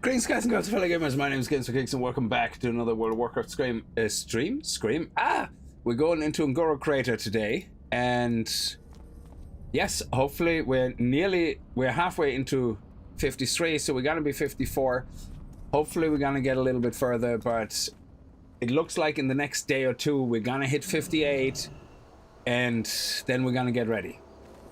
Greetings guys and girls, fellow gamers, my name is Games for Kicks and welcome back to another World of Warcraft stream? We're going into Ngoro Crater today, and yes, hopefully we're halfway into 53, so we're gonna be 54. Hopefully we're gonna get a little bit further, but it looks like in the next day or two we're gonna hit 58, and then we're gonna get ready.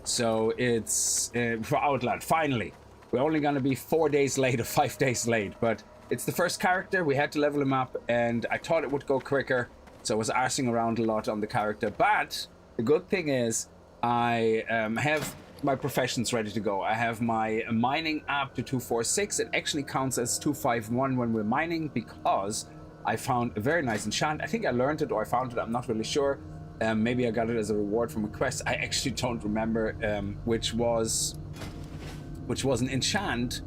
So it's for Outland, finally. We're only gonna be 4 days late or 5 days late, but it's the first character. We had to level him up, and I thought it would go quicker, so I was arsing around a lot on the character. But the good thing is I have my professions ready to go. I have my mining up to 246. It actually counts as 251 when we're mining because I found a very nice enchant. I think I learned it or I found it, I'm not really sure. Maybe I got it as a reward from a quest. I actually don't remember, which was an enchant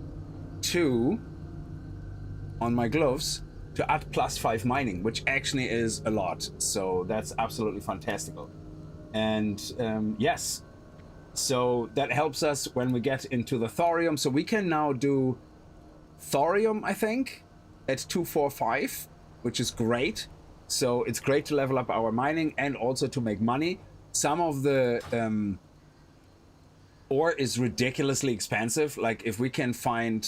on my gloves to add +5 mining, which actually is a lot. So that's absolutely fantastical. And yes, so that helps us when we get into the thorium. So we can now do thorium, I think, at 245, which is great. So it's great to level up our mining and also to make money. Some of the ore is ridiculously expensive. Like if we can find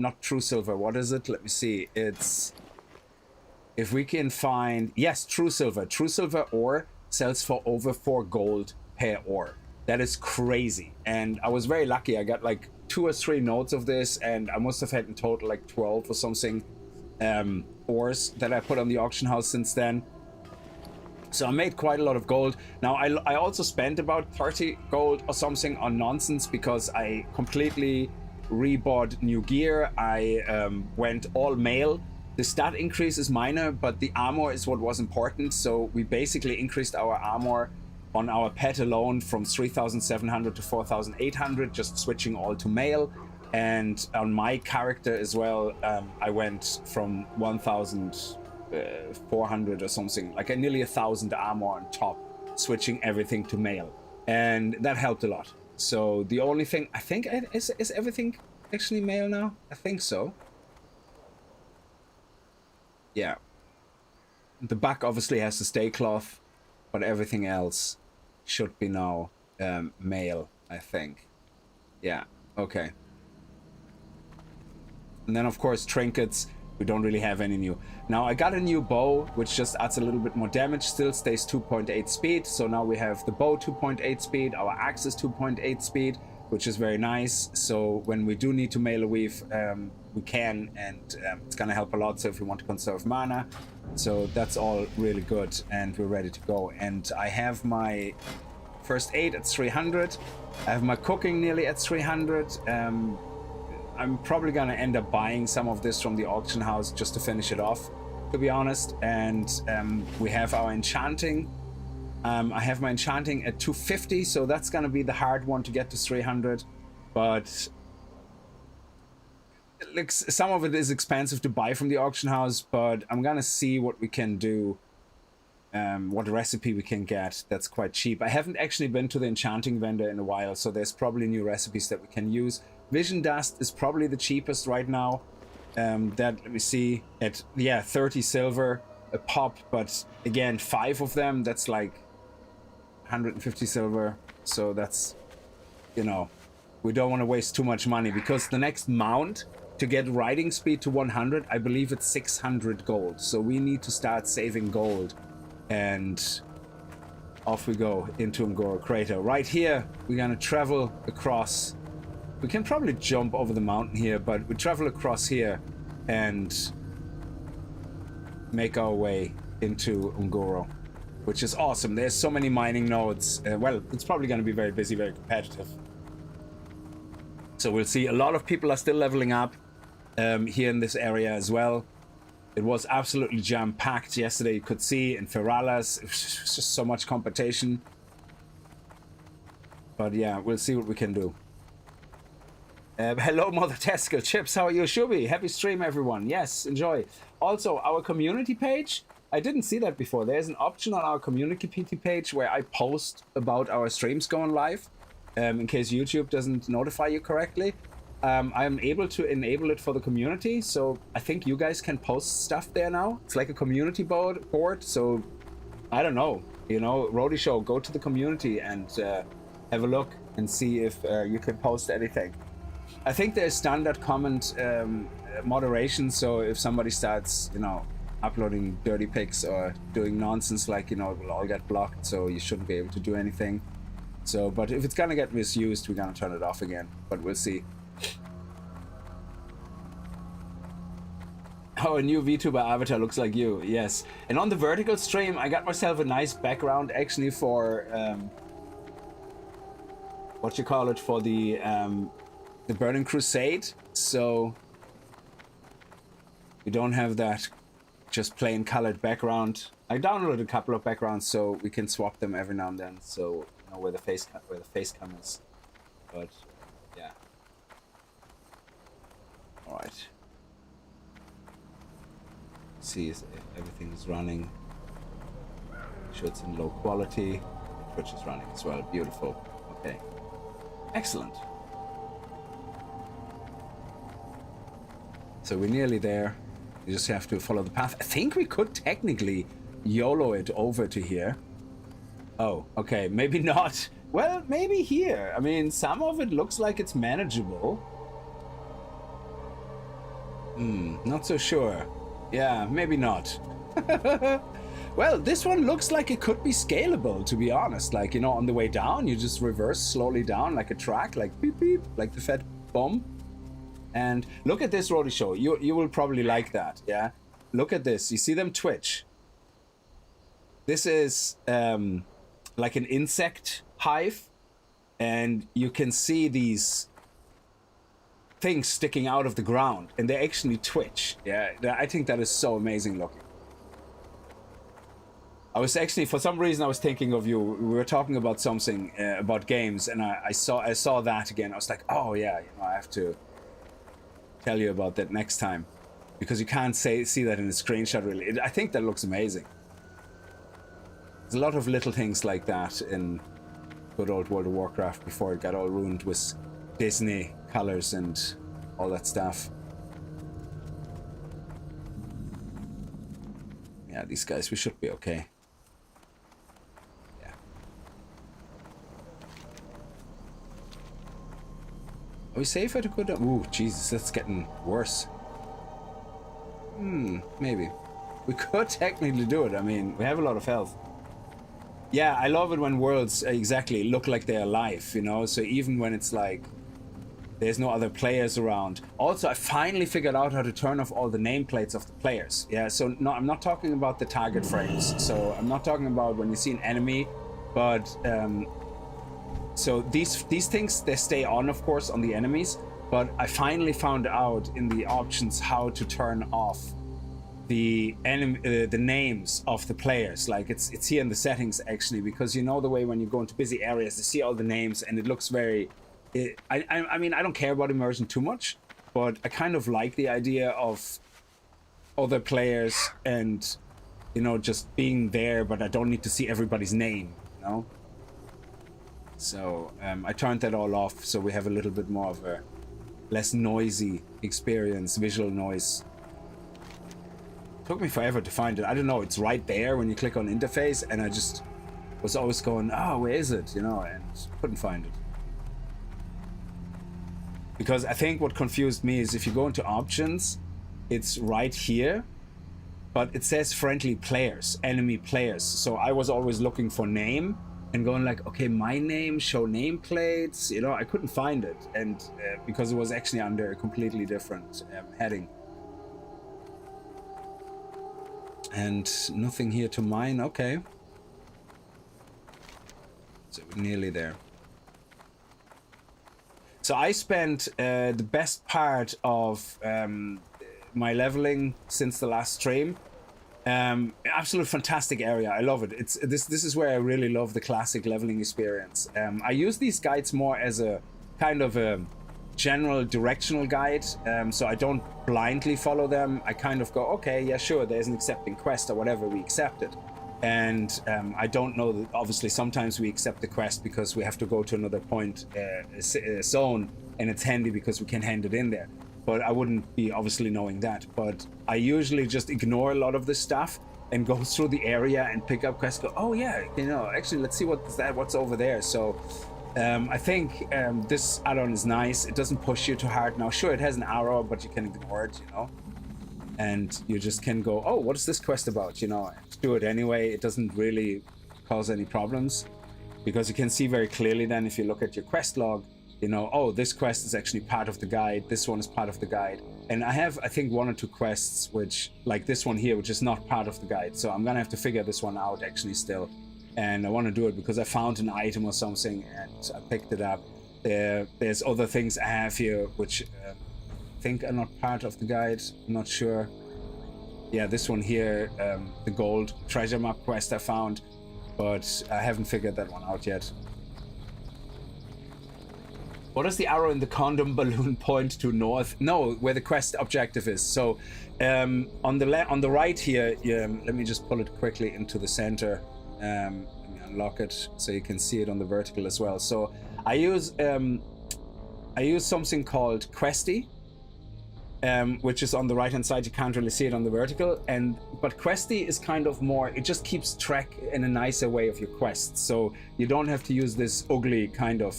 not true silver, what is it? Let me see. It's if we can find, yes, true silver ore sells for over 4 gold per ore. That is crazy. And I was very lucky. I got like 2 or 3 nodes of this, and I must have had in total like 12 or something ores that I put on the auction house since then. So I made quite a lot of gold. Now I also spent about 30 gold or something on nonsense because I completely rebought new gear. I went all mail. The stat increase is minor, but the armor is what was important. So we basically increased our armor on our pet alone from 3,700 to 4,800, just switching all to mail. And on my character as well, I went from 1,400 or something, like nearly 1,000 armor on top, switching everything to mail, and that helped a lot. So the only thing I think is everything actually mail now. I think so. Yeah, the back obviously has the stay cloth, but everything else should be now mail, I think. Yeah, okay. And then of course trinkets, we don't really have any new. Now I got a new bow, which just adds a little bit more damage, still stays 2.8 speed. So now we have the bow 2.8 speed, our axe is 2.8 speed, which is very nice. So when we do need to mail a weave, we can, and it's gonna help a lot. So if we want to conserve mana, so that's all really good, and we're ready to go. And I have my first aid at 300. I have my cooking nearly at 300. I'm probably gonna end up buying some of this from the auction house just to finish it off, to be honest. And we have our enchanting. I have my enchanting at 250, so that's gonna be the hard one to get to 300. But like, some of it is expensive to buy from the auction house, but I'm gonna see what we can do, what recipe we can get that's quite cheap. I haven't actually been to the enchanting vendor in a while, so there's probably new recipes that we can use. Vision dust is probably the cheapest right now. Let me see, at 30 silver a pop, but again 5 of them, that's like 150 silver. So that's, you know, we don't want to waste too much money, because the next mount to get riding speed to 100, I believe it's 600 gold. So we need to start saving gold, and off we go into Ngoro Crater. Right here we're gonna travel across. We can probably jump over the mountain here, but we travel across here and make our way into Ngoro, which is awesome. There's so many mining nodes. Well, it's probably going to be very busy, very competitive. So we'll see. A lot of people are still leveling up here in this area as well. It was absolutely jam-packed yesterday. You could see in Feralas, it was just so much competition. But yeah, we'll see what we can do. Hello, Mother Tesco. Chips, how are you? Shubi, happy stream, everyone. Yes, enjoy. Also, our community page, I didn't see that before. There's an option on our community page where I post about our streams going live, in case YouTube doesn't notify you correctly. I'm able to enable it for the community, so I think you guys can post stuff there now. It's like a community board, so I don't know, you know, Roadie Show, go to the community and have a look and see if you can post anything. I think there's standard comment moderation, so if somebody starts, you know, uploading dirty pics or doing nonsense, like, you know, it will all get blocked, so you shouldn't be able to do anything. So, but if it's gonna get misused, we're gonna turn it off again, but we'll see. Oh, a new VTuber avatar looks like you, yes. And on the vertical stream, I got myself a nice background actually for, what you call it, for the Burning Crusade. So we don't have that just plain colored background. I downloaded a couple of backgrounds so we can swap them every now and then, so you know where the face cam is. But yeah. All right. See if everything is running. Make sure it's in low quality. Twitch is running as well. Beautiful. Okay. Excellent. So we're nearly there. You just have to follow the path. I think we could technically YOLO it over to here. Oh, okay. Maybe not. Well, maybe here. I mean, some of it looks like it's manageable. Not so sure. Yeah, maybe not. Well, this one looks like it could be scalable, to be honest. Like, you know, on the way down, you just reverse slowly down like a track, like beep beep, like the fat bomb. And look at this, Roadie Show. You will probably like that, yeah? Look at this. You see them twitch. This is like an insect hive, and you can see these things sticking out of the ground, and they actually twitch. Yeah, I think that is so amazing looking. I was actually, for some reason, I was thinking of you. We were talking about something about games, and I saw that again. I was like, oh yeah, you know, I have to tell you about that next time, because you can't see that in a screenshot really. I think that looks amazing. There's a lot of little things like that in good old World of Warcraft before it got all ruined with Disney colors and all that stuff. Yeah, these guys, we should be okay. Yeah. Are we safe at a good... Ooh, Jesus, that's getting worse. Maybe. We could technically do it. I mean, we have a lot of health. Yeah, I love it when worlds exactly look like they're alive, you know? So even when it's like there's no other players around. Also, I finally figured out how to turn off all the nameplates of the players. Yeah, so no, I'm not talking about the target frames. So I'm not talking about when you see an enemy, but so these things, they stay on, of course, on the enemies. But I finally found out in the options how to turn off the names of the players. Like it's here in the settings actually, because you know the way when you go into busy areas, you see all the names and it looks very. I mean, I don't care about immersion too much, but I kind of like the idea of other players and, you know, just being there, but I don't need to see everybody's name, you know? So I turned that all off, so we have a little bit more of a less noisy experience, visual noise. Took me forever to find it. I don't know, it's right there when you click on interface, and I just was always going, oh, where is it, you know, and couldn't find it. Because I think what confused me is if you go into options, it's right here, but it says friendly players, enemy players. So I was always looking for name and going like, okay, my name, show nameplates, you know, I couldn't find it. And because it was actually under a completely different heading. And nothing here to mine, okay. So we're nearly there. So I spent the best part of my leveling since the last stream. Absolute fantastic area. I love it. This is where I really love the classic leveling experience. I use these guides more as a kind of a general directional guide, so I don't blindly follow them. I kind of go, okay, yeah, sure, there's an accepting quest or whatever, we accept it. And I don't know that obviously sometimes we accept the quest because we have to go to another point, zone, and it's handy because we can hand it in there. But I wouldn't be obviously knowing that. But I usually just ignore a lot of this stuff and go through the area and pick up quests. Go, oh yeah, you know, actually let's see what's over there. So I think this add-on is nice. It doesn't push you too hard. Now, sure, it has an arrow, but you can ignore it, you know. And you just can go, oh, what is this quest about? You know, and do it anyway. It doesn't really cause any problems because you can see very clearly then if you look at your quest log, you know, oh, this quest is actually part of the guide. This one is part of the guide. And I have, I think, 1 or 2 quests, which, like this one here, which is not part of the guide. So I'm going to have to figure this one out actually still. And I want to do it because I found an item or something and I picked it up. There's other things I have here, which I think are not part of the guide. I'm not sure. Yeah, this one here, the gold treasure map quest I found, but I haven't figured that one out yet. What does the arrow in the condom balloon point to north? No, where the quest objective is. So on the right here, let me just pull it quickly into the center. Let me unlock it so you can see it on the vertical as well. So I use something called Questy, which is on the right hand side. You can't really see it on the vertical, but Questy is kind of more, it just keeps track in a nicer way of your quests, so you don't have to use this ugly kind of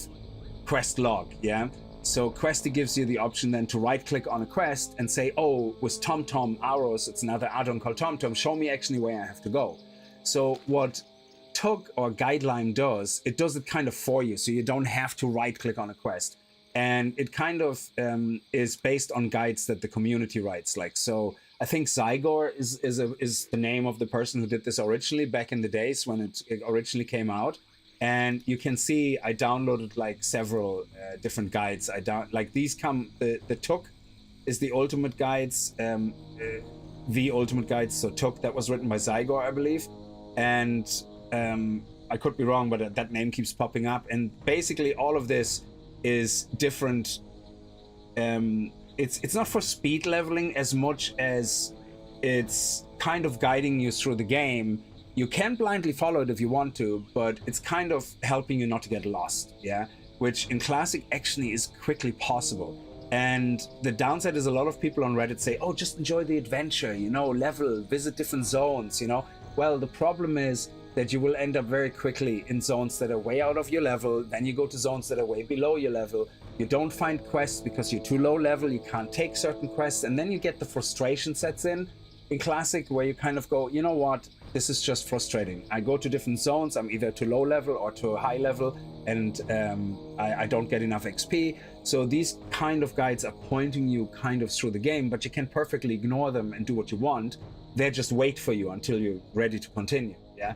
quest log. Yeah, so Questy gives you the option then to right click on a quest and say, oh, with TomTom arrows, it's another add-on called TomTom, show me actually where I have to go. So what Tug or Guideline does, it does it kind of for you, so you don't have to right click on a quest. And it kind of is based on guides that the community writes. Like, so I think Zygor is the name of the person who did this originally back in the days when it originally came out. And you can see I downloaded like several different guides. Like these come, the Tuk is the ultimate guides, the ultimate guides. So Tuk, that was written by Zygor, I believe. And I could be wrong, but that name keeps popping up. And basically all of this is different. It's not for speed leveling as much as it's kind of guiding you through the game. You can blindly follow it if you want to, but it's kind of helping you not to get lost, yeah, which in Classic actually is quickly possible. And the downside is a lot of people on Reddit say, oh, just enjoy the adventure, you know, level, visit different zones, you know. Well, the problem is that you will end up very quickly in zones that are way out of your level. Then you go to zones that are way below your level. You don't find quests because you're too low level. You can't take certain quests. And then you get the frustration sets in Classic, where you kind of go, you know what? This is just frustrating. I go to different zones. I'm either too low level or too high level, and I don't get enough XP. So these kind of guides are pointing you kind of through the game, but you can perfectly ignore them and do what you want. They just wait for you until you're ready to continue. Yeah.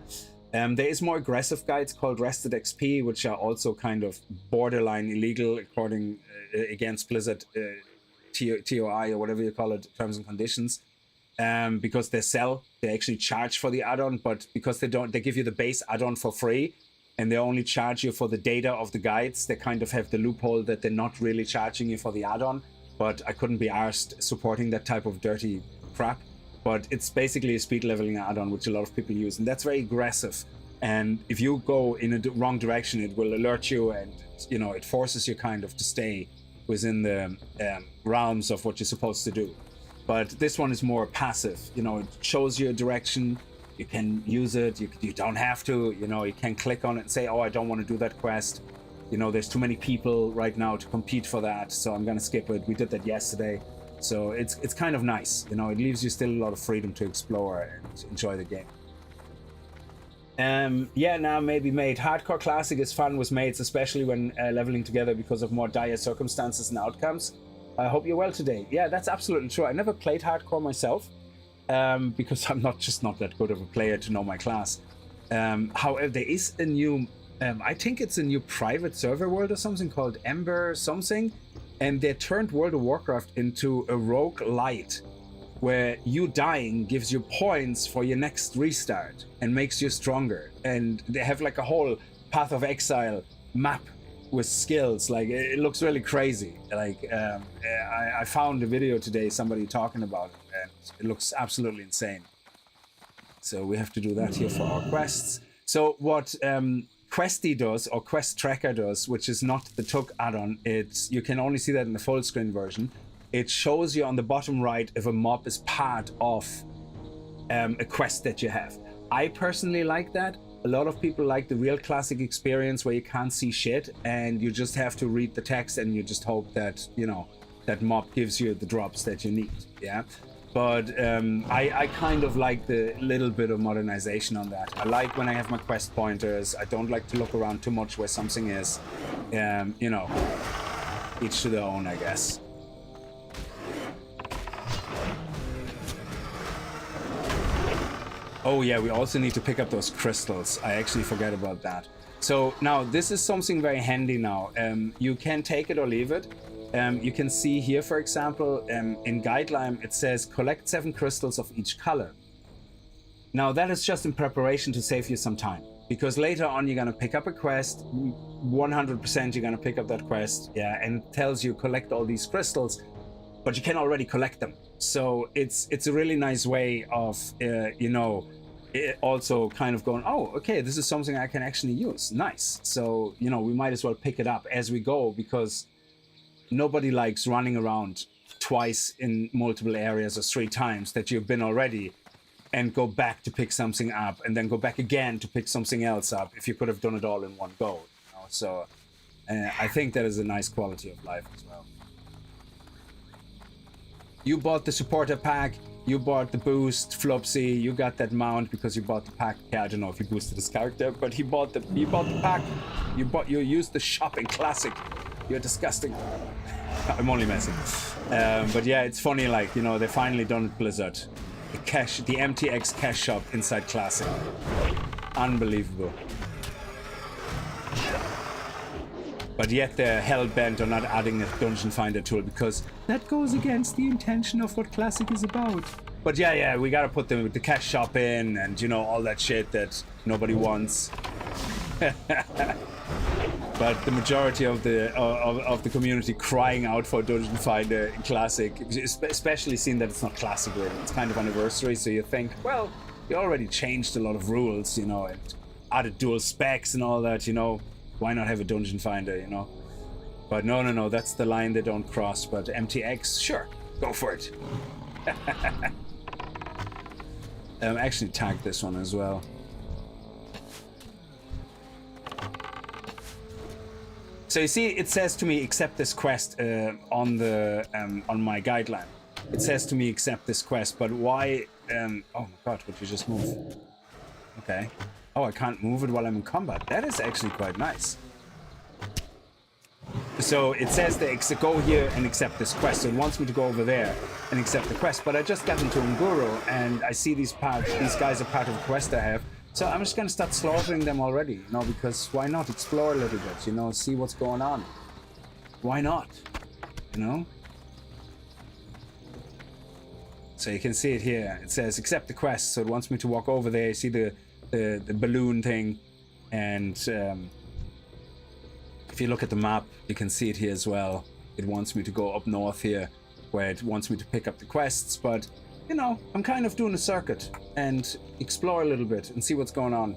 There is more aggressive guides called Rested XP, which are also kind of borderline illegal according against Blizzard TOI or whatever you call it, terms and conditions, because they actually charge for the add-on, but because they give you the base add-on for free, and they only charge you for the data of the guides. They kind of have the loophole that they're not really charging you for the add-on, but I couldn't be arsed supporting that type of dirty crap. But it's basically a speed leveling add-on, which a lot of people use, and that's very aggressive. And if you go in a wrong direction, it will alert you, and you know, it forces you kind of to stay within the realms of what you're supposed to do. But this one is more passive. You know, it shows you a direction. You can use it. You don't have to. You know, you can click on it and say, "Oh, I don't want to do that quest. You know, there's too many people right now to compete for that, so I'm gonna skip it." We did that yesterday. So it's kind of nice, you know, it leaves you still a lot of freedom to explore and enjoy the game. Yeah, now maybe made. Hardcore Classic is fun with mates, especially when leveling together because of more dire circumstances and outcomes. I hope you're well today. Yeah, that's absolutely true. I never played Hardcore myself because I'm just not that good of a player to know my class. However, there is a new, I think it's a new private server world or something called Ember something. And they turned World of Warcraft into a roguelite, where you dying gives you points for your next restart and makes you stronger. And they have like a whole Path of Exile map with skills. Like, it looks really crazy. Like, I found a video today, somebody talking about it, and it looks absolutely insane. So we have to do that here for our quests. So what Questy does, or Quest Tracker does, which is not the Took add-on, you can only see that in the full screen version. It shows you on the bottom right if a mob is part of a quest that you have. I personally like that. A lot of people like the real classic experience where you can't see shit and you just have to read the text and you just hope that, you know, that mob gives you the drops that you need. Yeah. But I kind of like the little bit of modernization on that. I like when I have my quest pointers. I don't like to look around too much where something is. You know, each to their own, I guess. Oh yeah, we also need to pick up those crystals. I actually forget about that. So now this is something very handy now. You can take it or leave it. You can see here, for example, in Guideline, it says collect 7 crystals of each color. Now that is just in preparation to save you some time, because later on you're going to pick up a quest, 100% you're going to pick up that quest, yeah, and it tells you collect all these crystals, but you can already collect them. So it's a really nice way of, you know, also kind of going, oh, okay, this is something I can actually use. Nice. So, you know, we might as well pick it up as we go, because nobody likes running around twice in multiple areas or 3 times that you've been already and go back to pick something up and then go back again to pick something else up if you could have done it all in one go. You know? So I think that is a nice quality of life as well. You bought the supporter pack, you bought the boost, Flopsy, you got that mount because you bought the pack. Yeah, I don't know if he boosted his character, but he bought the pack. You used the shopping classic. You're disgusting. I'm only messing. But yeah, it's funny, like, you know, they finally done it, Blizzard. The MTX cash shop inside Classic. Unbelievable. But yet they're hell-bent on not adding a dungeon finder tool, because that goes against the intention of what Classic is about. But yeah, we gotta put the cash shop in and, you know, all that shit that nobody wants. But the majority of the community crying out for Dungeon Finder in Classic, especially seeing that it's not Classic really, it's kind of anniversary, so you think, well, you already changed a lot of rules, you know, and added dual specs and all that, you know, why not have a Dungeon Finder, you know? But no, that's the line they don't cross. But MTX, sure, go for it. Actually tag this one as well. So you see, it says to me, accept this quest on my guideline. It says to me, accept this quest, but why? Oh my god, would you just move? Okay. Oh, I can't move it while I'm in combat. That is actually quite nice. So it says to go here and accept this quest. So it wants me to go over there and accept the quest. But I just got into Unguru and I see these guys are part of a quest I have. So I'm just going to start slaughtering them already, you know, because why not explore a little bit, you know, see what's going on. Why not, you know? So you can see it here. It says accept the quest. So it wants me to walk over there. You see the balloon thing. And if you look at the map, you can see it here as well. It wants me to go up north here, where it wants me to pick up the quests, but you know, I'm kind of doing a circuit and explore a little bit and see what's going on.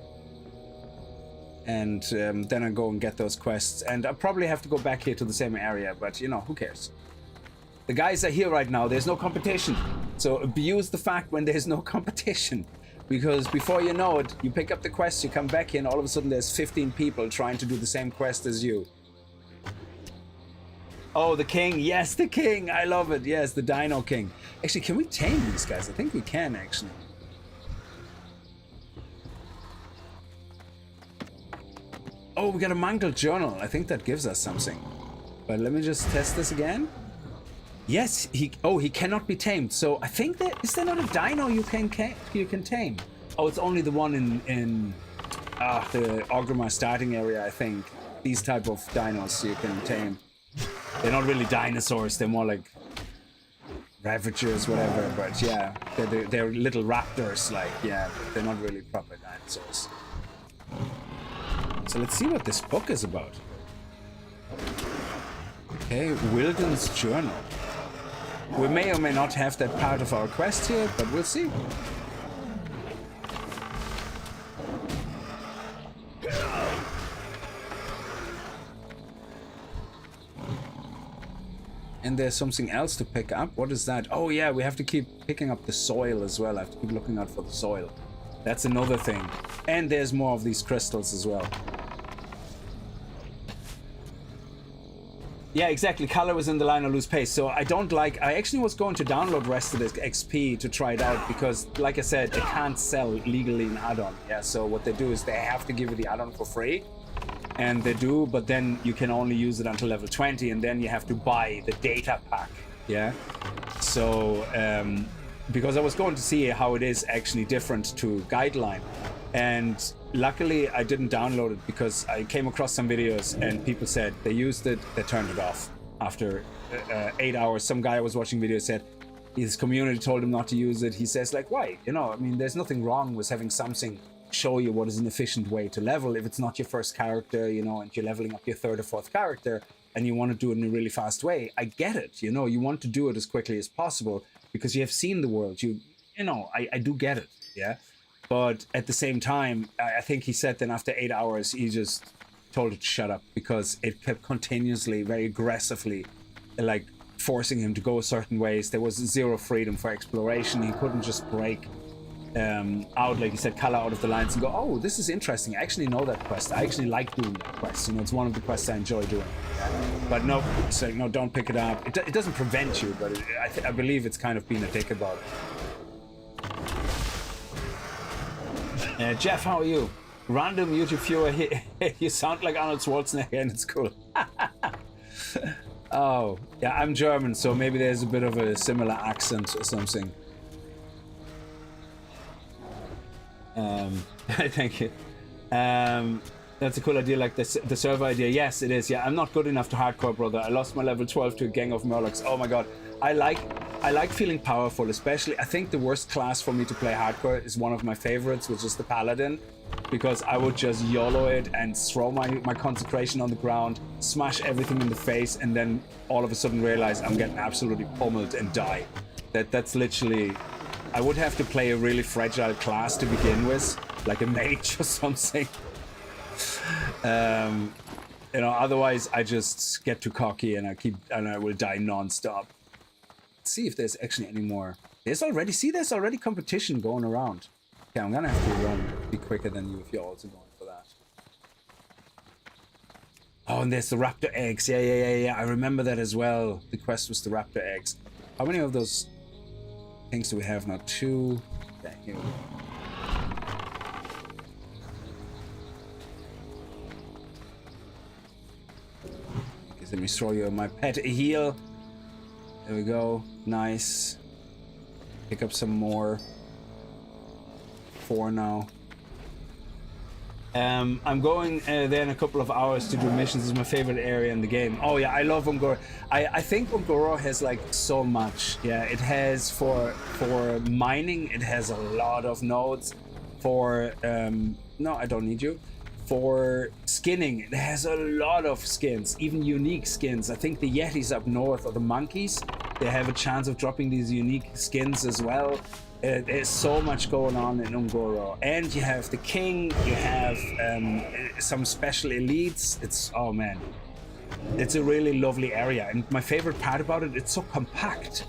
And then I go and get those quests. And I probably have to go back here to the same area, but you know, who cares? The guys are here right now. There's no competition. So abuse the fact when there's no competition. Because before you know it, you pick up the quest, you come back here, and all of a sudden there's 15 people trying to do the same quest as you. Oh, the king. Yes, the king. I love it. Yes, the Dino King. Actually, can we tame these guys? I think we can, actually. Oh, we got a mangled journal. I think that gives us something. But let me just test this again. Yes, he cannot be tamed. So I think is there not a dino you can tame? Oh, it's only the one in the Orgrimmar starting area, I think. These type of dinos you can tame. They're not really dinosaurs, they're more like ravagers, whatever, but yeah, they're little raptors, like, yeah, but they're not really proper dinosaurs. So let's see what this book is about. Okay, Wilden's Journal. We may or may not have that part of our quest here, but we'll see. And there's something else to pick up. What is that? Oh yeah, we have to keep picking up the soil as well. I have to keep looking out for the soil. That's another thing. And there's more of these crystals as well. Yeah, exactly. Color was in the line or lose pace. So I actually was going to download rest of this XP to try it out because, like I said, they can't sell legally an add-on. Yeah, so what they do is they have to give you the add-on for free. And they do, but then you can only use it until level 20, and then you have to buy the data pack. Yeah. So, because I was going to see how it is actually different to Guideline. And luckily I didn't download it because I came across some videos and people said they used it, they turned it off after 8 hours. Some guy I was watching videos said his community told him not to use it. He says, like, why? You know, I mean, there's nothing wrong with having something show you what is an efficient way to level if it's not your first character, you know, and you're leveling up your third or fourth character and you want to do it in a really fast way. I get it, you know, you want to do it as quickly as possible because you have seen the world. You know, I do get it, yeah. But at the same time, I think he said then after 8 hours, he just told it to shut up because it kept continuously, very aggressively, like forcing him to go certain ways. There was zero freedom for exploration. He couldn't just break out, like he said, color out of the lines and go, oh, this is interesting. I actually know that quest. I actually like doing that quest. You know, it's one of the quests I enjoy doing. But no, it's like, no, don't pick it up. It doesn't prevent you, but I believe it's kind of being a dick about it. Jeff, how are you? Random YouTube viewer, you sound like Arnold Schwarzenegger and it's cool. Oh, yeah, I'm German, so maybe there's a bit of a similar accent or something. Thank you. That's a cool idea, like the server idea. Yes, it is. Yeah, I'm not good enough to hardcore, brother. I lost my level 12 to a gang of Murlocs. Oh my god. I like feeling powerful, especially. I think the worst class for me to play hardcore is one of my favorites, which is the Paladin, because I would just YOLO it and throw my consecration on the ground, smash everything in the face, and then all of a sudden realize I'm getting absolutely pummeled and die. That's literally... I would have to play a really fragile class to begin with, like a mage or something. You know, otherwise I just get too cocky and I will die non-stop. Let's see if there's actually any more. There's already competition going around. Okay, I'm gonna have to run, be quicker than you if you're also going for that. Oh, and there's the raptor eggs. Yeah. I remember that as well. The quest was the raptor eggs. How many of those things do we have now? 2. Okay, here we go. Okay, let me throw you my pet a heal. There we go. Nice. Pick up some more. 4 now. I'm going there in a couple of hours to do missions. This is my favorite area in the game. Oh yeah, I love Ungoro. I think Ungoro has like so much. Yeah, it has for mining, it has a lot of nodes. For no, I don't need you. For skinning, it has a lot of skins, even unique skins. I think the Yetis up north, or the monkeys, they have a chance of dropping these unique skins as well. There's so much going on in Ungoro, and you have the king, you have some special elites. It's, oh man, it's a really lovely area, and my favorite part about it, it's so compact.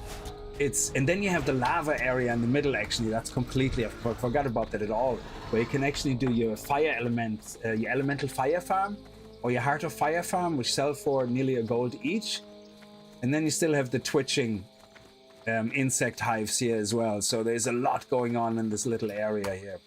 And then you have the lava area in the middle. Actually, that's completely, I forgot about that at all, where you can actually do your fire element, your elemental fire farm, or your heart of fire farm, which sell for nearly a gold each. And then you still have the twitching insect hives here as well. So there's a lot going on in this little area here.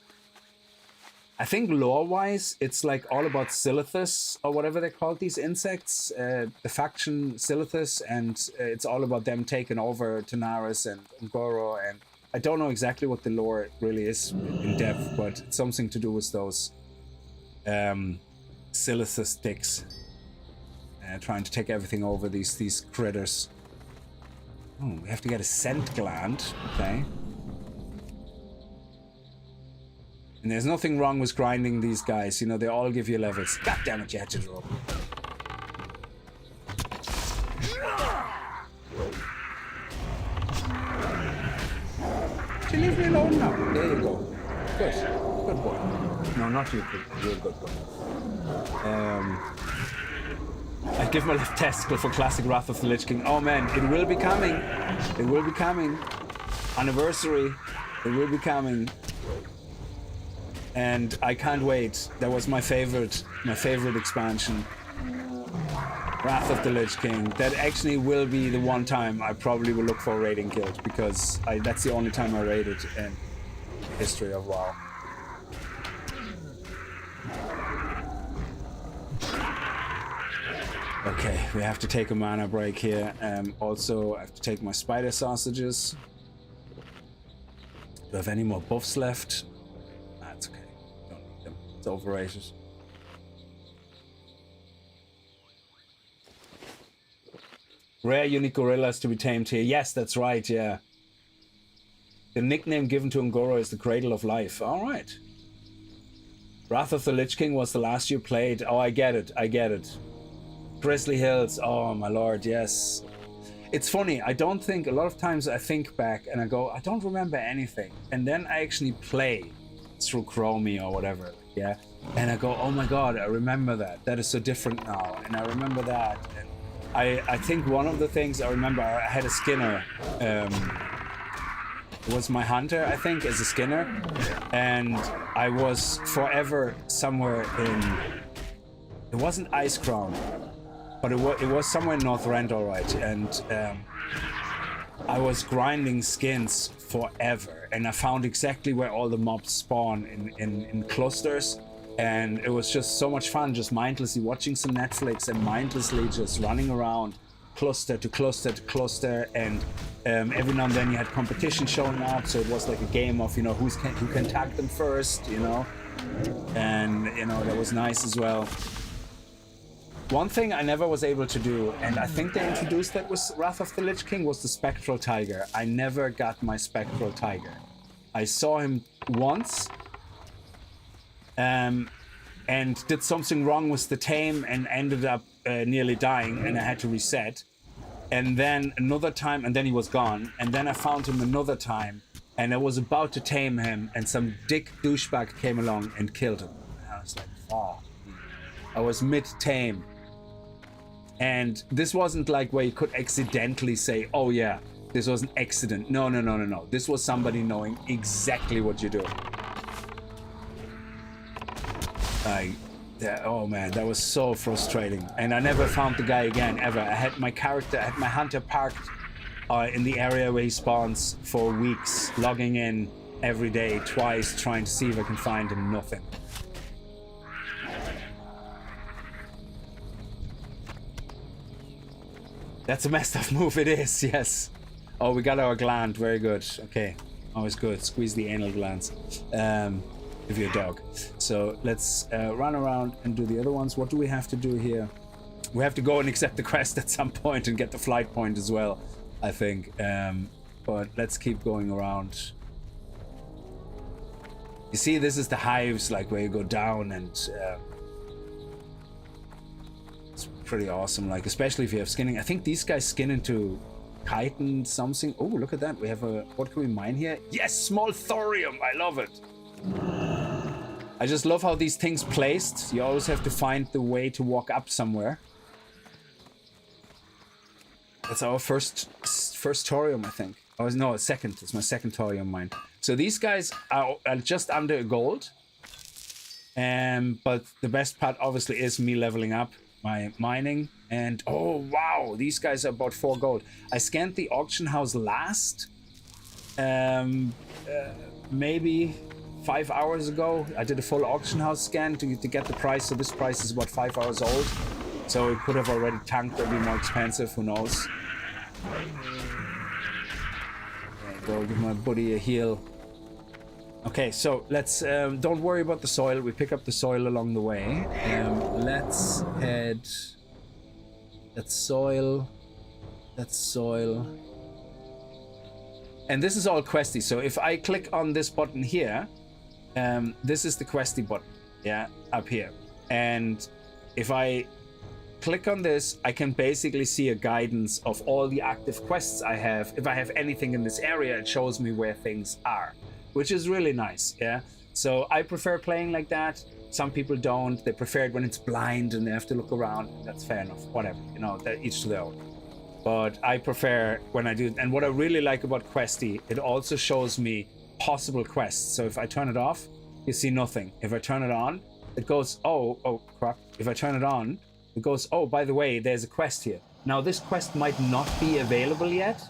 I think lore-wise, it's like all about Silithus, or whatever they call these insects, the faction Silithus, and it's all about them taking over Tanaris and Ungoro, and I don't know exactly what the lore really is in depth, but it's something to do with those Silithus dicks, trying to take everything over, these critters. Oh, we have to get a scent gland, okay. And there's nothing wrong with grinding these guys, you know, they all give you levels. God damn it, you had to drop. You leave me alone now. There you go. Good. Good boy. No, not you, you're a good boy. I'd give my left testicle for classic Wrath of the Lich King. Oh man, it will be coming. It will be coming. Anniversary. It will be coming. And I can't wait. That was my favorite expansion. Wrath of the Lich King. That actually will be the one time I probably will look for a raiding guild, because that's the only time I raided in history of WoW. Okay, we have to take a mana break here. Also, I have to take my spider sausages. Do I have any more buffs left? That's okay. Don't need them. It's overrated. Rare unique gorillas to be tamed here. Yes, that's right, yeah. The nickname given to Un'Goro is the Cradle of Life. Alright. Wrath of the Lich King was the last you played. Oh, I get it. I get it. Grizzly Hills. Oh, my lord, yes. It's funny. I don't think... A lot of times I think back and I go, I don't remember anything. And then I actually play through Chromie or whatever, yeah? And I go, oh my god, I remember that. That is so different now. And I remember that. And I think one of the things I remember, I had a Skinner. It was my hunter, I think, as a Skinner. And I was forever somewhere in... It wasn't Ice Crown, but it was somewhere in North Rent, all right. And I was grinding skins forever. And I found exactly where all the mobs spawn in clusters. And it was just so much fun, just mindlessly watching some Netflix and mindlessly just running around cluster to cluster to cluster. And every now and then you had competition showing up, so it was like a game of, you know, who can tag them first, you know. And, you know, that was nice as well. One thing I never was able to do, and I think they introduced that with Wrath of the Lich King, was the Spectral Tiger. I never got my Spectral Tiger. I saw him once, and did something wrong with the tame and ended up nearly dying, and I had to reset. And then another time, and then he was gone. And then I found him another time, and I was about to tame him, and some dick douchebag came along and killed him. And I was like, oh. I was mid-tame. And this wasn't like where you could accidentally say, oh yeah, this was an accident. No, no, no, no, no. This was somebody knowing exactly what you're doing. Oh man, that was so frustrating. And I never found the guy again, ever. I had my hunter parked in the area where he spawns for weeks, logging in every day, twice, trying to see if I can find him. Nothing. That's a messed up move, it is, yes. Oh, we got our gland, very good. Okay, always good. Squeeze the anal glands. If you're a dog. So let's run around and do the other ones. What do we have to do here? We have to go and accept the quest at some point and get the flight point as well, I think. But let's keep going around. You see, this is the hives, like where you go down, and it's pretty awesome. Like, especially if you have skinning. I think these guys skin into chitin something. Oh, look at that. We have a... What can we mine here? Yes, small thorium. I love it. I just love how these things placed. You always have to find the way to walk up somewhere. That's our first thorium, I think. Oh no, second. It's my second thorium mine. So these guys are just under a gold. But the best part obviously is me leveling up my mining. And oh wow, these guys are about 4 gold. I scanned the auction house last. Maybe 5 hours ago. I did a full auction house scan to get the price. So this price is about 5 hours old. So it could have already tanked or be more expensive. Who knows? Go give my buddy a heal. Okay, so let's don't worry about the soil. We pick up the soil along the way. Let's head. That's soil. That's soil. And this is all questy. So if I click on this button here, this is the questy button. Yeah, up here. And if I click on this, I can basically see a guidance of all the active quests I have. If I have anything in this area, it shows me where things are. which is really nice. Yeah. So I prefer playing like that. Some people don't. They prefer it when it's blind and they have to look around. That's fair enough. Whatever. You know, each to their own. But I prefer when I do. And what I really like about Questy, it also shows me possible quests. So if I turn it off, you see nothing. If I turn it on, it goes, oh crap. If I turn it on, it goes, oh, by the way, there's a quest here. Now, this quest might not be available yet.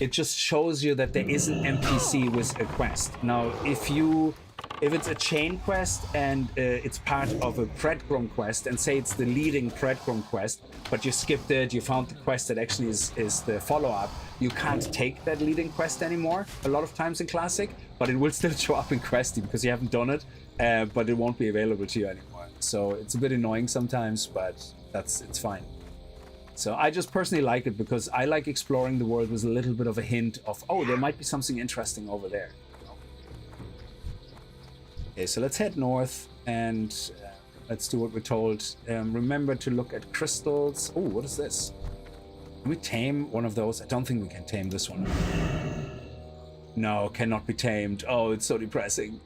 It just shows you that there is an NPC with a quest. Now, if it's a chain quest and it's part of a breadcrumb quest, and say it's the leading breadcrumb quest, but you skipped it, you found the quest that actually is the follow-up, you can't take that leading quest anymore a lot of times in Classic, but it will still show up in Questy because you haven't done it, but it won't be available to you anymore. So it's a bit annoying sometimes, but it's fine. So I just personally like it because I like exploring the world with a little bit of a hint of, oh, there might be something interesting over there. Okay, so let's head north and let's do what we're told. Remember to look at crystals. Oh, what is this? Can we tame one of those? I don't think we can tame this one. No, cannot be tamed. Oh, it's so depressing.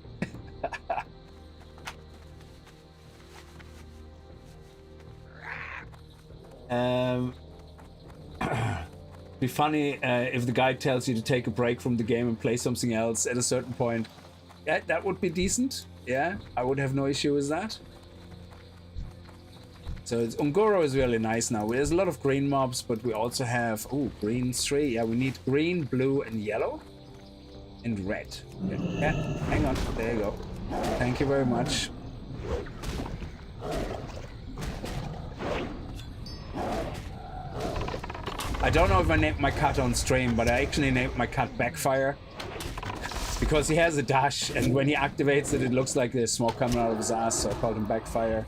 Be funny if the guide tells you to take a break from the game and play something else at a certain point. Yeah, that would be decent. Yeah, I would have no issue with that. So Ungoro is really nice now. There's a lot of green mobs, but we also have green 3. Yeah, we need green, blue, and yellow, and red. Yeah, hang on. There you go. Thank you very much. I don't know if I named my cat on stream, but I actually named my cat Backfire because he has a dash, and when he activates it, it looks like there's smoke coming out of his ass, so I called him Backfire.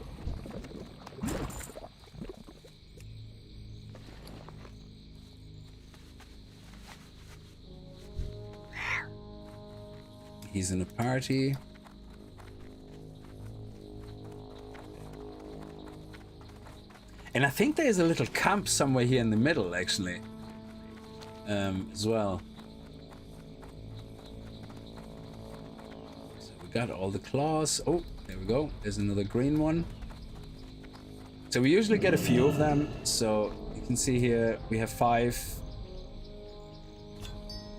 He's in a party. And I think there's a little camp somewhere here in the middle, actually, as well. So we got all the claws. Oh, there we go. There's another green one. So we usually get a few of them. So you can see here we have 5.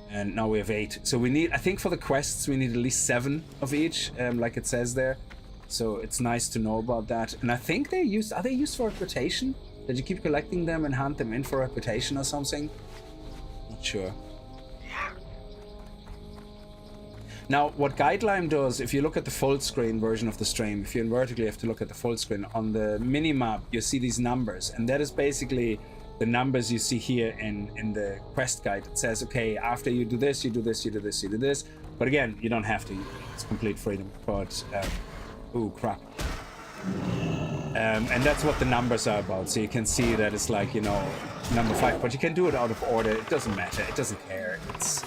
And now we have 8. So we need, I think for the quests, we need at least 7 of each, like it says there. So it's nice to know about that. And I think are they used for reputation? Did you keep collecting them and hand them in for reputation or something? Not sure. Now, what Guideline does, if you look at the full screen version of the stream, if you're in vertical, you have to look at the full screen. On the mini-map, you see these numbers. And that is basically the numbers you see here in the quest guide. It says, okay, after you do this, you do this, you do this, you do this. But again, you don't have to. It's complete freedom. But... ooh, crap. And that's what the numbers are about. So you can see that it's like, you know, number 5, but you can do it out of order. It doesn't matter. It doesn't care. It's,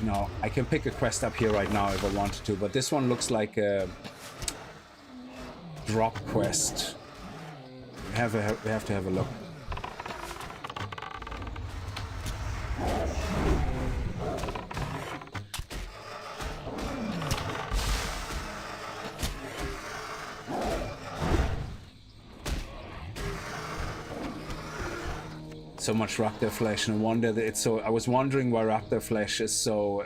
you know, I can pick a quest up here right now if I wanted to, but this one looks like a drop quest. We have to have a look. So much raptor flesh, and I wonder that it's so. I was wondering why raptor flesh is so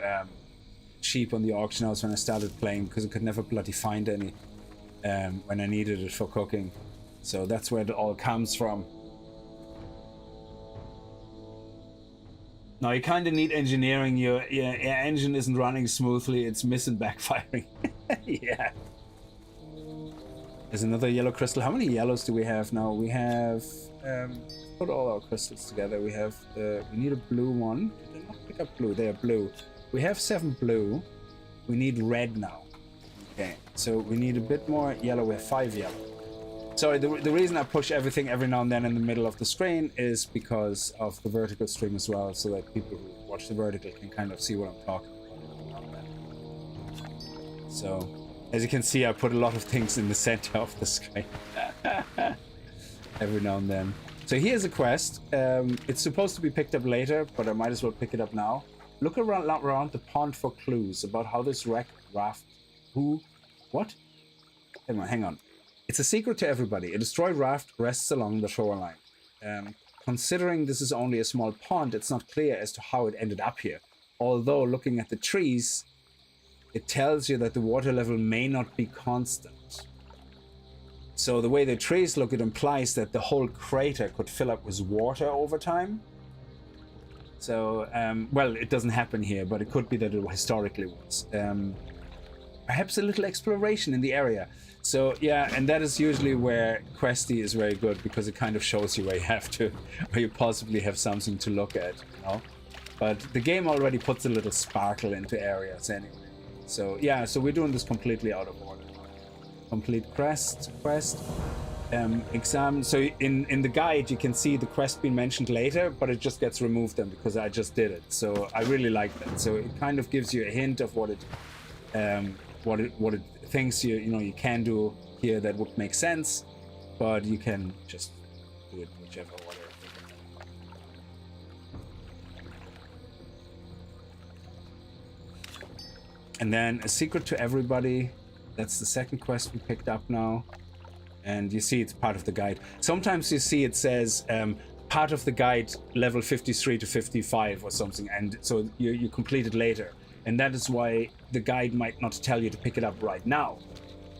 cheap on the auction house when I started playing, because I could never bloody find any when I needed it for cooking. So that's where it all comes from. Now you kind of need engineering. Your engine isn't running smoothly. It's missing backfiring. Yeah. There's another yellow crystal. How many yellows do we have now? We have. Put all our crystals together. We have we need a blue one. Did I not pick up blue? They are blue. We have 7 blue. We need red now. Okay, so we need a bit more yellow. We have 5 yellow. Sorry, the reason I push everything every now and then in the middle of the screen is because of the vertical stream as well, so that people who watch the vertical can kind of see what I'm talking about. So, as you can see, I put a lot of things in the center of the screen. Every now and then. So here's a quest. It's supposed to be picked up later, but I might as well pick it up now. Look around the pond for clues about how this wreck raft... What? Hang on. It's a secret to everybody. A destroyed raft rests along the shoreline. Considering this is only a small pond, it's not clear as to how it ended up here. Although, looking at the trees, it tells you that the water level may not be constant. So the way the trees look, it implies that the whole crater could fill up with water over time. So, well, it doesn't happen here, but it could be that it historically was. Perhaps a little exploration in the area. So, yeah, and that is usually where Questy is very good, because it kind of shows you where you possibly have something to look at, you know? But the game already puts a little sparkle into areas anyway. So, yeah, so we're doing this completely out of order. Complete quest. Exam. So in the guide, you can see the quest being mentioned later, but it just gets removed then because I just did it. So I really like that. So it kind of gives you a hint of what it thinks you can do here that would make sense, but you can just do it whichever order. And then a secret to everybody. That's the second quest we picked up now. And you see it's part of the guide. Sometimes you see it says part of the guide level 53 to 55 or something, and so you complete it later. And that is why the guide might not tell you to pick it up right now.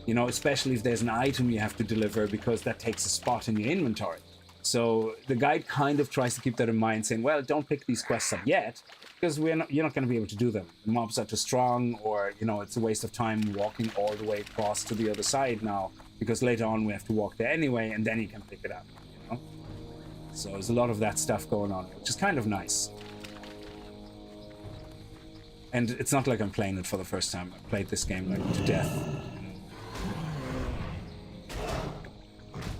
You know, especially if there's an item you have to deliver, because that takes a spot in your inventory. So the guide kind of tries to keep that in mind, saying, well, don't pick these quests up yet, because you're not going to be able to do them. The mobs are too strong, or, you know, it's a waste of time walking all the way across to the other side now, because later on we have to walk there anyway, and then you can pick it up, you know? So there's a lot of that stuff going on, which is kind of nice. And it's not like I'm playing it for the first time. I played this game like to death.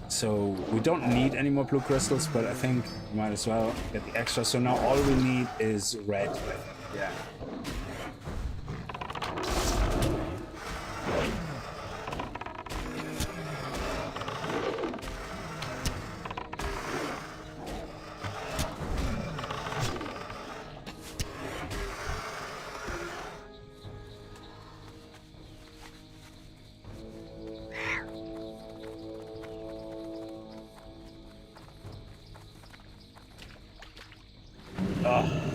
So we don't need any more blue crystals, but I think we might as well get the extra. So now all we need is red. Yeah.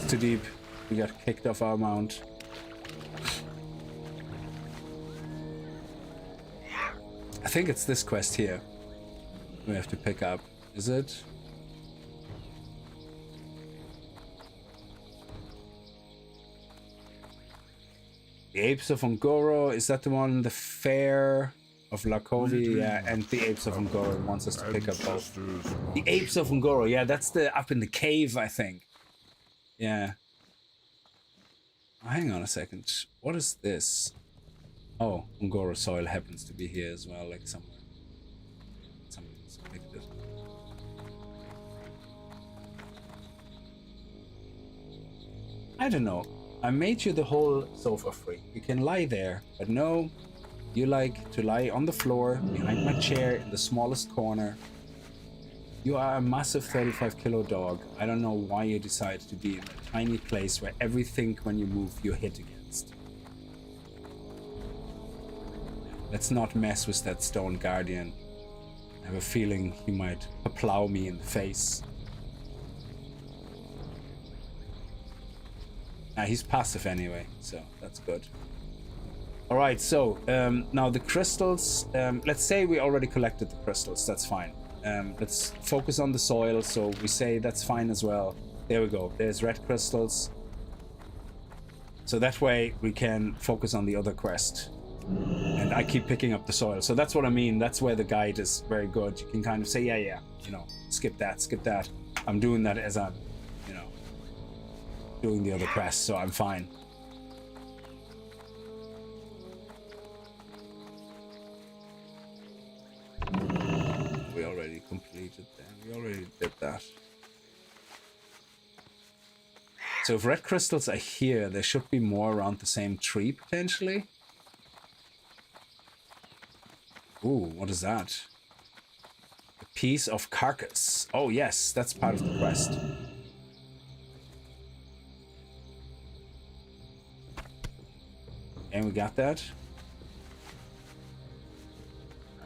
Too deep. We got kicked off our mount. I think it's this quest here we have to pick up. Is it? The Apes of Ungoro. Is that the one? The Fair of Lakovi? Yeah, and the Apes of Ungoro wants us to pick up both. The Apes of Ungoro. Yeah, that's the up in the cave, I think. Yeah. Oh, hang on a second. What is this? Oh, Ungoro soil happens to be here as well, like somewhere. Someone's picked it. I don't know. I made you the whole sofa free. You can lie there, but no, you like to lie on the floor behind my chair in the smallest corner. You are a massive 35-kilo dog. I don't know why you decided to be in a tiny place where everything when you move you hit against. Let's not mess with that stone guardian. I have a feeling he might plow me in the face. He's passive anyway, so that's good. Alright, so now the crystals. Let's say we already collected the crystals, that's fine. Let's focus on the soil, so we say that's fine as well. There we go, there's red crystals. So that way we can focus on the other quest. And I keep picking up the soil. So that's what I mean, that's where the guide is very good. You can kind of say, yeah, you know, skip that. I'm doing that as I'm, you know, doing the other quest, so I'm fine. We already completed that. We already did that. So if red crystals are here, there should be more around the same tree, potentially. Ooh, what is that? A piece of carcass. Oh yes, that's part of the quest. And we got that.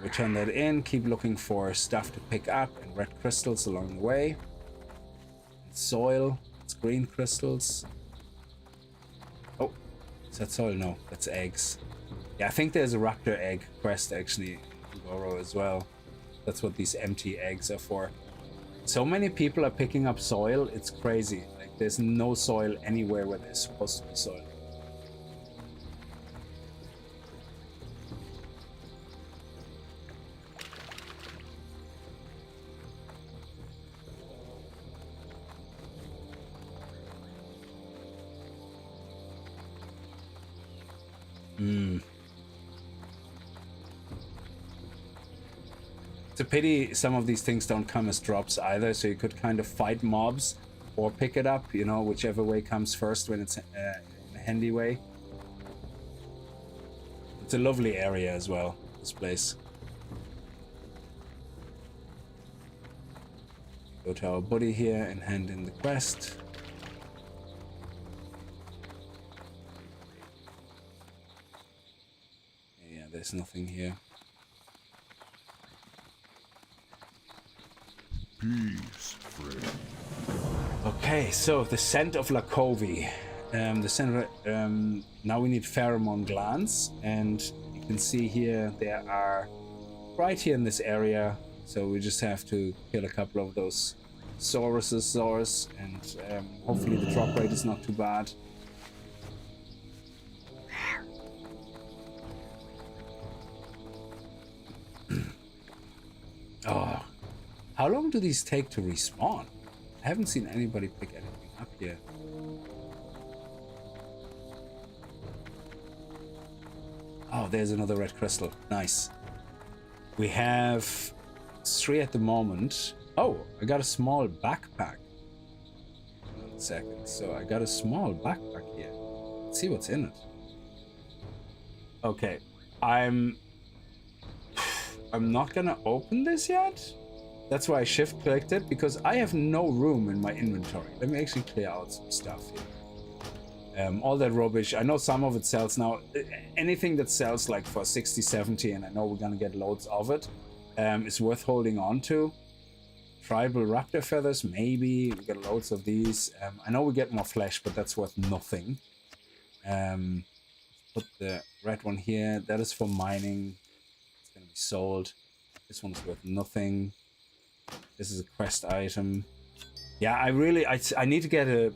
We turn that in, keep looking for stuff to pick up and red crystals along the way. And soil, it's green crystals. Oh, is that soil? No, that's eggs. Yeah, I think there's a raptor egg quest actually in Goro as well. That's what these empty eggs are for. So many people are picking up soil, it's crazy. Like there's no soil anywhere where there's supposed to be soil. It's a pity some of these things don't come as drops either, so you could kind of fight mobs or pick it up, you know, whichever way comes first when it's in a handy way. It's a lovely area as well, this place. Go to our buddy here and hand in the quest. Yeah, there's nothing here. Peace, friend. Okay, so the scent of Lakovi. Now we need pheromone glands, and you can see here there are right here in this area. So we just have to kill a couple of those Zors, and hopefully the drop rate is not too bad. Oh. How long do these take to respawn? I haven't seen anybody pick anything up here. Oh, there's another red crystal. Nice. We have 3 at the moment. Oh, I got a small backpack. 1 second. So I got a small backpack here. Let's see what's in it. Okay. I'm not gonna open this yet. That's why I shift clicked it, because I have no room in my inventory. Let me actually clear out some stuff here. All that rubbish, I know some of it sells now. Anything that sells like for 60, 70, and I know we're gonna get loads of it, is worth holding on to. Tribal raptor feathers, maybe. We get loads of these. I know we get more flesh, but that's worth nothing. Put the red one here. That is for mining. It's gonna be sold. This one's worth nothing. This is a quest item. Yeah, I need to get a...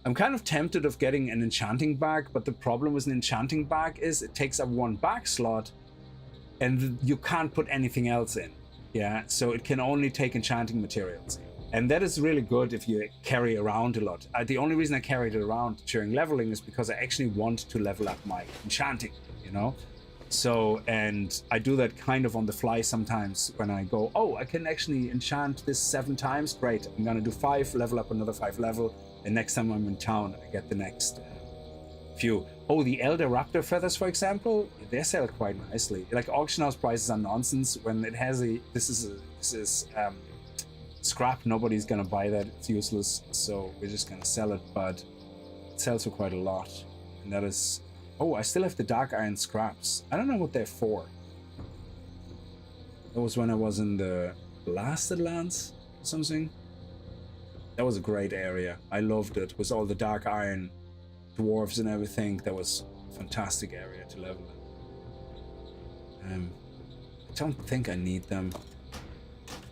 I'm kind of tempted of getting an enchanting bag, but the problem with an enchanting bag is it takes up 1 bag slot and you can't put anything else in. Yeah, so it can only take enchanting materials. And that is really good if you carry around a lot. The only reason I carried it around during leveling is because I actually want to level up my enchanting, you know? So, and I do that kind of on the fly sometimes when I go, oh, I can actually enchant this 7 times. Great, I'm gonna do 5, level up another 5 level, and next time I'm in town, I get the next few. Oh, the Elder Raptor feathers, for example, they sell quite nicely. Like auction house prices are nonsense when it has a, this is scrap. Nobody's gonna buy that, it's useless. So we're just gonna sell it, but it sells for quite a lot. And that is, oh, I still have the dark iron scraps. I don't know what they're for. That was when I was in the Blasted Lands or something. That was a great area. I loved it. With all the dark iron dwarves and everything. That was a fantastic area to level in. I don't think I need them.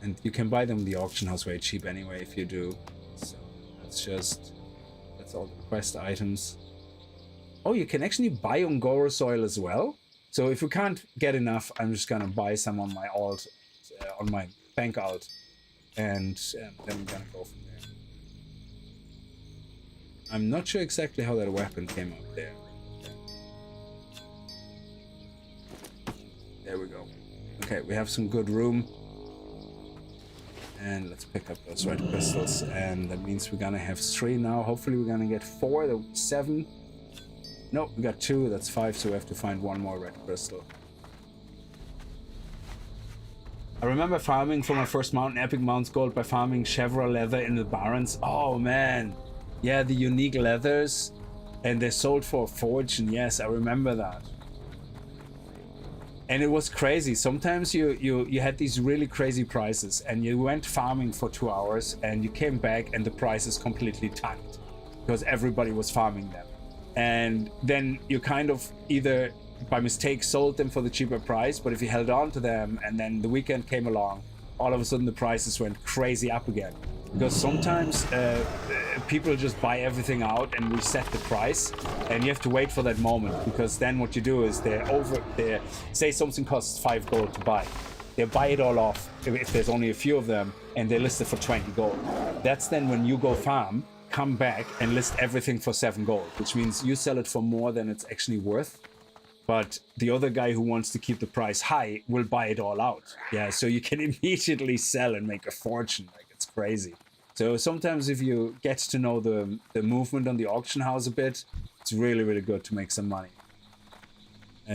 And you can buy them in the auction house very cheap anyway if you do. So that's all the quest items. Oh, you can actually buy Ungoro soil as well. So if we can't get enough, I'm just gonna buy some on my alt, on my bank alt, and then we're gonna go from there. I'm not sure exactly how that weapon came up there. There we go. Okay, we have some good room. And let's pick up those red crystals. And that means we're gonna have 3 now. Hopefully we're gonna get 4, that would be 7. Nope, we got 2, that's 5, so we have to find 1 more red crystal. I remember farming for my first mountain, Epic Mounts Gold, by farming Chevra leather in the Barrens. Oh man, yeah, the unique leathers. And they sold for a fortune. Yes, I remember that. And it was crazy. Sometimes you had these really crazy prices, and you went farming for 2 hours, and you came back, and the prices completely tanked because everybody was farming them. And then you kind of either by mistake sold them for the cheaper price, but if you held on to them, and then the weekend came along, all of a sudden the prices went crazy up again. Because sometimes people just buy everything out and reset the price, and you have to wait for that moment, because then what you do is they say something costs 5 gold to buy. They buy it all off if there's only a few of them, and they list it for 20 gold. That's then when you go farm, come back and list everything for 7 gold, which means you sell it for more than it's actually worth. But the other guy who wants to keep the price high will buy it all out. Yeah, so you can immediately sell and make a fortune. Like, it's crazy. So sometimes if you get to know the movement on the auction house a bit, it's really, really good to make some money.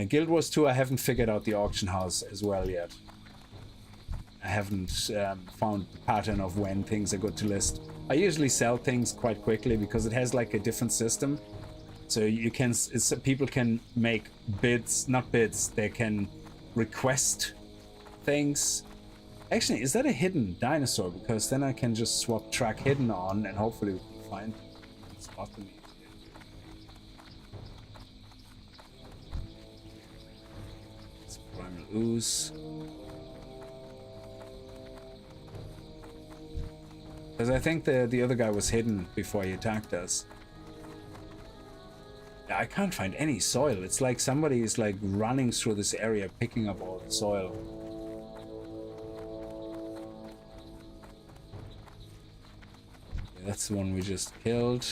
Guild Wars 2, I haven't figured out the auction house as well yet. I haven't found the pattern of when things are good to list. I usually sell things quite quickly because it has like a different system. So you can, people can make bids, not bids, they can request things. Actually, is that a hidden dinosaur? Because then I can just swap track hidden on, and hopefully we can find spot them. It's primal ooze. Because I think the other guy was hidden before he attacked us. I can't find any soil. It's like somebody is like running through this area picking up all the soil. Yeah, that's the one we just killed.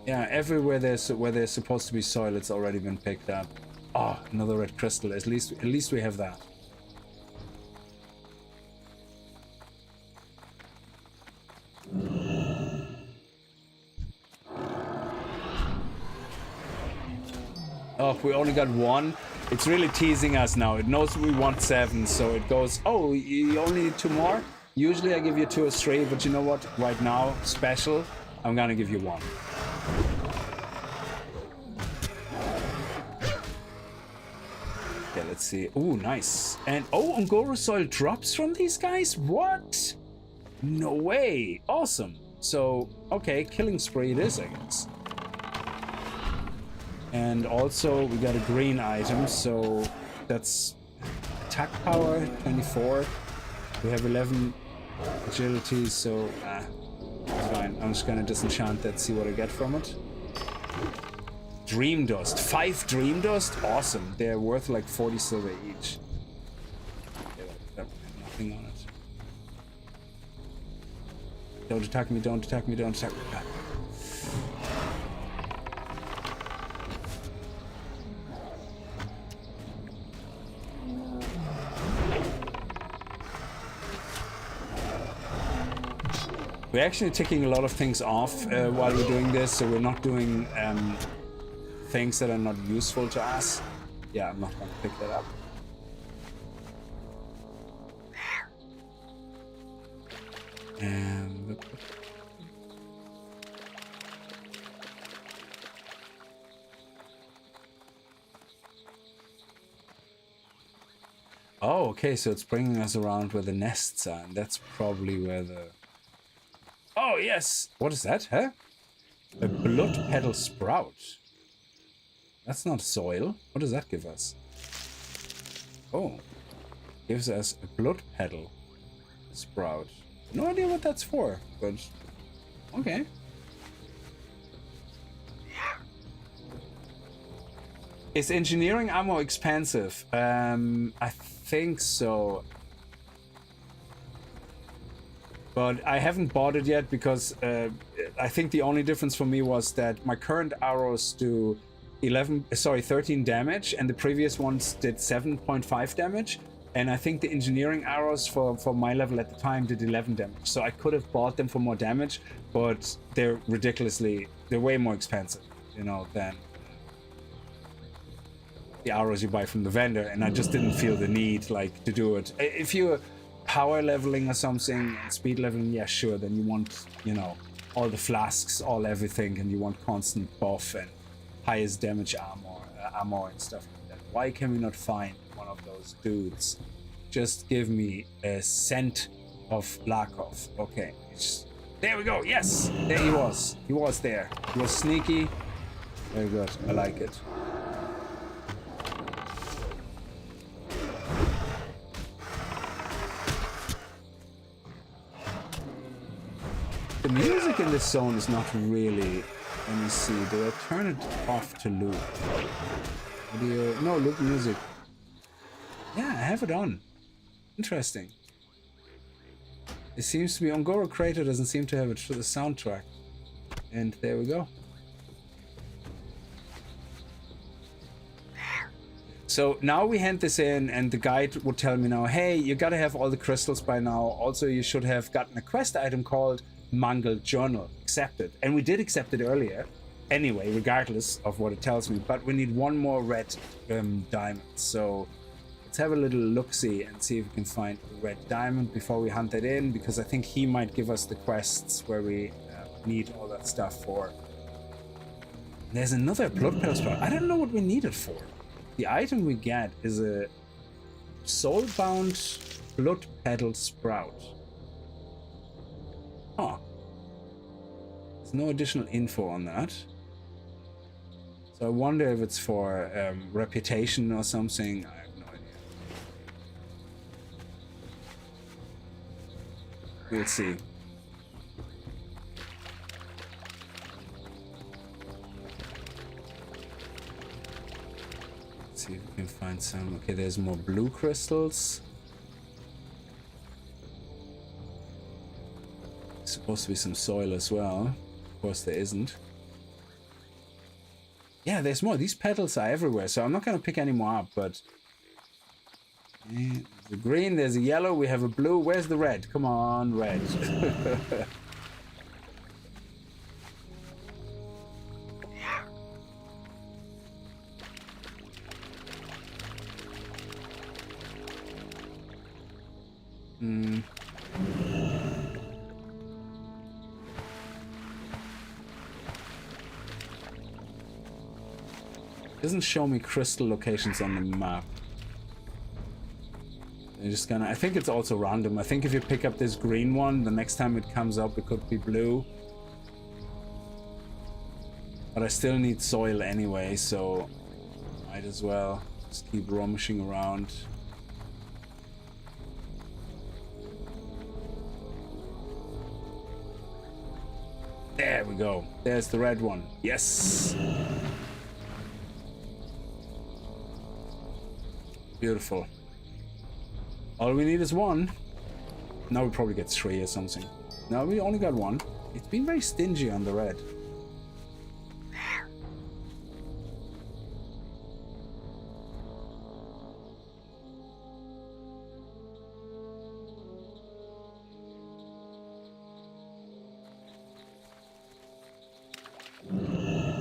Yeah, everywhere where there's supposed to be soil, it's already been picked up. Oh, another red crystal. At least we have that. Oh, we only got 1. It's really teasing us now. It knows we want 7, so it goes, oh, you only need 2 more? Usually I give you 2 or 3, but you know what? Right now, special, I'm gonna give you 1. Okay, let's see. Oh, nice. And, oh, Angora soil drops from these guys? What? No way. Awesome. So, okay, killing spree it is, I guess. And also, we got a green item, so that's attack power, 24. We have 11 agility, so it's fine. I'm just gonna disenchant that, see what I get from it. Dream dust. 5 dream dust? Awesome. They're worth like 40 silver each. Okay, that nothing on it. Don't attack me, don't attack me, don't attack me. God. We're actually ticking a lot of things off while we're doing this, so we're not doing things that are not useful to us. Yeah, I'm not gonna pick that up. And oh, okay, so it's bringing us around where the nests are, and that's probably where the... Oh, yes! What is that, huh? A blood petal sprout. That's not soil. What does that give us? Oh. Gives us a blood petal sprout. No idea what that's for, but... Okay. Is engineering ammo expensive? I think so. But I haven't bought it yet because I think the only difference for me was that my current arrows do 13 damage, and the previous ones did 7.5 damage. And I think the engineering arrows for my level at the time did 11 damage. So I could have bought them for more damage, but they're way more expensive, you know, than the arrows you buy from the vendor. And I just didn't feel the need, like, to do it. If you power leveling or something, and speed leveling, yeah, sure, then you want, you know, all the flasks, all everything, and you want constant buff and highest damage armor and stuff like that. Why can we not find one of those dudes? Just give me a scent of Larkov. Okay, there we go. Yes, there he was. He was there. He was sneaky. Very good. I like it. The music in this zone is not really... Let me see. Do I turn it off to loop? No, loop music. Yeah, I have it on. Interesting. It seems to be... Ungoro Crater doesn't seem to have it for the soundtrack. And there we go. So now we hand this in, and the guide would tell me now, hey, you gotta have all the crystals by now. Also, you should have gotten a quest item called Mangled Journal. Accepted. And we did accept it earlier. Anyway, regardless of what it tells me. But we need one more red diamond. So let's have a little look-see and see if we can find a red diamond before we hunt it in. Because I think he might give us the quests where we need all that stuff for. There's another blood petal sprout. I don't know what we need it for. The item we get is a soulbound blood petal sprout. Huh. There's no additional info on that. So I wonder if it's for reputation or something. I have no idea. We'll see. Let's see if we can find some. Okay, there's more blue crystals. Supposed to be some soil as well. Of course there isn't. Yeah, there's more. These petals are everywhere, so I'm not going to pick any more up, but... There's a green, there's a yellow, we have a blue. Where's the red? Come on, red. Doesn't show me crystal locations on the map. You're just gonna... I think it's also random. I think if you pick up this green one, the next time it comes up, it could be blue. But I still need soil anyway, so might as well just keep rummaging around. There we go. There's the red one. Yes! Beautiful. All we need is one. Now we probably get 3 or something. No, we only got 1. It's been very stingy on the red.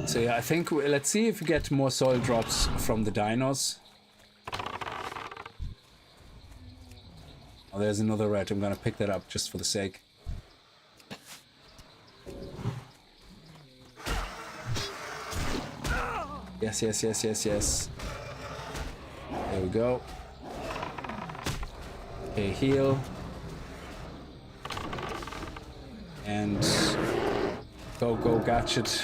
So yeah, I think let's see if we get more soil drops from the dinos. Oh, there's another red. I'm gonna pick that up just for the sake. Yes, yes, yes, yes, yes. There we go. Okay, heal. And go, go, gadget.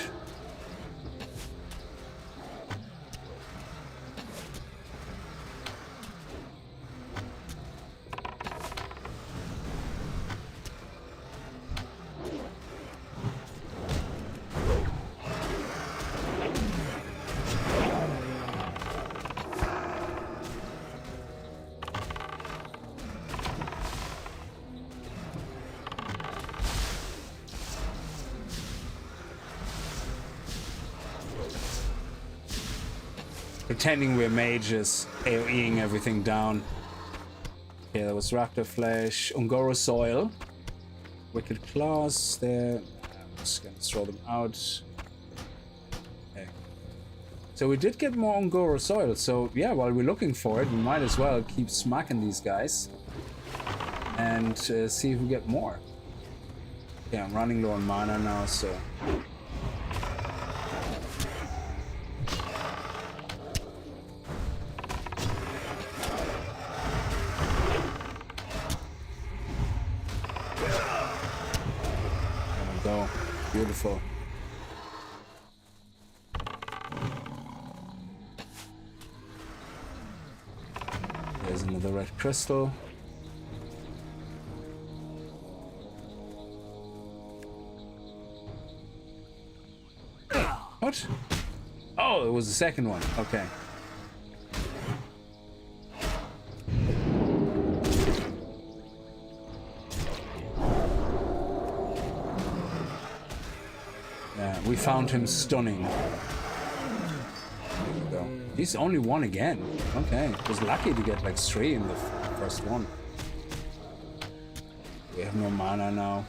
Pretending we're mages, AoEing everything down. Okay, that was Raptor Flesh, Ungoro Soil, Wicked Claws there. I'm just gonna throw them out. Okay. So we did get more Ungoro Soil, so yeah, while we're looking for it, we might as well keep smacking these guys. and see if we get more. Yeah, I'm running low on mana now, so... There we go. Beautiful. There's another red crystal. What? Oh, it was the second one. Okay. Yeah, we found him stunning. There we go. He's only one again. Okay. Was lucky to get like 3 in the first one. We have no mana now.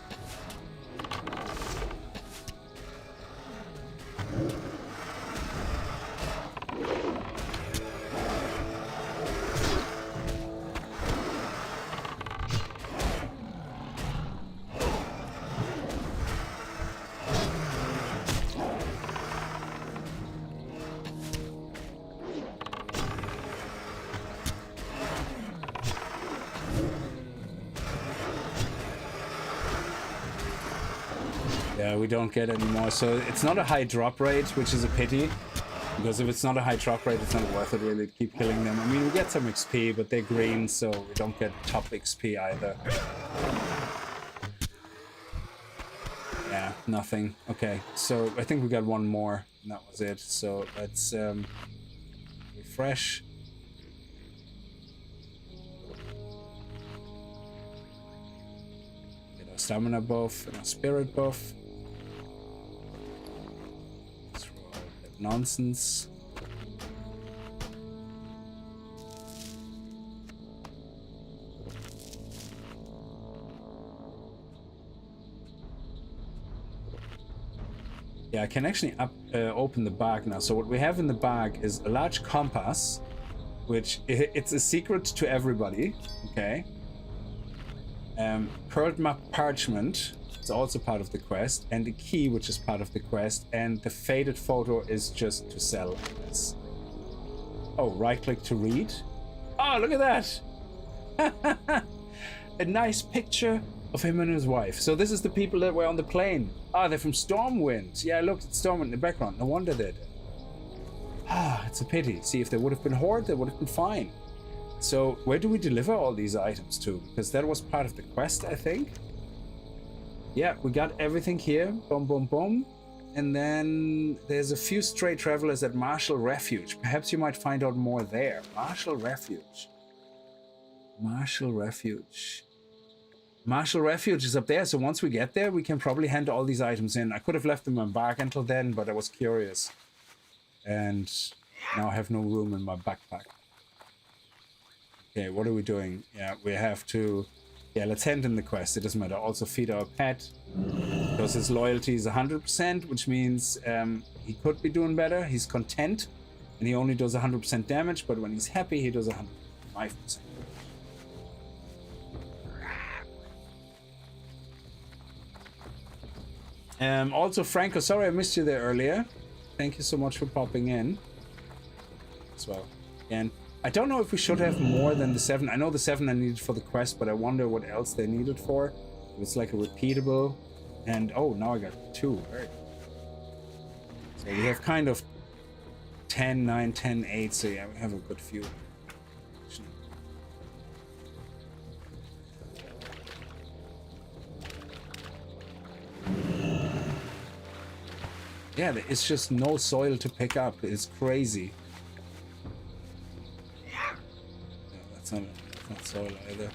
Yeah, we don't get any more. So it's not a high drop rate, which is a pity. Because if it's not a high drop rate, it's not worth it really to keep killing them. I mean, we get some XP, but they're green, so we don't get top XP either. Yeah, nothing. Okay, so I think we got one more, and that was it. So let's refresh. Get our stamina buff and our spirit buff. Throw out that nonsense. Yeah, I can actually open the bag now. So what we have in the bag is a large compass, which it's a secret to everybody. Okay. Curled map parchment is also part of the quest, and the key, which is part of the quest, and the faded photo is just to sell this. Oh, right click to read. Oh, look at that! A nice picture of him and his wife. So this is the people that were on the plane. Ah, they're from Stormwind. Yeah, look, it's Stormwind in the background. No wonder they're dead. Ah, it's a pity. See, if they would have been Horde, they would have been fine. So where do we deliver all these items to? Because that was part of the quest, I think. Yeah, we got everything here. Boom, boom, boom. And then there's a few stray travelers at Marshall Refuge. Perhaps you might find out more there. Marshall Refuge. Marshall Refuge. Marshall Refuge is up there, so once we get there, we can probably hand all these items in. I could have left them in my bag until then, but I was curious. And now I have no room in my backpack. Okay, what are we doing? Yeah, we have to... Yeah, let's hand in the quest. It doesn't matter. Also feed our pet. Because his loyalty is 100%, which means he could be doing better. He's content, and he only does 100% damage, but when he's happy, he does 105%. Also, Franco, sorry I missed you there earlier. Thank you so much for popping in as well. And I don't know if we should have more than the 7. I know the 7 I needed for the quest, but I wonder what else they needed for. It's like a repeatable. And oh, now I got 2. Very good. So we have kind of 10, 9, 10, 8. So yeah, we have a good few. Yeah, it's just no soil to pick up. It's crazy. Yeah, that's not soil either.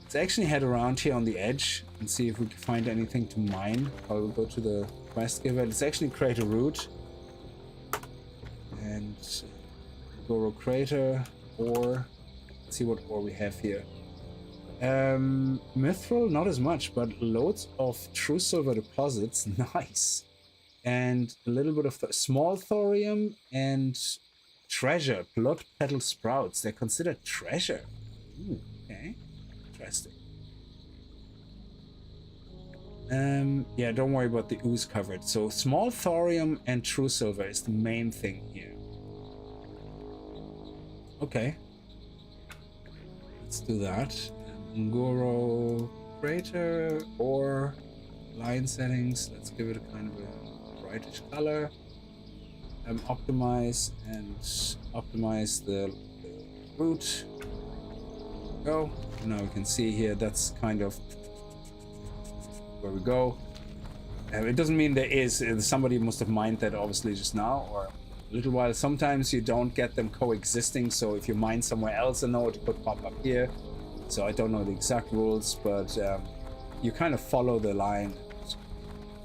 Let's actually head around here on the edge and see if we can find anything to mine. I will go to the quest giver. Let's actually create a route. And Goro Crater, ore. Let's see what ore we have here. Mithril, not as much, but loads of true silver deposits. Nice. And a little bit of small thorium and treasure. Blood petal sprouts. They're considered treasure. Ooh, okay. Interesting. Yeah, don't worry about the ooze covered. So small thorium and true silver is the main thing here. Okay. Let's do that. Ngoro crater or line settings. Let's give it a kind of a brightish color. Optimize and optimize the root. Go. Now we can see here that's kind of where we go. It doesn't mean there is somebody must have mined that obviously just now or a little while. Sometimes you don't get them coexisting, so if you mine somewhere else a node, it could pop up here. So I don't know the exact rules, but you kind of follow the line.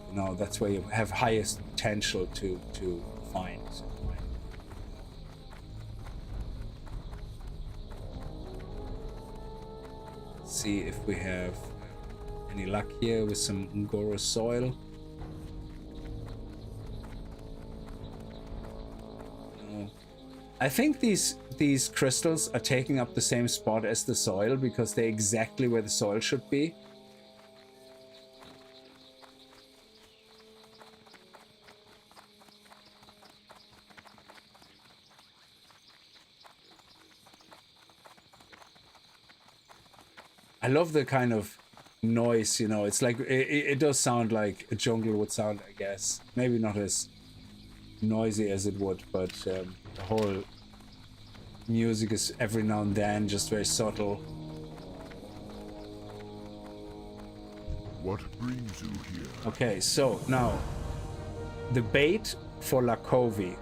You know, that's where you have highest potential to find. See if we have any luck here with some Ngoro soil. No. I think these crystals are taking up the same spot as the soil because they're exactly where the soil should be. I love the kind of noise, you know, it's like it does sound like a jungle would sound, I guess. Maybe not as noisy as it would, but the whole music is every now and then just very subtle. What brings you here? Okay, so now the bait for Lakovi.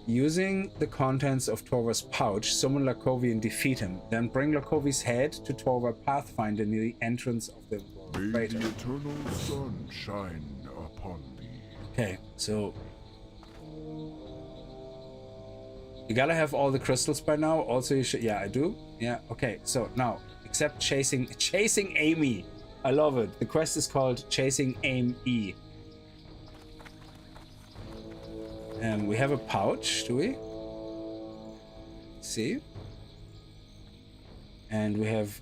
Using the contents of Torva's pouch, summon Lakovi and defeat him. Then bring Lakovi's head to Torva Pathfinder near the entrance of the May crater. the eternal sun shine upon thee. Okay, so you gotta have all the crystals by now. Also, you should. Yeah, I do. Yeah. Okay. So now, except chasing Amy. I love it. The quest is called Chasing Amy. We have a pouch, do we? Let's see. And we have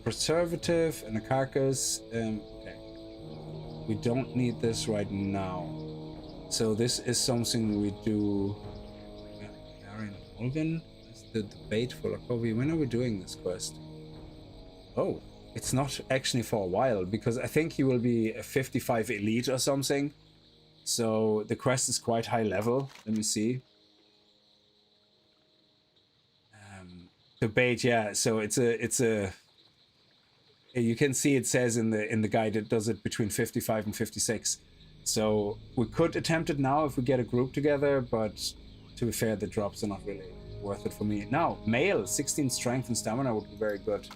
preservative and a carcass. Okay. We don't need this right now. So this is something we do. Garen Olvin is the bait for Lakovi. When are we doing this quest? Oh, it's not actually for a while because I think he will be a 55 elite or something. So the quest is quite high level. Let me see. The bait, yeah. So it's a. You can see it says in the guide it does it between 55 and 56. So we could attempt it now if we get a group together, but to be fair, the drops are not really worth it for me. Now, male, 16 strength and stamina would be very good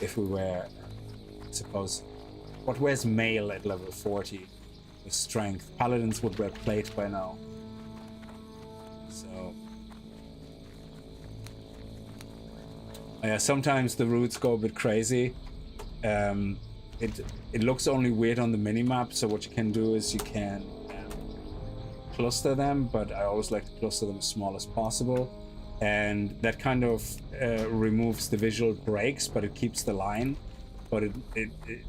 if we were, I suppose. What wears male at level 40? With strength. Paladins would wear plate by now. So yeah, sometimes the routes go a bit crazy. It looks only weird on the minimap, so what you can do is you can cluster them, but I always like to cluster them as small as possible, and that kind of removes the visual breaks, but it keeps the line. But it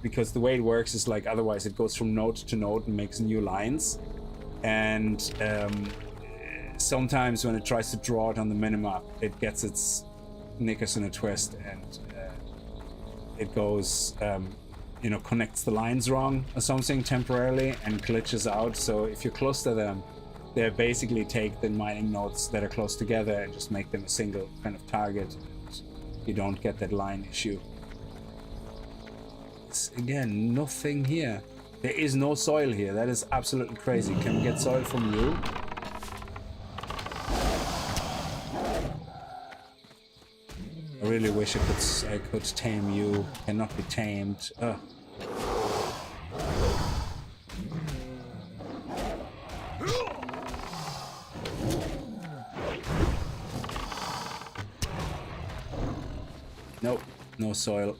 because the way it works is like otherwise it goes from node to node and makes new lines, and sometimes when it tries to draw it on the minimap, it gets its knickers in a twist and it goes you know, connects the lines wrong or something temporarily and glitches out. So if you cluster them, they basically take the mining nodes that are close together and just make them a single kind of target, and you don't get that line issue. Again, nothing here. There is no soil here. That is absolutely crazy. Can we get soil from you? I really wish I could tame you. Cannot be tamed. Ugh. Nope, no soil.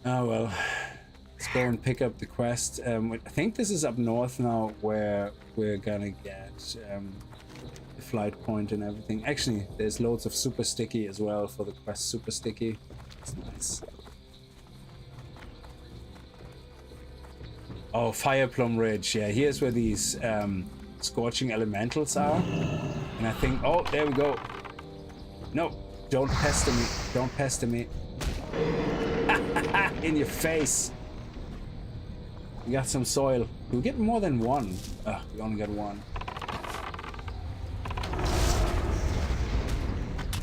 Oh well, let's go and pick up the quest. I think this is up north now where we're gonna get the flight point and everything. Actually, there's loads of super sticky as well for the quest. Super sticky. That's nice. Oh, Fire Plum Ridge. Yeah, here's where these scorching elementals are. And I think, oh, there we go. No, don't pester me. Don't pester me. In your face. We got some soil. Do we get more than one? We only got one.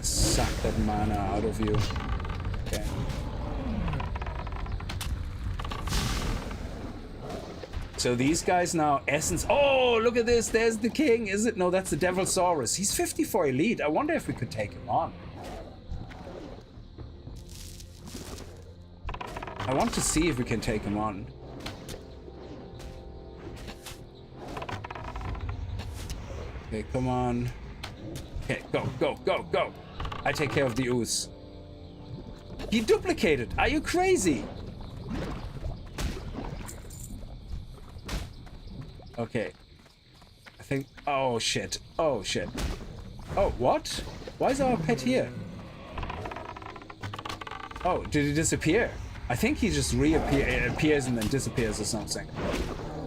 Suck that mana out of you. Okay. So these guys now, essence. Oh, look at this. There's the king. Is it? No, that's the Devilsaurus. He's 54 elite. I wonder if we could take him on. I want to see if we can take him on. Okay, come on. Okay, go, go, go, go. I take care of the ooze. He duplicated. Are you crazy? Okay. I think... Oh, shit. Oh, shit. Oh, what? Why is our pet here? Oh, did he disappear? I think he just appears and then disappears or something.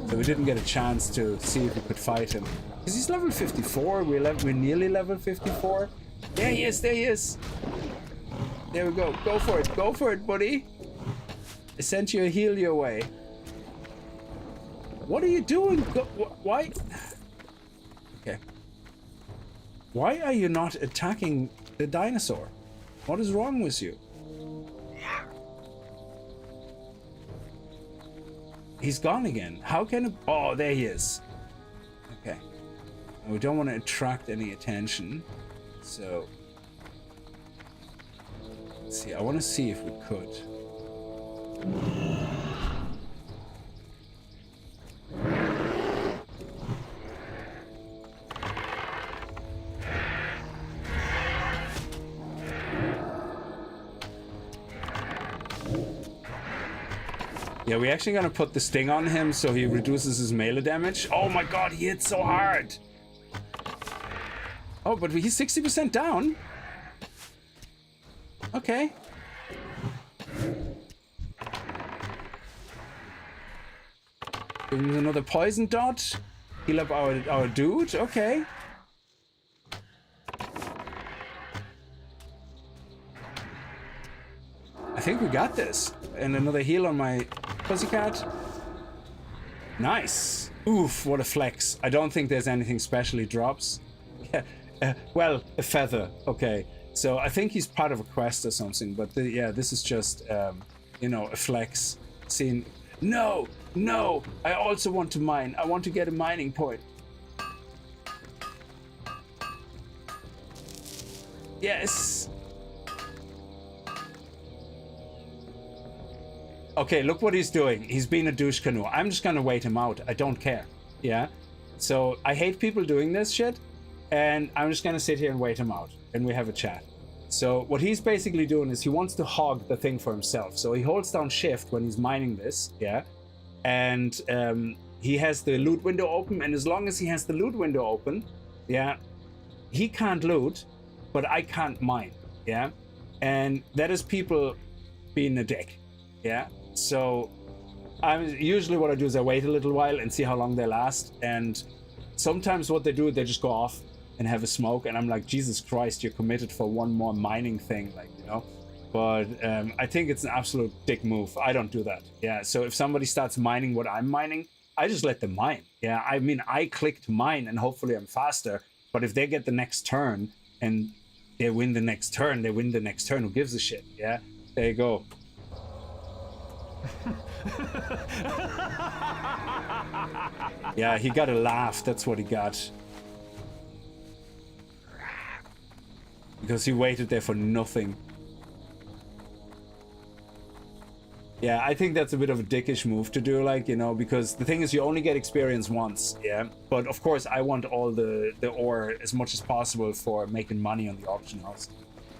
So we didn't get a chance to see if we could fight him. Because he's level 54. We're nearly level 54. There he is. There he is. There we go. Go for it. Go for it, buddy. I sent you a heal your way. What are you doing? Why? Okay. Why are you not attacking the dinosaur? What is wrong with you? He's gone again. How can it... Oh, there he is. Okay. We don't want to attract any attention. So... Let's see. I want to see if we could. Yeah, we're actually gonna put the sting on him so he reduces his melee damage. Oh my god, he hits so hard! Oh, but he's 60% down. Okay. Give him another poison dot. Heal up our dude. Okay. I think we got this. And another heal on my pussycat. Nice. Oof, what a flex. I don't think there's anything special he drops. Yeah, well, a feather. Okay. So I think he's part of a quest or something. But yeah, this is just, you know, a flex. Scene. No, no. I also want to mine. I want to get a mining point. Yes. Okay, look what he's doing. He's being a douche canoe. I'm just gonna wait him out. I don't care. Yeah. So I hate people doing this shit, and I'm just gonna sit here and wait him out, and we have a chat. So what he's basically doing is he wants to hog the thing for himself. So he holds down shift when he's mining this, yeah, and he has the loot window open, and as long as he has the loot window open, yeah, he can't loot, but I can't mine, yeah, and that is people being a dick, yeah. So usually what I do is I wait a little while and see how long they last, and sometimes what they do, they just go off and have a smoke, and I'm like, Jesus Christ, you're committed for one more mining thing, like, you know. But I think it's an absolute dick move. I don't do that. Yeah, so if somebody starts mining what I'm mining, I just let them mine. Yeah, I mean, I click to mine and hopefully I'm faster, but if they get the next turn and they win the next turn, they win the next turn. Who gives a shit? Yeah, there you go. Yeah, he got a laugh. That's what he got. Because he waited there for nothing. Yeah, I think that's a bit of a dickish move to do, like, you know, because the thing is you only get experience once, yeah? But of course I want all the ore as much as possible for making money on the auction house.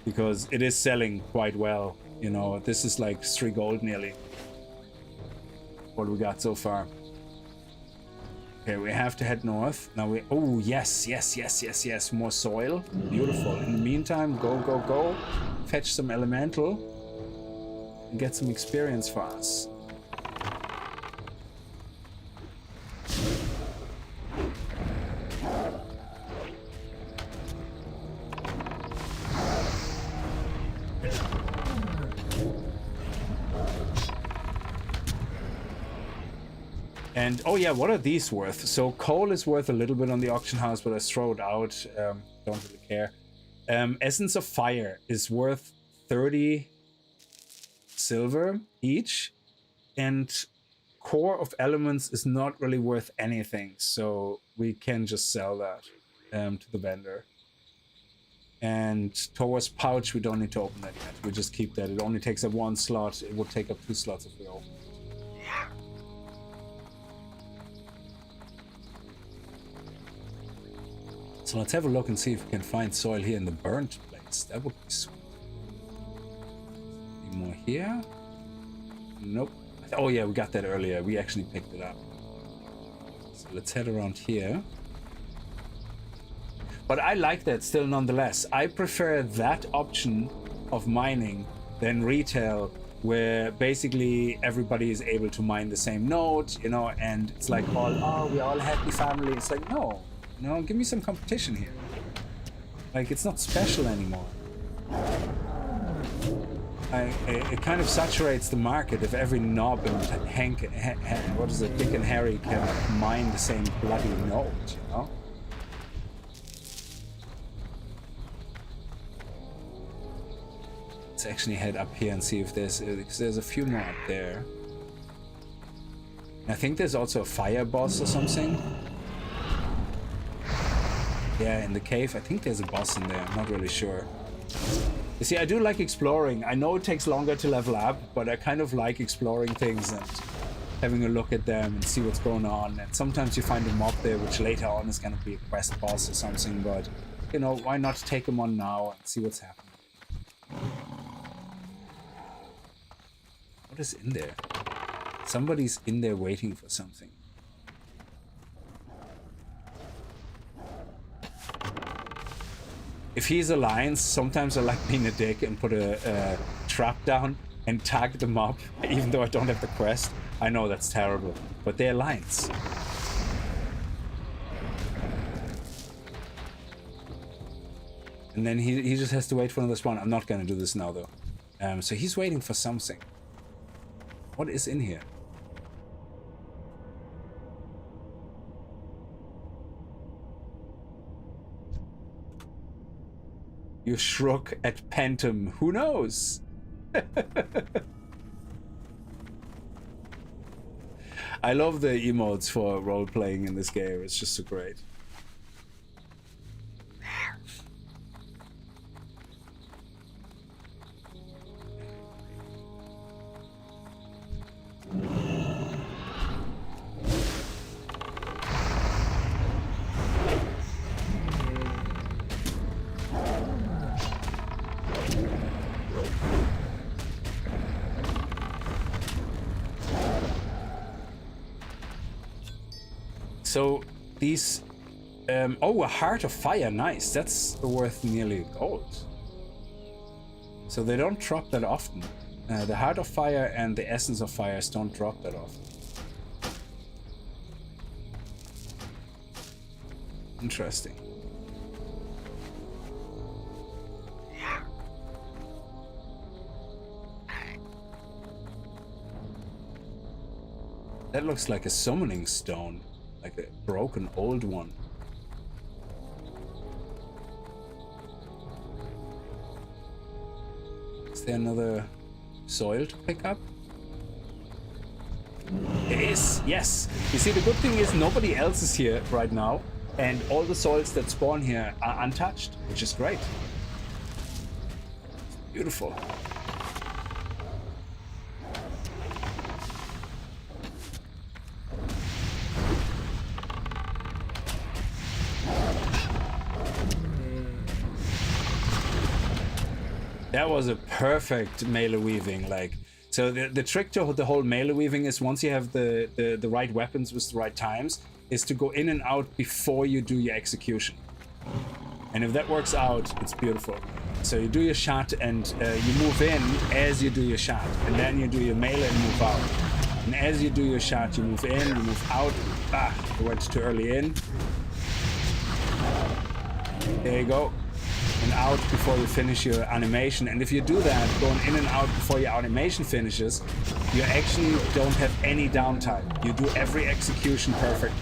Because it is selling quite well, you know. This is like 3 gold nearly. What we got so far. Okay, we have to head north. Now we... Oh, yes, yes, yes, yes, yes. More soil. Beautiful. In the meantime, go, go, go. Fetch some elemental. And get some experience for us. And oh yeah, what are these worth? So coal is worth a little bit on the auction house, but I throw it out. Don't really care. Essence of Fire is worth 30 silver each, and Core of Elements is not really worth anything, so we can just sell that to the vendor. And Towards Pouch, we don't need to open that yet. We just keep that. It only takes up 1 slot. It will take up 2 slots if we open it. So let's have a look and see if we can find soil here in the burnt place. That would be sweet. Any more here? Nope. Oh yeah, we got that earlier. We actually picked it up. So let's head around here. But I like that still nonetheless. I prefer that option of mining than retail, where basically everybody is able to mine the same node, you know, and it's like oh, we all happy family. It's like, no. No, give me some competition here. Like, it's not special anymore. It kind of saturates the market if every knob and Dick and Harry can mine the same bloody node, you know? Let's actually head up here and see if there's a few more up there. I think there's also a fire boss or something. Yeah, in the cave. I think there's a boss in there. I'm not really sure. You see, I do like exploring. I know it takes longer to level up, but I kind of like exploring things and having a look at them and see what's going on. And sometimes you find a mob there, which later on is going to be a quest boss or something. But, you know, why not take them on now and see what's happening? What is in there? Somebody's in there waiting for something. If he's Alliance, sometimes I like being a dick and put a trap down and tag them up, even though I don't have the quest. I know that's terrible, but they're Alliance. And then he just has to wait for another spawn. I'm not gonna do this now though. So he's waiting for something. What is in here? You shrug at Phantom. Who knows? I love the emotes for role-playing in this game. It's just so great. So these, oh, a Heart of Fire, nice. That's worth nearly gold. So they don't drop that often. The Heart of Fire and the Essence of Fires don't drop that often. Interesting. That looks like a summoning stone. Like a broken old one. Is there another soil to pick up? It is, yes. You see, the good thing is nobody else is here right now, and all the soils that spawn here are untouched, which is great. Beautiful. That was a perfect melee weaving, like, so the trick to the whole melee weaving is once you have the right weapons with the right times, is to go in and out before you do your execution. And if that works out, it's beautiful. So you do your shot and you move in as you do your shot. And then you do your melee and move out. And as you do your shot, you move in, you move out. Ah, I went too early in. There you go. And out before you finish your animation. And if you do that, going in and out before your animation finishes, you actually don't have any downtime. You do every execution perfect.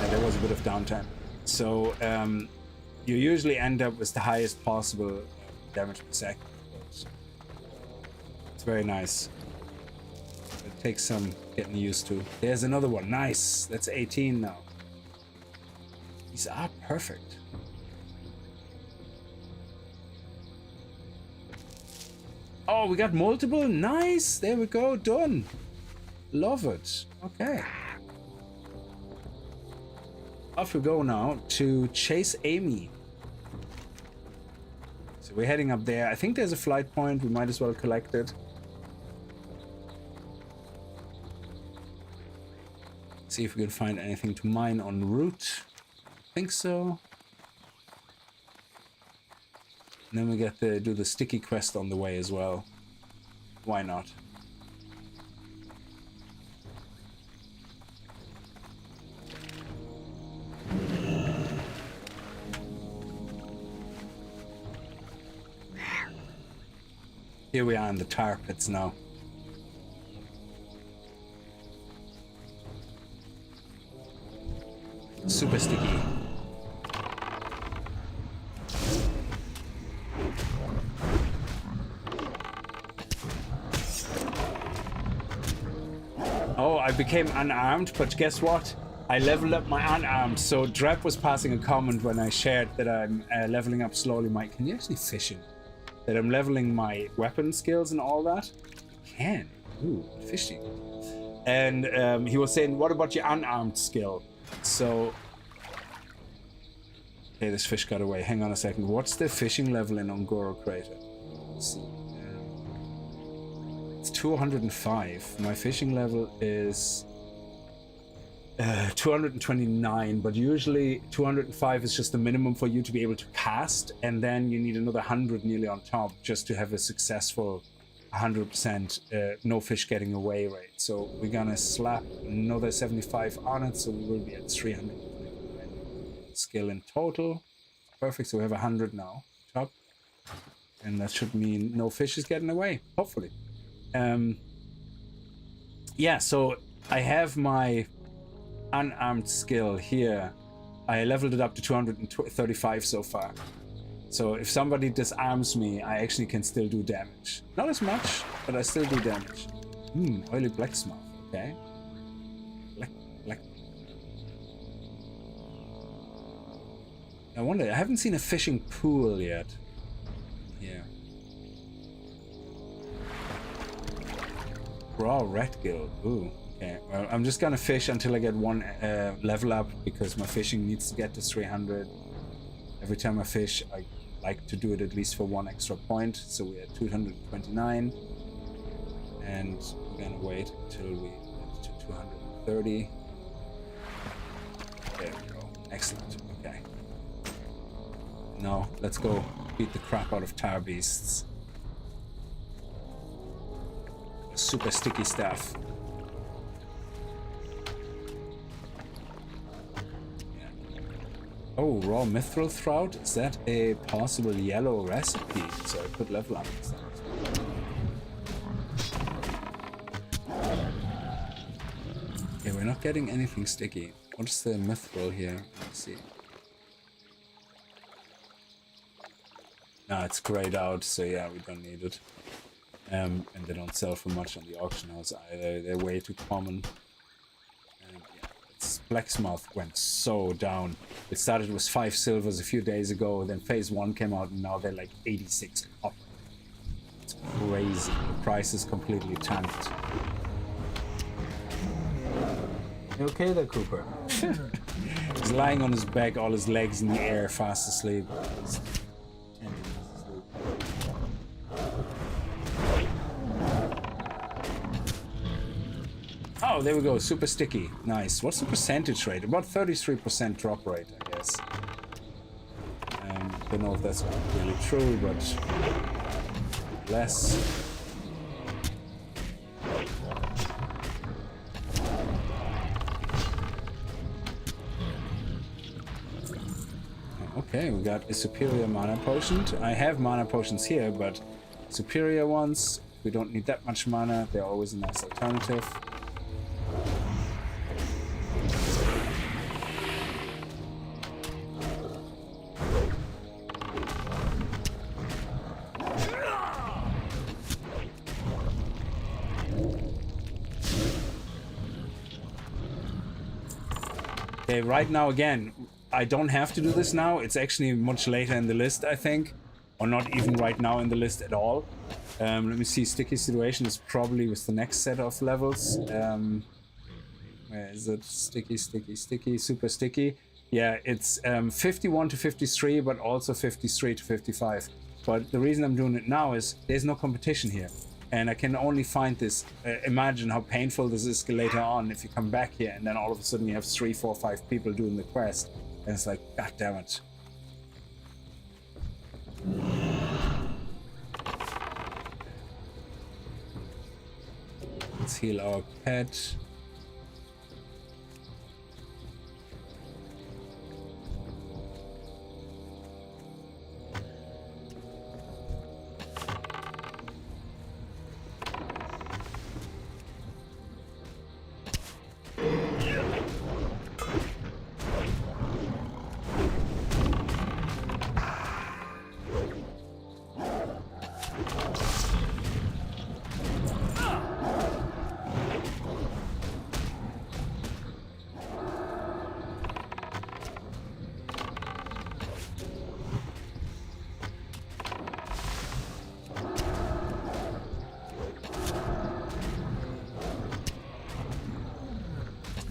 And there was a bit of downtime. So you usually end up with the highest possible damage per second. It's very nice. It takes some getting used to. There's another one. Nice. That's 18 now. These are perfect. Oh, we got multiple? Nice! There we go, done. Love it. Okay. Off we go now to chase Amy. So we're heading up there. I think there's a flight point. We might as well collect it. See if we can find anything to mine en route. I think so. And then we get to do the sticky quest on the way as well. Why not? Here we are in the tar pits now. Super sticky. Oh, I became unarmed, but guess what? I leveled up my unarmed. So Drep was passing a comment when I shared that I'm leveling up slowly my... Can you actually fish it? That I'm leveling my weapon skills and all that? I can. Ooh, fishing. And he was saying, what about your unarmed skill? So... Okay, this fish got away. Hang on a second. What's the fishing level in Ongoro Crater? Let's see. It's 205. My fishing level is 229, but usually 205 is just the minimum for you to be able to cast, and then you need another 100 nearly on top just to have a successful 100% no fish getting away rate. So we're gonna slap another 75 on it, so we will be at 329 skill in total. Perfect, so we have 100 now top, and that should mean no fish is getting away, hopefully. Yeah, so I have my unarmed skill here. I leveled it up to 235 so far. So if somebody disarms me, I actually can still do damage. Not as much, but I still do damage. Oily blacksmith, okay. Black. I wonder, I haven't seen a fishing pool yet. Yeah. Raw red gill. Ooh. Okay. Well, I'm just gonna fish until I get one level up, because my fishing needs to get to 300. Every time I fish, I like to do it at least for one extra point. So we're at 229, and we're gonna wait until we get to 230. There we go. Excellent. Okay. Now let's go beat the crap out of tar beasts. Super sticky stuff. Yeah. Oh, raw mithril fraught? Is that a possible yellow recipe? So I could level up this. Okay, we're not getting anything sticky. What's the mithril here? Let's see. No, it's grayed out, so yeah, we don't need it. And they don't sell for much on the auction house either. They're way too common. And yeah, blacksmith went so down. It started with 5 silvers a few days ago, then phase 1 came out, and now they're like 86 copper. It's crazy. The price is completely tanked. You okay there, Cooper? He's lying on his back, all his legs in the air, fast asleep. Oh, there we go. Super sticky. Nice. What's the percentage rate? About 33% drop rate, I guess. Don't know if that's really true, but less. Okay, we got a superior mana potion. I have mana potions here, but superior ones, we don't need that much mana. They're always a nice alternative. Okay, right now again, I don't have to do this now. It's actually much later in the list, I think. Or not even right now in the list at all. Let me see. Sticky situation is probably with the next set of levels. Where is it? Sticky, sticky, sticky, super sticky. Yeah, it's 51 to 53, but also 53 to 55. But the reason I'm doing it now is there's no competition here. And I can only find this. Imagine how painful this is later on if you come back here and then all of a sudden you have 3, 4, 5 people doing the quest. And it's like, god damn it. Let's heal our pet.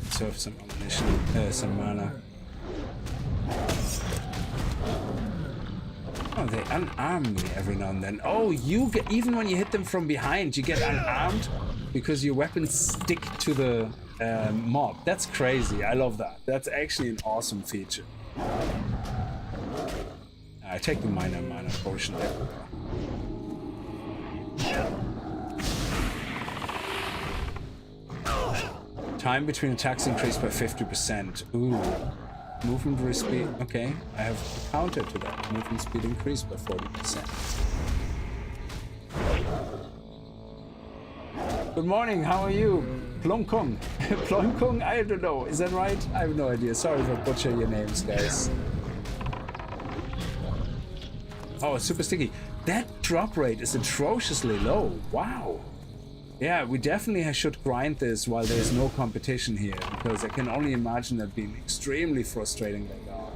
Serve some ammunition, some mana. Oh, they unarm me every now and then. Oh, you get, even when you hit them from behind, you get unarmed because your weapons stick to the mob. That's crazy. I love that. That's actually an awesome feature. I take the minor mana potion there. Time between attacks increased by 50%. Ooh. Movement speed. Okay, I have a counter to that. Movement speed increased by 40%. Good morning, how are you? Plomkong. Plomkong? I don't know. Is that right? I have no idea. Sorry if I butcher your names, guys. Oh, super sticky. That drop rate is atrociously low. Wow. Yeah, we definitely should grind this while there's no competition here, because I can only imagine that being extremely frustrating later on.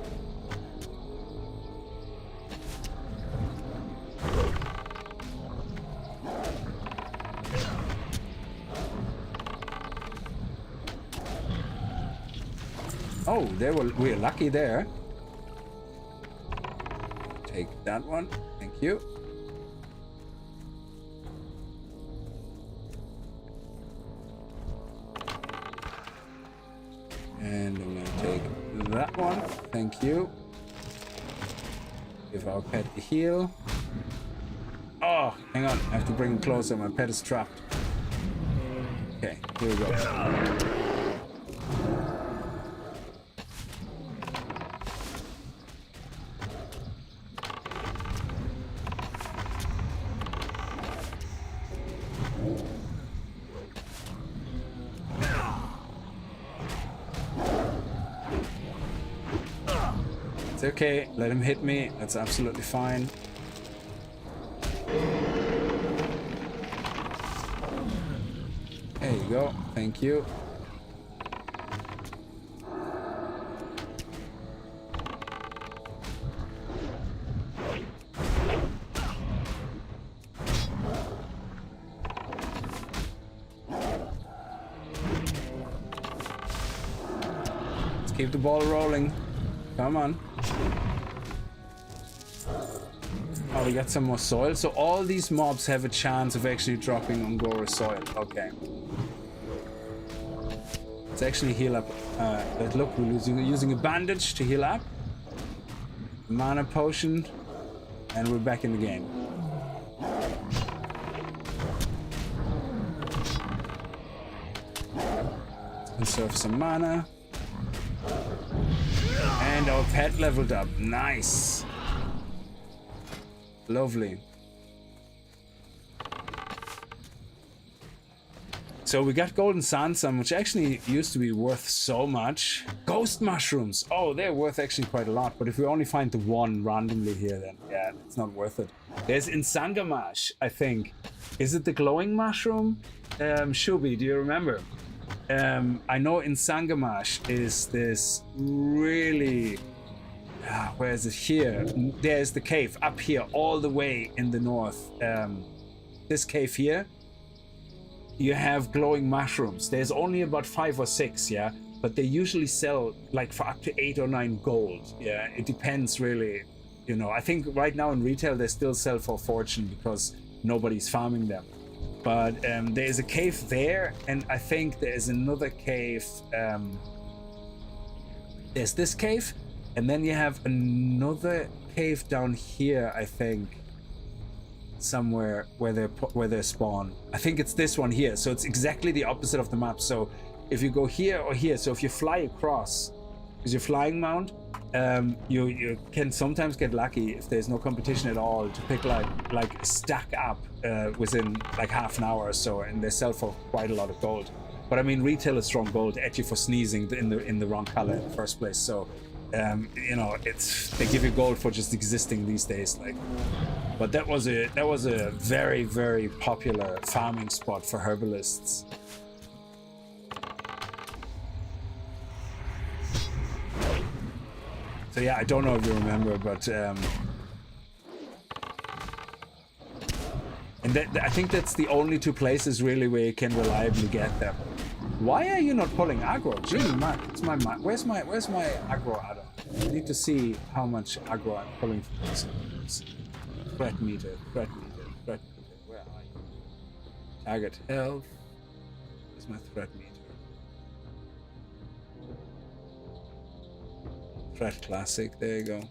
Oh, we're lucky there. Take that one. Thank you. And I'm gonna take that one. Thank you. Give our pet a heal. Oh, hang on. I have to bring him closer. My pet is trapped. Okay, here we go. It's okay, let him hit me, that's absolutely fine. There you go, thank you. Let's keep the ball rolling. Come on. Oh, we got some more soil. So all these mobs have a chance of actually dropping Ungora soil. Okay. Let's actually heal up. But look, we're using a bandage to heal up. Mana potion. And we're back in the game. Let's conserve some mana. And our pet leveled up. Nice. Lovely. So we got golden sandsam, which actually used to be worth so much. Ghost mushrooms. Oh, they're worth actually quite a lot. But if we only find the one randomly here, then yeah, it's not worth it. There's Insangamash, I think. Is it the glowing mushroom? Shubi, do you remember? I know Insangamash is this really... where is it? Here. There's the cave up here, all the way in the north. This cave here. You have glowing mushrooms. There's only about 5 or 6, yeah, but they usually sell like for up to 8 or 9 gold. Yeah, it depends really. You know, I think right now in retail they still sell for a fortune because nobody's farming them. But there's a cave there, and I think there's another cave. There's this cave, and then you have another cave down here, I think. Somewhere where they spawn. I think it's this one here. So it's exactly the opposite of the map. So if you go here or here, so if you fly across, because you're flying mount, you can sometimes get lucky if there's no competition at all to pick like a stack up within like half an hour or so, and they sell for quite a lot of gold. But I mean, retail is strong gold at you for sneezing in the wrong color in the first place. So you know, they give you gold for just existing these days, like. But that was a very, very popular farming spot for herbalists. So yeah, I don't know if you remember, but and I think that's the only 2 places really where you can reliably get them. Why are you not pulling aggro? Gee, Mark, it's my where's my aggro add-on? I need to see how much aggro I'm pulling from this. Threat meter. Where are you? Target health. Where's my threat meter? Threat classic, there you go.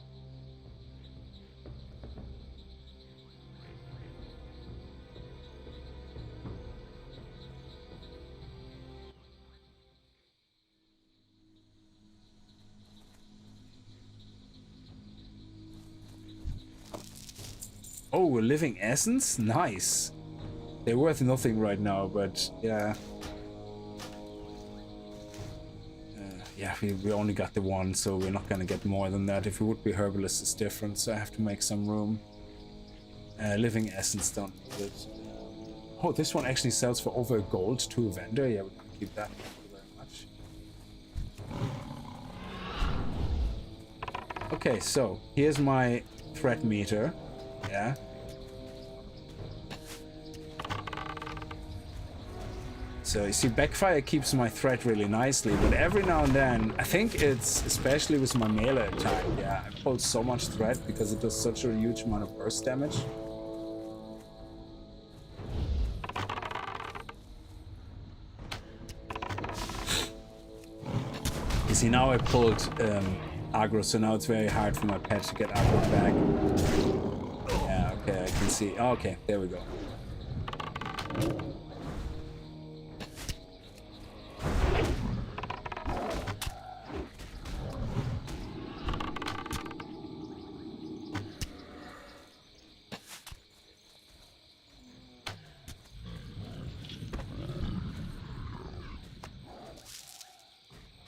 Oh, a living essence? Nice. They're worth nothing right now, but yeah. Yeah, we only got the one, so we're not gonna get more than that. If it would be herbalist, it's different, so I have to make some room. Living essence, don't need it. Oh, this one actually sells for over a gold to a vendor. Yeah, we can keep that. Thank you very much. Okay, so here's my threat meter. Yeah. So you see, backfire keeps my threat really nicely, but every now and then, I think it's especially with my melee attack, yeah, I pull so much threat because it does such a huge amount of burst damage. You see, now I pulled aggro, so now it's very hard for my pet to get aggro back. Yeah, okay, I can see. Oh, okay, there we go.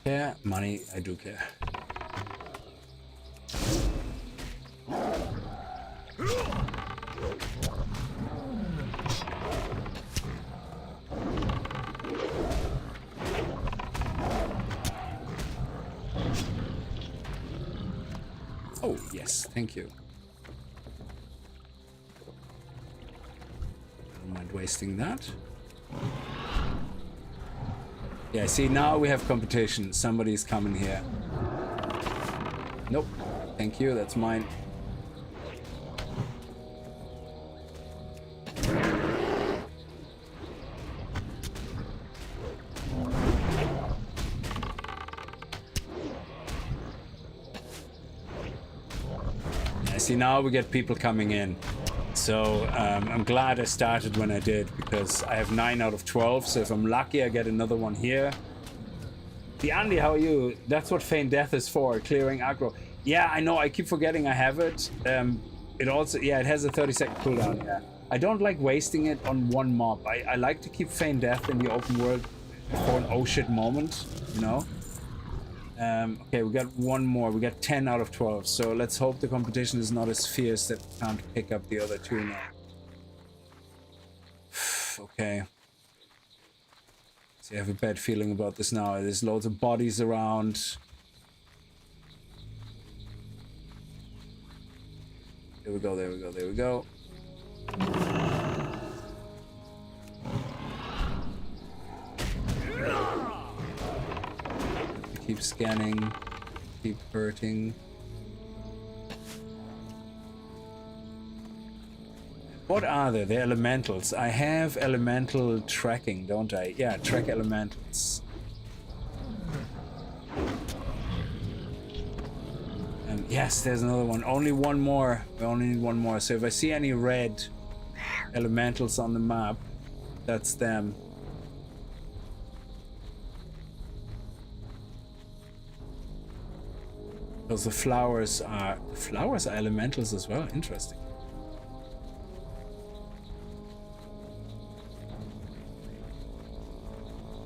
Yeah, money, I do care. Oh, yes, thank you. I don't mind wasting that. Yeah, see, now we have competition. Somebody's coming here. Nope. Thank you, that's mine. See, now we get people coming in. So I'm glad I started when I did, because I have 9 out of 12. So if I'm lucky, I get another one here. The Andy, how are you? That's what Feign Death is for, clearing aggro. Yeah, I know. I keep forgetting I have it. It also, yeah, it has a 30-second cooldown. Yeah, I don't like wasting it on one mob. I like to keep Feign Death in the open world for an oh shit moment, you know. Okay, we got one more. We got 10 out of 12. So let's hope the competition is not as fierce that we can't pick up the other two now. Okay. See, I have a bad feeling about this now. There's loads of bodies around. There we go, there we go, there we go. Keep scanning, keep hurting. What are they? They're elementals. I have elemental tracking, don't I? Yeah, track elementals. Yes, there's another one. Only one more. We only need one more. So if I see any red elementals on the map, that's them. Because the flowers are elementals as well. Interesting.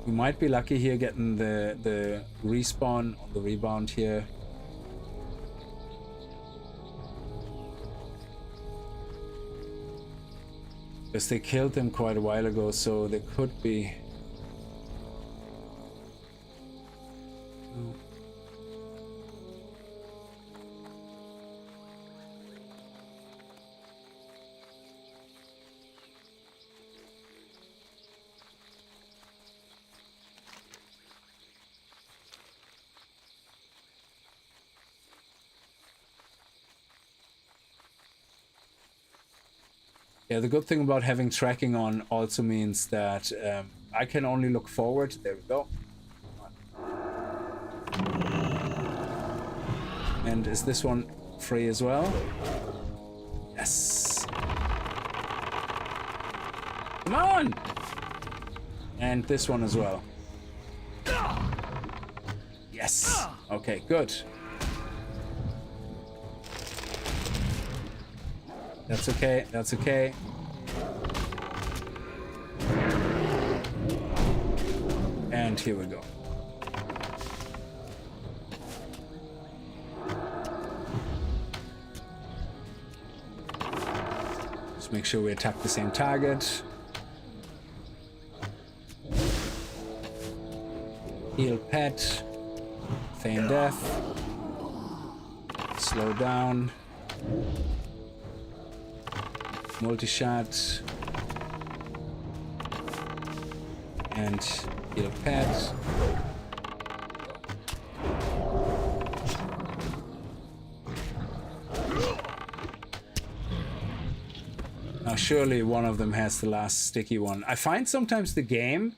We might be lucky here getting the respawn on the rebound here. Because they killed them quite a while ago, so they could be. Yeah, the good thing about having tracking on also means that I can only look forward. There we go. And is this one free as well? Yes. Come on! And this one as well. Yes. Okay, good. That's okay, that's okay. And here we go. Just make sure we attack the same target. Heal pet. Feign Death. Slow down. Multi-shot. And heal pet. Now surely one of them has the last sticky one. I find sometimes the game,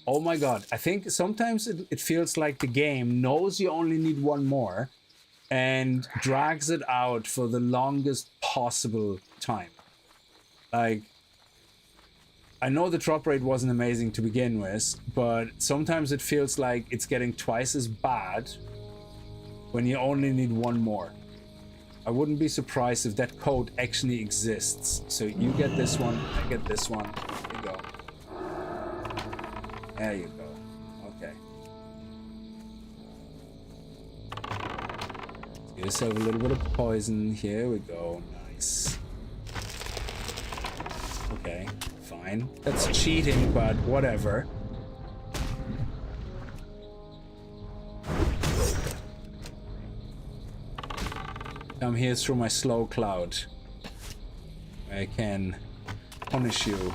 oh my god, I think sometimes it feels like the game knows you only need one more and drags it out for the longest possible time. Like, I know the drop rate wasn't amazing to begin with, but sometimes it feels like it's getting twice as bad when you only need one more. I wouldn't be surprised if that code actually exists. So you get this one, I get this one. There you go. There you go. Okay. Let's give yourself a little bit of poison. Here we go. Nice. Okay, fine. That's cheating, but whatever. Come here through my slow cloud. I can punish you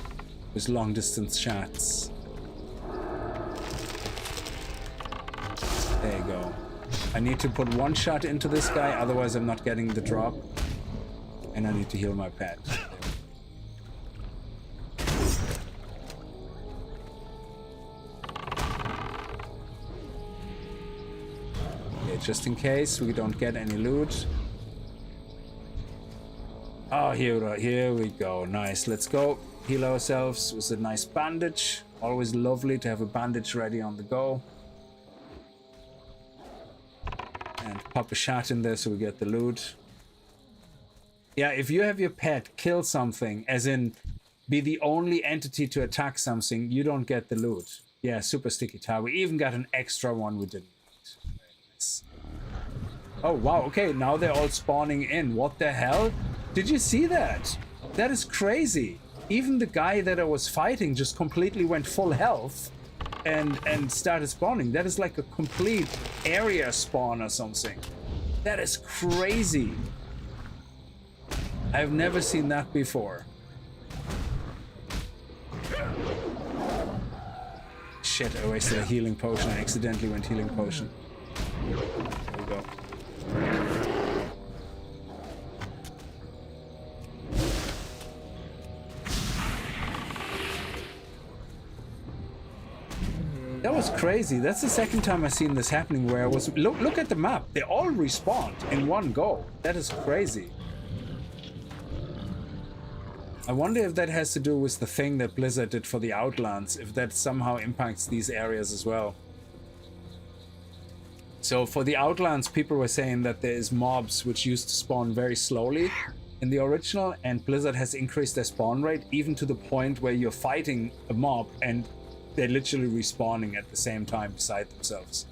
with long distance shots. There you go. I need to put one shot into this guy, otherwise I'm not getting the drop. And I need to heal my pet. Okay, just in case we don't get any loot. Oh, here we go. Nice. Let's go heal ourselves with a nice bandage. Always lovely to have a bandage ready on the go. And pop a shot in there so we get the loot. Yeah, if you have your pet kill something, as in be the only entity to attack something, you don't get the loot. Yeah, super sticky tar. We even got an extra one we didn't need. Very nice. Oh, wow. Okay, now they're all spawning in. What the hell? Did you see that? That is crazy. Even the guy that I was fighting just completely went full health and started spawning. That is like a complete area spawn or something. That is crazy. I've never seen that before. Shit, I wasted a healing potion. I accidentally went healing potion. There we go. That was crazy. That's the second time I've seen this happening where I was... Look at the map. They all respawned in one go. That is crazy. I wonder if that has to do with the thing that Blizzard did for the Outlands, if that somehow impacts these areas as well. So for the Outlands, people were saying that there is mobs which used to spawn very slowly in the original, and Blizzard has increased their spawn rate even to the point where you're fighting a mob and they're literally respawning at the same time beside themselves.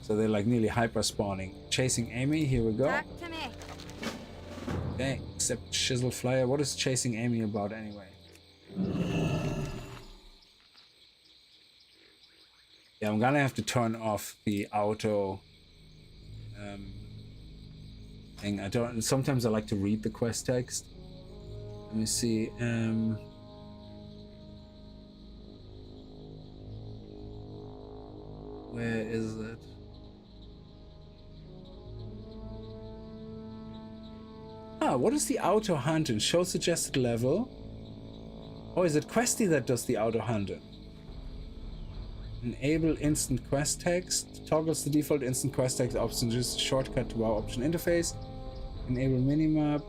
So they're like nearly hyper spawning. Chasing Amy, here we go. Talk to me. Okay, except Shizzle Flyer. What is chasing Amy about anyway? Yeah, I'm gonna have to turn off the auto thing. Sometimes I like to read the quest text. Let me see. Where is it? Ah, what is the auto hunting? Show suggested level. Oh, is it Questy that does the auto hunting? Enable instant quest text. Toggles the default instant quest text option. Just shortcut to our option interface. Enable minimap.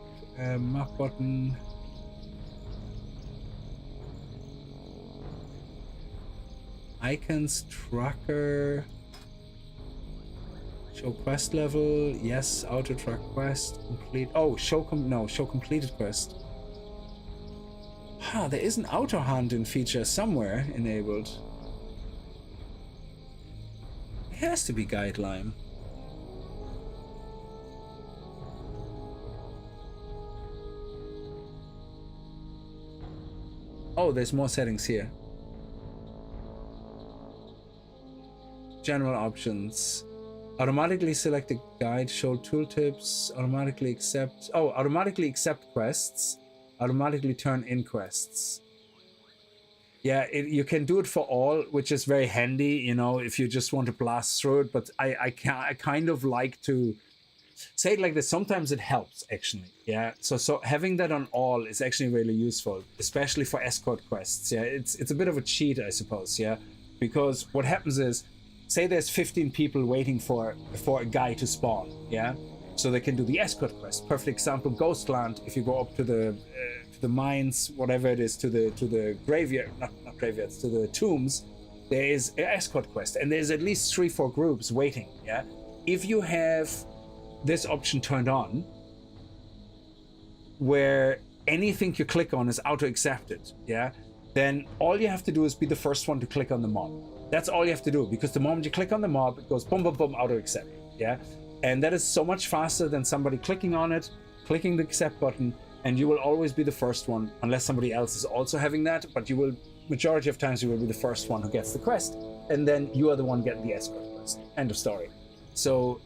Map button. Icons, tracker. Show quest level. Yes, auto track quest. Complete. Oh, show completed quest. There is an auto hunting feature somewhere enabled. It has to be guideline. Oh, there's more settings here. General options. Automatically select a guide, show tooltips, automatically accept quests, automatically turn in quests. Yeah, you can do it for all, which is very handy, you know, if you just want to blast through it, but I kind of like to say it like this. Sometimes it helps, actually. Yeah, so having that on all is actually really useful, especially for escort quests. Yeah, it's a bit of a cheat, I suppose. Yeah, because what happens is, say there's 15 people waiting for a guy to spawn, yeah, so they can do the escort quest. Perfect example, Ghostland. If you go up to the mines, whatever it is, to the graveyard, not graveyards, to the tombs, there is an escort quest, and there's at least 3-4 groups waiting. Yeah, if you have this option turned on, where anything you click on is auto accepted, yeah, then all you have to do is be the first one to click on the mob. That's all you have to do, because the moment you click on the mob, it goes boom, boom, boom, auto accept. Yeah, and that is so much faster than somebody clicking on it, clicking the accept button, and you will always be the first one, unless somebody else is also having that. But you will, majority of times, you will be the first one who gets the quest, and then you are the one getting the escort quest. End of story. So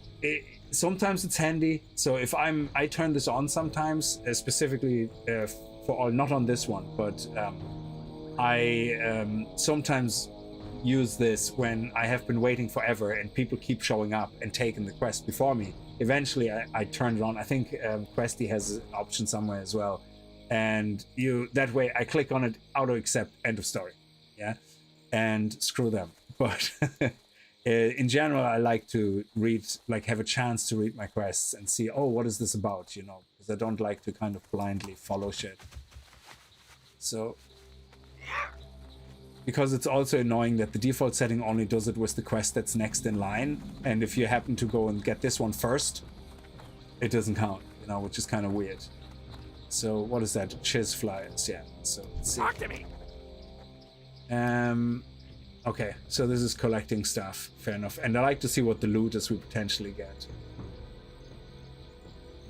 sometimes it's handy. So if I turn this on sometimes, specifically for all, not on this one, but I sometimes use this when I have been waiting forever and people keep showing up and taking the quest before me. Eventually I turn it on. I think Questy has an option somewhere as well, and that way I click on it, auto accept, end of story. Yeah, and screw them. But in general, I like to read, like have a chance to read my quests and see, oh, what is this about, you know, because I don't like to kind of blindly follow shit. So, because it's also annoying that the default setting only does it with the quest that's next in line, and if you happen to go and get this one first, it doesn't count, you know, which is kind of weird. So, what is that? Chiz flyers, yeah. So, let's see. Talk to me. Okay, so this is collecting stuff, fair enough. And I like to see what the loot is we potentially get.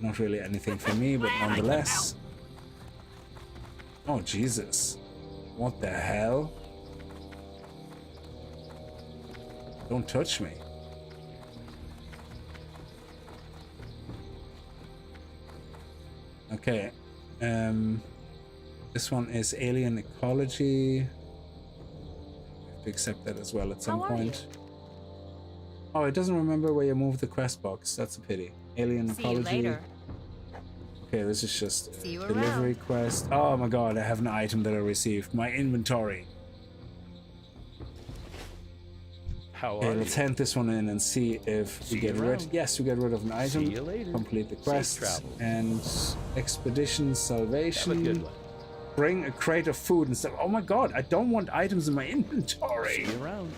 Not really anything for me, but nonetheless. Oh, Jesus. What the hell? Don't touch me. Okay. This one is alien ecology. Accept that as well at some point. Oh, it doesn't remember where you moved the quest box. That's a pity. Alien See you ecology. later. Okay, this is just a See you delivery around. quest. Oh my god, I have an item that I received. My inventory. How Okay, are let's you? hand this one in and see if we See get you rid. around. Yes, we get rid of an item. See you later. Complete the Safe quest travels. and expedition Have a salvation. good one. Bring a crate of food and stuff. Oh my god, I don't want items in my inventory. See you around.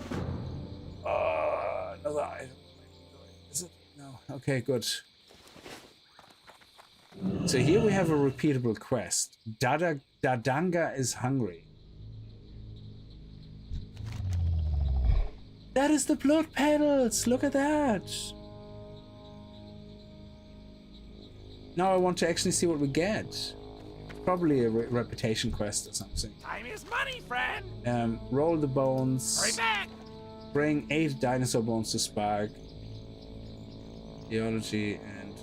Another item. Is it? No. Okay, good. So here we have a repeatable quest. Dadanga is hungry. That is the blood petals. Look at that. Now I want to actually see what we get. Probably a reputation quest or something. Time is money, friend. Roll the bones. Hurry back. Bring 8 dinosaur bones to Spark. Theology and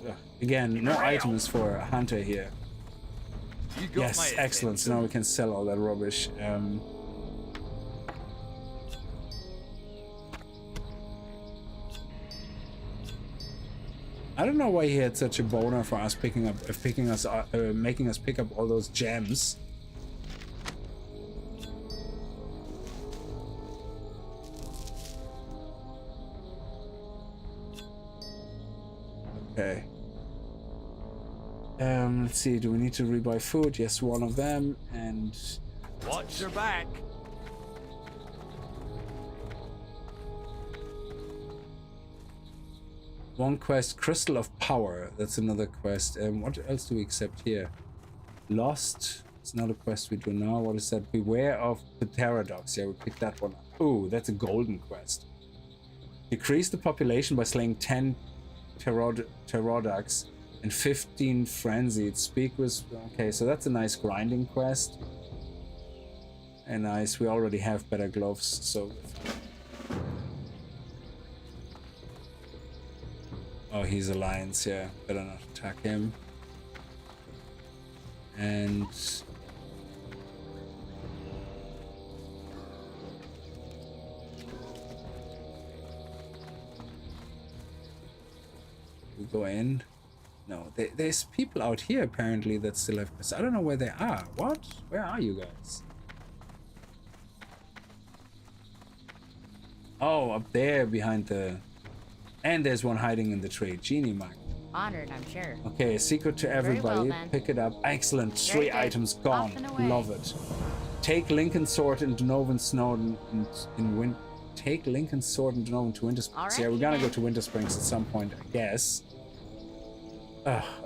again, no items for a hunter here. You got Yes, my excellent. So now we can sell all that rubbish. I don't know why he had such a boner for us making us pick up all those gems. Okay. Let's see. Do we need to rebuy food? Yes, one of them. And Watch your back. one quest, Crystal of Power. That's another quest. What else do we accept here? Lost. It's not a quest we do now. What is that? Beware of the Paradox. Yeah, we picked that one up. Ooh, that's a golden quest. Decrease the population by slaying 10 Pterodax and 15 frenzied. Speak with... Okay, so that's a nice grinding quest. And nice. We already have better gloves, so... Oh, he's Alliance, yeah. Better not attack him. And... we go in. No, there's people out here apparently that still have quests. I don't know where they are. What? Where are you guys? Oh, up there behind the... And there's one hiding in the tree. Genie Mark. Honored, I'm sure. Okay, a secret to Very well, everybody. then. Pick it up. Excellent. Very 3 good. items gone. Off and away. Love it. Take Lincoln's sword into Novan Snowden in Win. Take Lincoln's sword into Novan to Winter Springs. Alright, Yeah, we're gonna then. go to Winter Springs at some point, I guess.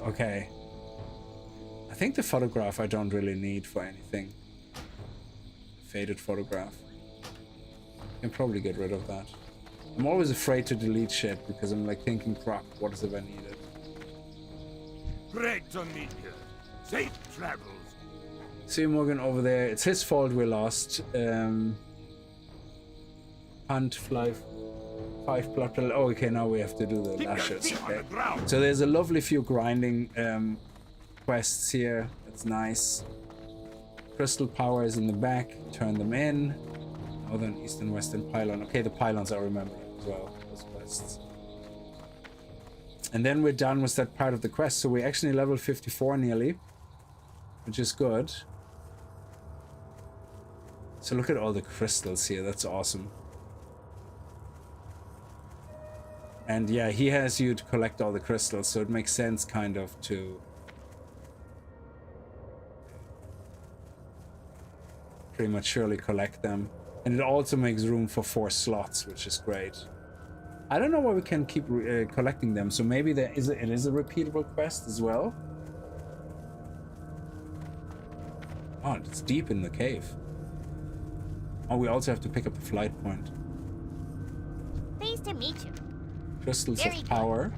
Okay. I think the photograph I don't really need for anything. Faded photograph. Can probably get rid of that. I'm always afraid to delete shit because I'm like thinking, crap, what if I need it? Great to meet you. Safe travels. See Morgan over there. It's his fault we lost. Hunt, fly, 5 blood pill. Oh, okay, now we have to do the Keep your lashes. feet on Okay. the ground. So there's a lovely few grinding quests here. That's nice. Crystal power is in the back. Turn them in. Northern, eastern, western pylon. Okay, the pylons I remember as well. Those quests. And then we're done with that part of the quest. So we're actually level 54 nearly, which is good. So look at all the crystals here. That's awesome. And yeah, he has you to collect all the crystals, so it makes sense kind of to prematurely collect them. And it also makes room for 4 slots, which is great. I don't know why we can keep collecting them, so maybe it is a repeatable quest as well. Oh, it's deep in the cave. Oh, we also have to pick up the flight point. Pleased to meet you. Crystals Very of good. power.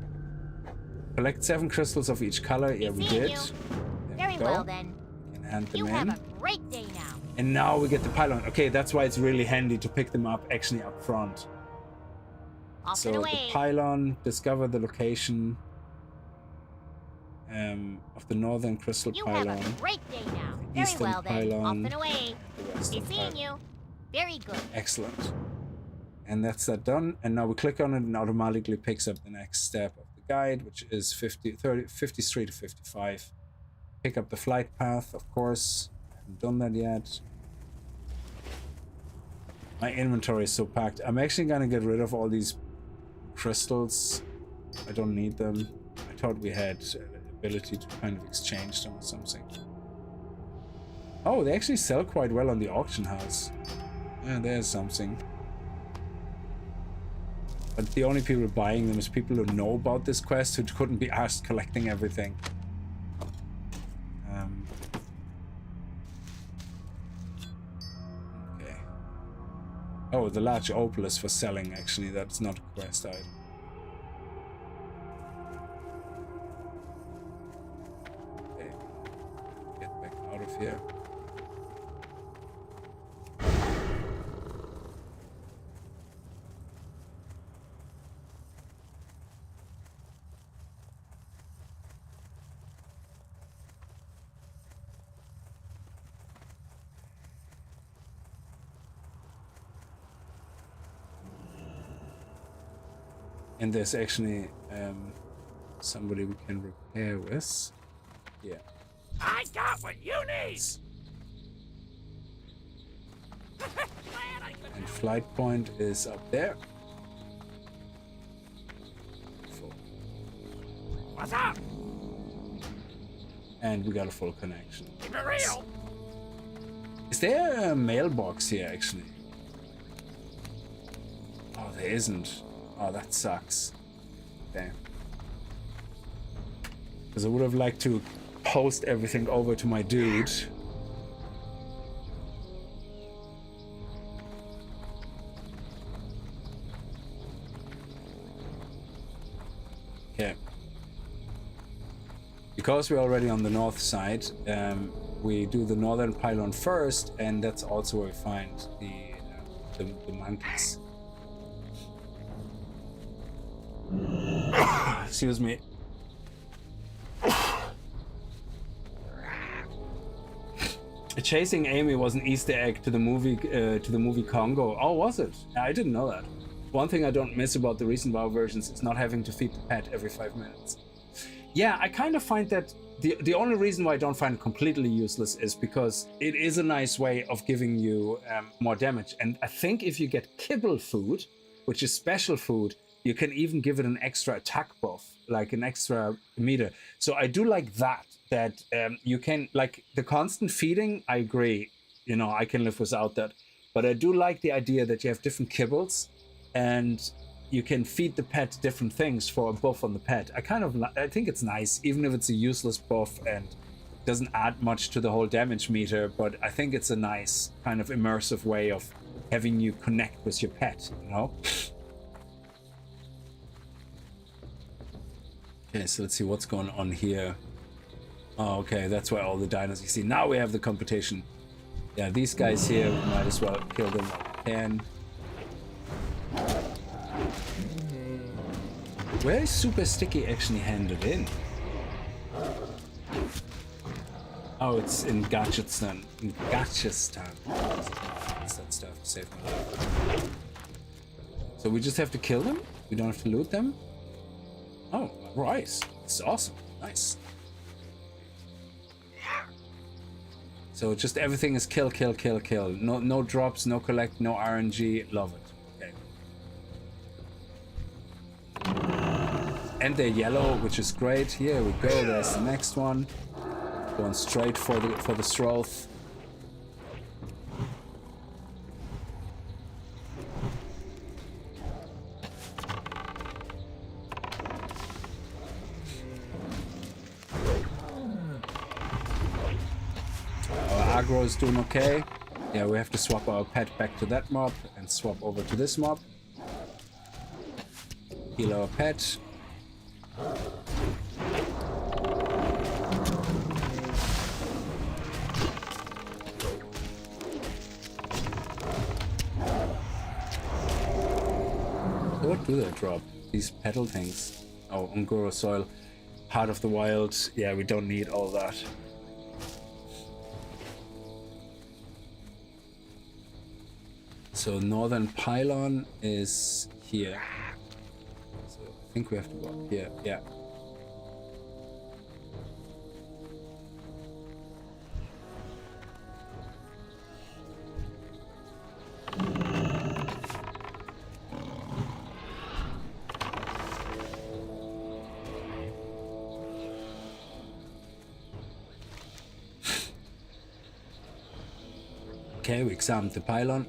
Collect 7 crystals of each color. Yeah, we Seeing did. you. There Very we go. well then. Can hand them You in. have a great day now. And now we get the pylon. Okay, that's why it's really handy to pick them up actually up front. Off So and the away. pylon, discover the location of the northern crystal You pylon. have a great day now. Very Eastern well then. pylon. Off and away. The Be western seeing pylon. you. Very good. Excellent. And that's that done. And now we click on it and automatically picks up the next step of the guide, which is 53 to 55. Pick up the flight path, of course. I haven't done that yet. My inventory is so packed. I'm actually gonna get rid of all these crystals. I don't need them. I thought we had the ability to kind of exchange them or something. Oh, they actually sell quite well on the auction house. Yeah, there's something. But the only people buying them is people who know about this quest, who couldn't be asked collecting everything. Okay. Oh, the large opal is for selling, actually. That's not a quest item. Okay. Get back out of here. And there's actually somebody we can repair with. Yeah. I got what you need. And flight point is up there. Full. What's up? And we got a full connection. Keep it real. Is there a mailbox here, actually? Oh, there isn't. Oh, that sucks. Damn. Because I would have liked to post everything over to my dude. Okay. Because we're already on the north side, we do the northern pylon first, and that's also where we find the monkeys. Excuse me. Chasing Amy was an Easter egg to the movie Congo. Oh, was it? I didn't know that. One thing I don't miss about the recent WoW versions is not having to feed the pet every 5 minutes. Yeah, I kind of find that the only reason why I don't find it completely useless is because it is a nice way of giving you more damage. And I think if you get kibble food, which is special food, you can even give it an extra attack buff, like an extra meter. So I do like that you can, like the constant feeding, I agree, you know, I can live without that. But I do like the idea that you have different kibbles and you can feed the pet different things for a buff on the pet. I think it's nice, even if it's a useless buff and doesn't add much to the whole damage meter, but I think it's a nice kind of immersive way of having you connect with your pet, you know? Okay, so let's see what's going on here. Oh, okay, that's where all the dinos you see. Now we have the competition. Yeah, these guys here, we might as well kill them while we can. Where is Super Sticky actually handed in? Oh, it's in Gachistan. In Gachistan. That's that stuff to save my life. So we just have to kill them? We don't have to loot them? Oh, right. It's awesome. Nice. So just everything is kill, kill, kill, kill. No drops, no collect, no RNG. Love it. Okay. and they're yellow, which is great. Here we go. There's the next one. Going straight for the Sroth. Our aggro is doing okay. Yeah, we have to swap our pet back to that mob and swap over to this mob. Heal our pet. What do they drop? These petal things. Oh, Ungoro soil. Heart of the Wild. Yeah, we don't need all that. So northern pylon is here. So I think we have to go up here. Yeah. Okay, we examined the pylon.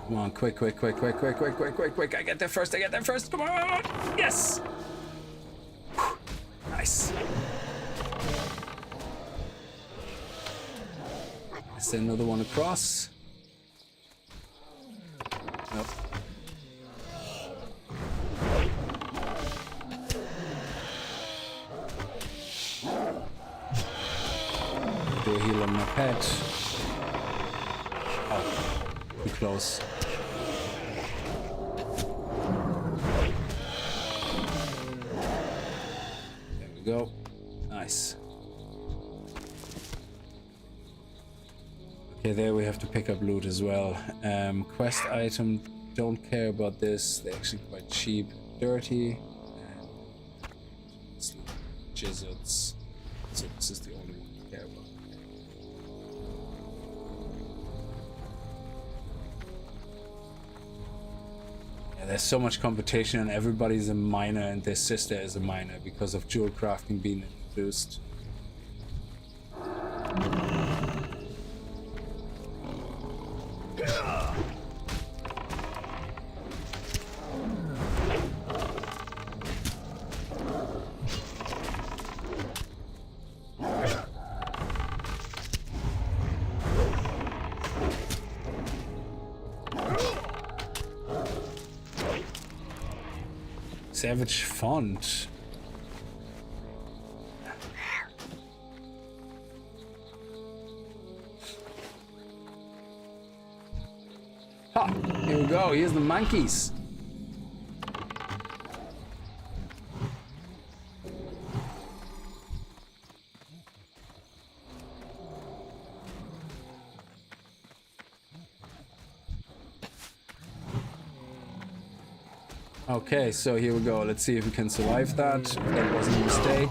Come on, quick. I get there first, come on! Yes! Whew. Nice. Is there another one across? Nope. Do a heal on my pet. Oh, too close. There we go. Nice. Okay, there we have to pick up loot as well. Quest item, don't care about this. They're actually quite cheap. Dirty. And Jizzards. So this is the only one to care about. Yeah, there's so much competition and everybody's a miner and their sister is a miner because of jewel crafting being introduced. Savage font. Ha! Here we go. Here's the monkeys. Okay, so here we go. Let's see if we can survive that. That wasn't a mistake.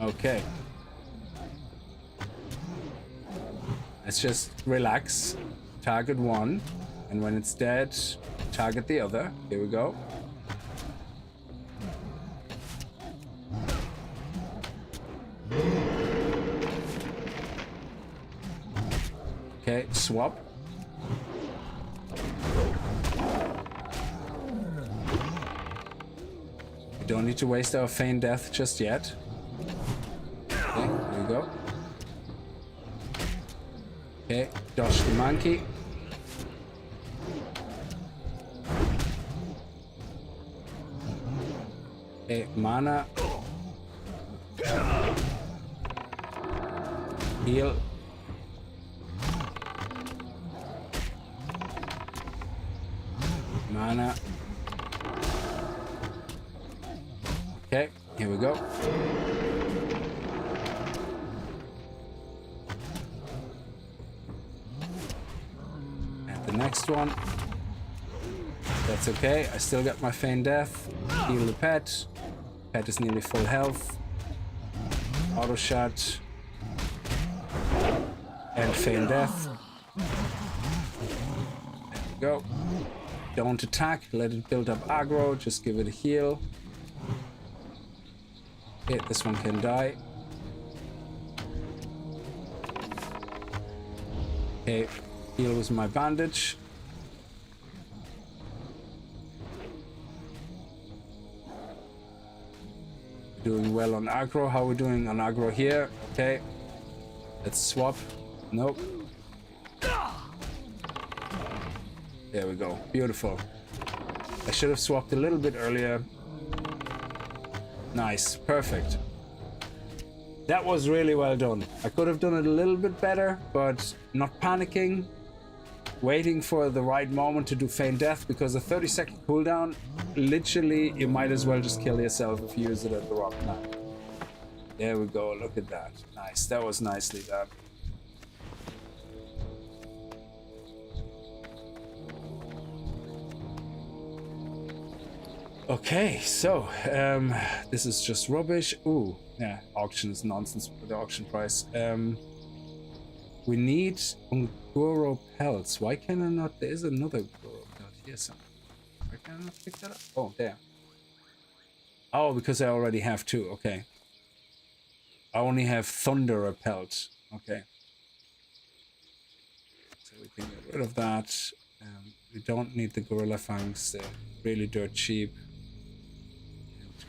Okay. Let's just relax. Target one. And when it's dead, target the other. Here we go. Okay, swap. Don't need to waste our feign death just yet. Okay, here we go. Okay, dodge the monkey. Okay, mana. Heal. Mana. Okay, here we go. And the next one. That's okay. I still got my feign death. Heal the pet. Pet is nearly full health. Auto shot. and feign death. There we go. Don't attack, let it build up aggro, just give it a heal. Okay, this one can die. Okay, heal with my bandage. Doing well on aggro. How are we doing on aggro here? Okay. Let's swap. Nope. There we go. Beautiful. I should have swapped a little bit earlier. Nice. Perfect. That was really well done. I could have done it a little bit better, but not panicking. Waiting for the right moment to do feign death, because a 30-second cooldown, literally, you might as well just kill yourself if you use it at the wrong time. There we go. Look at that. Nice. That was nicely done. Okay, so this is just rubbish. Ooh, yeah, auction is nonsense for the auction price. We need Ungoro pelts. Why can I not? There is another Ungoro pelt here somewhere. Why can I not pick that up? Oh, there. Oh, because I already have two. Okay. I only have Thunderer pelt. Okay. So we can get rid of that. We don't need the Gorilla Fangs. They're really dirt cheap.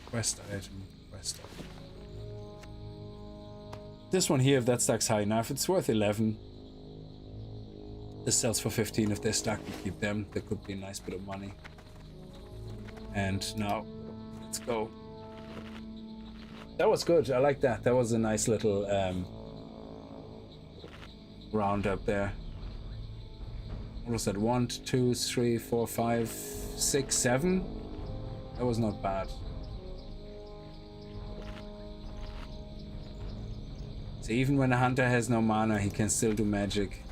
Quest item. Quest item. This one here, if that stacks high enough, it's worth 11. This sells for 15. If they stack, we keep them. That could be a nice bit of money. And now, let's go. That was good. I like that. That was a nice little roundup there. What was that? 1, 2, 3, 4, 5, 6, 7? That was not bad. So even when a hunter has no mana, he can still do magic.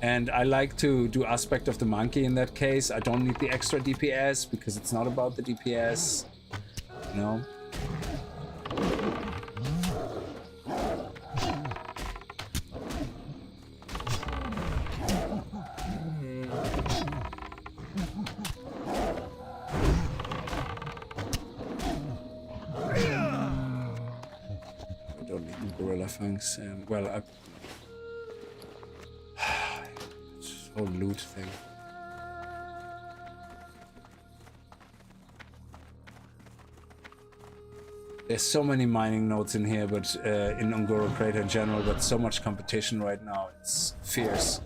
And I like to do aspect of the monkey in that case. I don't need the extra DPS because it's not about the DPS. No. Fangs. Well, this whole loot thing. There's so many mining nodes in here, but in Ungoro Crater in general, but so much competition right now. It's fierce.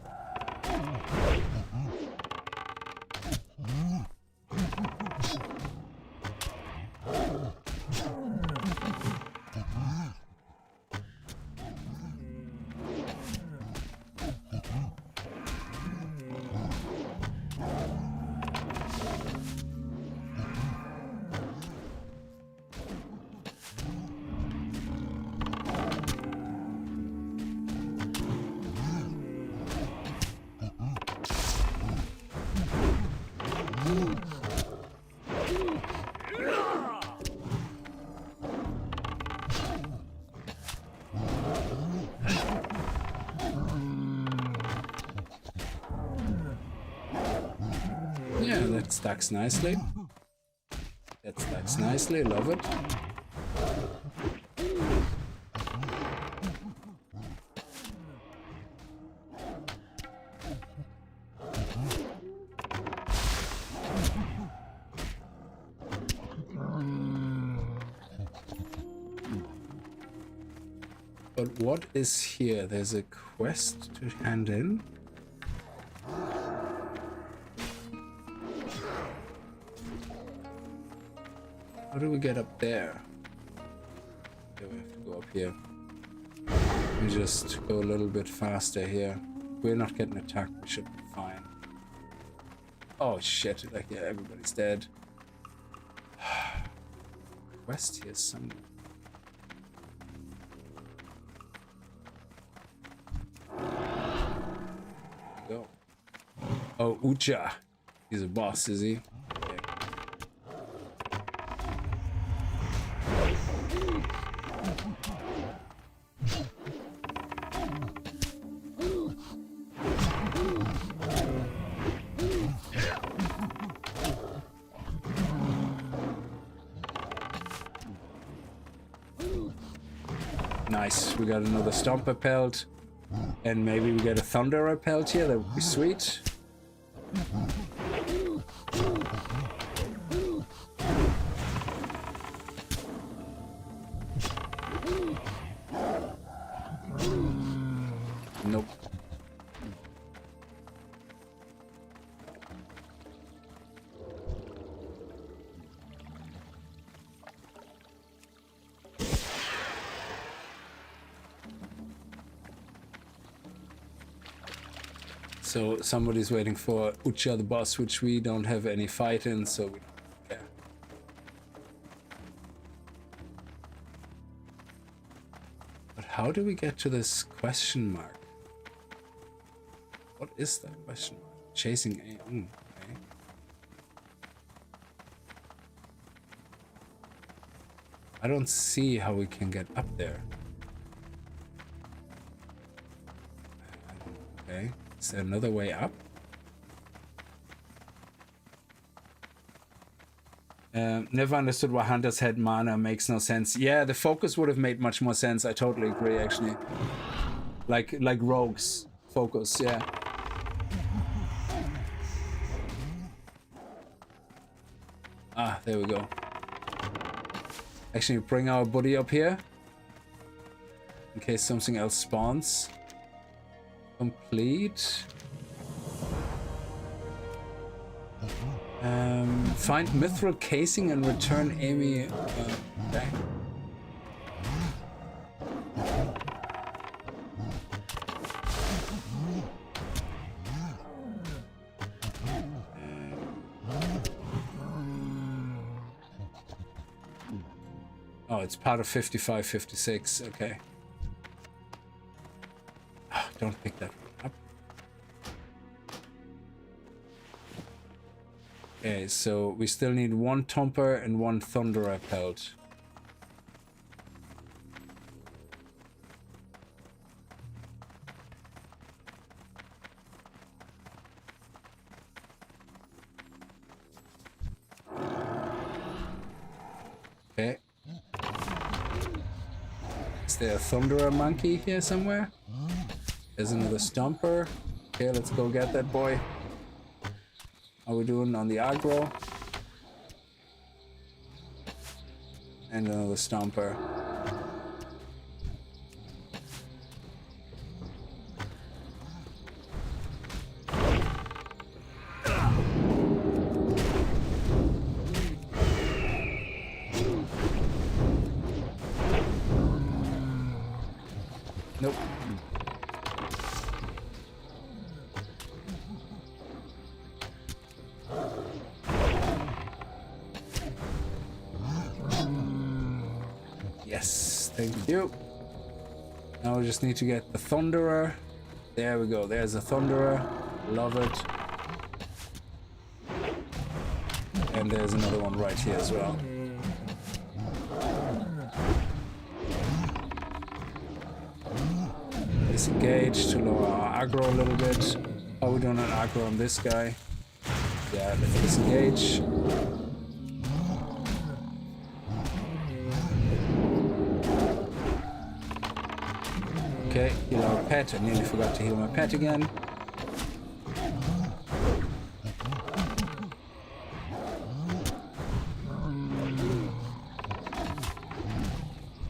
Yeah, that stacks nicely. That stacks nicely, love it. But what is here? There's a quest to hand in. How do we get up there? Okay, we have to go up here. We just go a little bit faster here. We're not getting attacked, we should be fine. Oh shit, like yeah, everybody's dead. Quest here somewhere. Go. Oh, Ucha. He's a boss, is he? Okay. Nice. We got another Stomper pelt. And maybe we get a Thunderer pelt here. That would be sweet. Nope. So somebody's waiting for Ucha the boss, which we don't have any fight in, so we don't care. But how do we get to this question mark? What is that question mark? Chasing a... okay. I don't see how we can get up there. Okay. Is there another way up? Never understood why hunters had mana. Makes no sense. Yeah, the focus would have made much more sense. I totally agree, actually. Like rogues focus, yeah. Ah, there we go. Actually, bring our buddy up here in case something else spawns. Complete. Find mithril casing and return Amy. Okay. Oh, it's part of 55-56. Okay. Don't pick that one up. Okay, so we still need one Thumper and one Thunderer pelt. Okay. Is there a Thunderer monkey here somewhere? There's another Stomper. Okay, let's go get that boy. How are we doing on the aggro? And another Stomper. Nope. Yes, thank you. Now we just need to get the Thunderer. There we go, there's a Thunderer. Love it. And there's another one right here as well. Disengage to lower our aggro a little bit. Are we doing an aggro on this guy? Yeah, let's disengage. Okay, heal our pet. I nearly forgot to heal my pet again.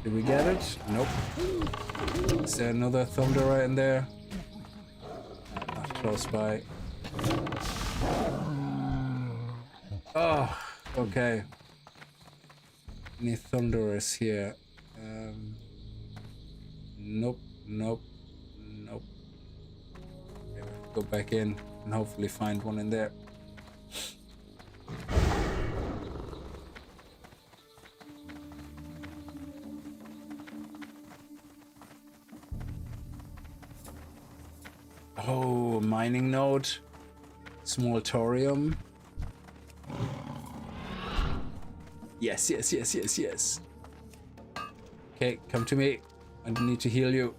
Did we get it? Nope. Is there another Thunderer in there? Not close by. Oh, okay. Any Thunderers here? Nope, nope, nope. Okay, we'll go back in and hopefully find one in there. Oh, mining node. Small thorium. Yes, yes, yes, yes, yes. Okay, come to me. I need to heal you.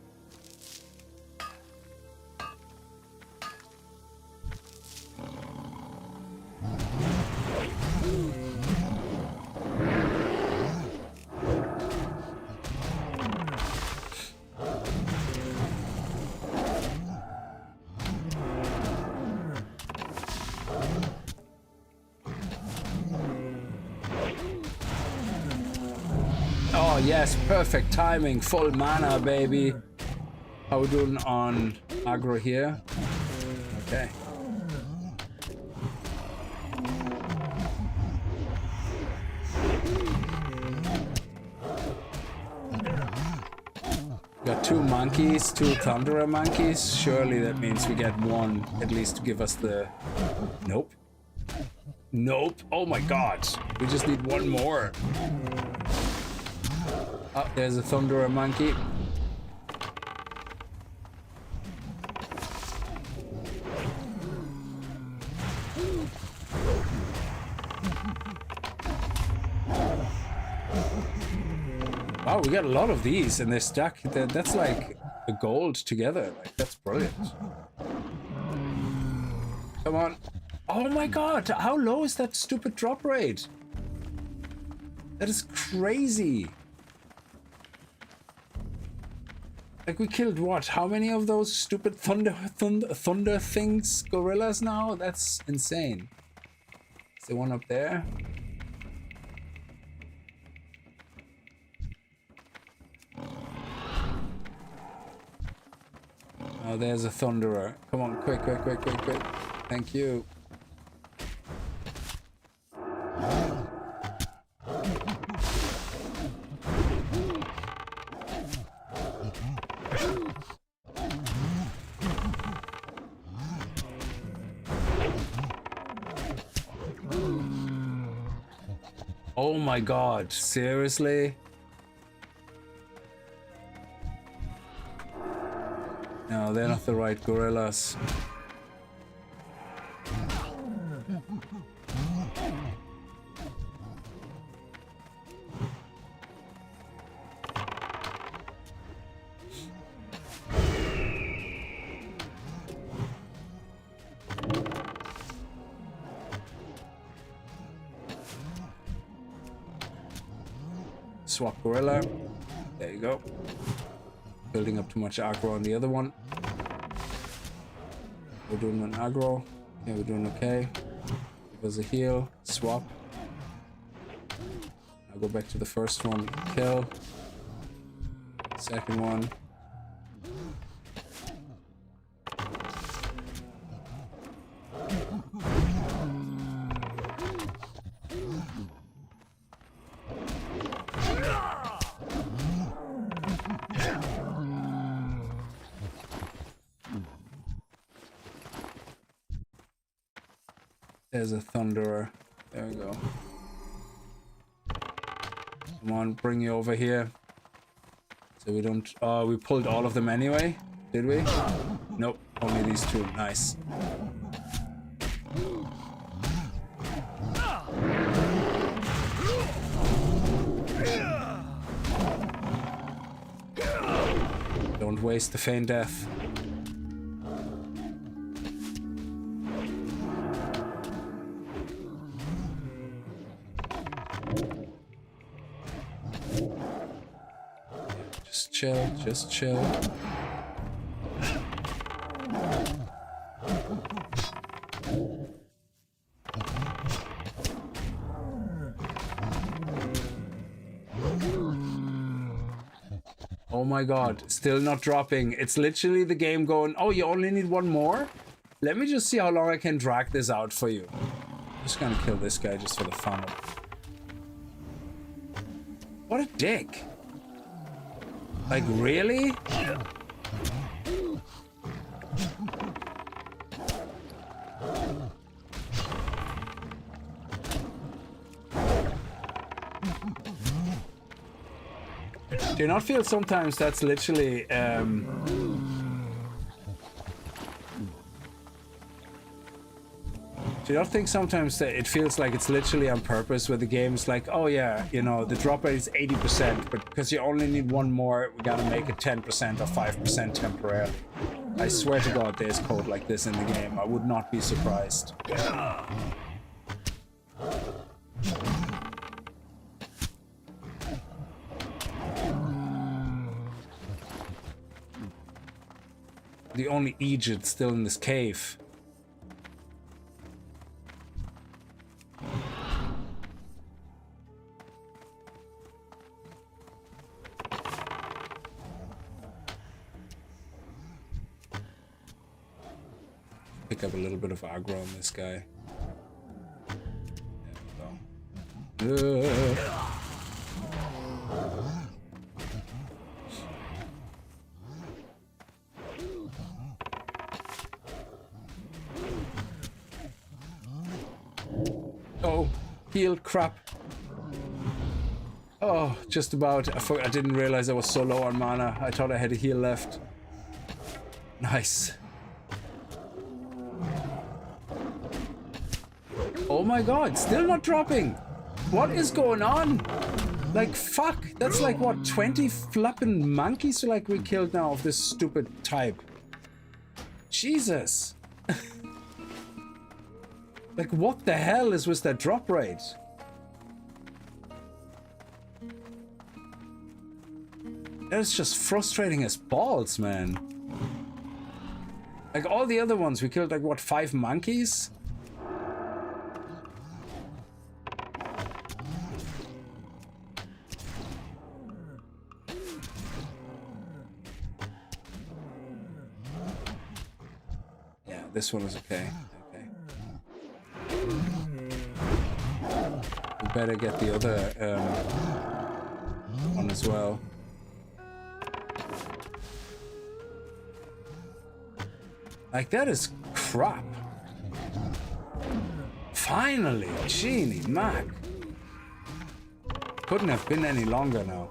Oh yes, perfect timing, full mana, baby. How we doing on aggro here? Okay. Got 2 monkeys, 2 thunderer monkeys. Surely that means we get one at least to give us the... Nope. Nope. Oh my god. We just need one more. Oh, there's a thunderer monkey. Wow, we got a lot of these and they're stuck. That's like a gold together. Like, that's brilliant. Come on. Oh my god, how low is that stupid drop rate? That is crazy. Like, we killed what? How many of those stupid thunder things? Gorillas now? That's insane. Is there one up there? Oh, there's a thunderer. Come on, quick, quick, quick, quick, quick. Thank you. Oh my god, seriously? No, they're not the right gorillas. Swap gorilla. There you go. Building up too much aggro on the other one. We're doing an aggro. Yeah, we're doing okay. Give us a heal. Swap. I'll go back to the first one. Kill. Second one. There's a thunderer. There we go. Come on, bring you over here. So we don't... Oh, we pulled all of them anyway. Did we? Nope, only these 2. Nice. Don't waste the feign death. Just chill. Oh my god, still not dropping. It's literally the game going, oh, you only need one more? Let me just see how long I can drag this out for you. I'm just gonna kill this guy just for the fun of it. What a dick. Like, really? Do you not feel sometimes that's literally, do you not think sometimes that it feels like it's literally on purpose where the game's like, oh yeah, you know, the drop rate is 80%, but because you only need one more, we gotta make it 10% or 5% temporarily. I swear to God there's code like this in the game. I would not be surprised. The only Egypt still in this cave. pick up a little bit of aggro on this guy. There we go. Oh, heal, crap. Oh, just about. I didn't realize I was so low on mana. I thought I had a heal left. Nice. Oh my god, still not dropping. What is going on? Like, fuck. That's like, what, 20 flippin' monkeys like we killed now of this stupid type. Jesus. Like, what the hell is with that drop rate? That is just frustrating as balls, man. Like, all the other ones, we killed, like, what, 5 monkeys? Yeah, this one is okay. We better get the other one as well. Like, that is crap. Finally, Genie, Mac. Couldn't have been any longer now.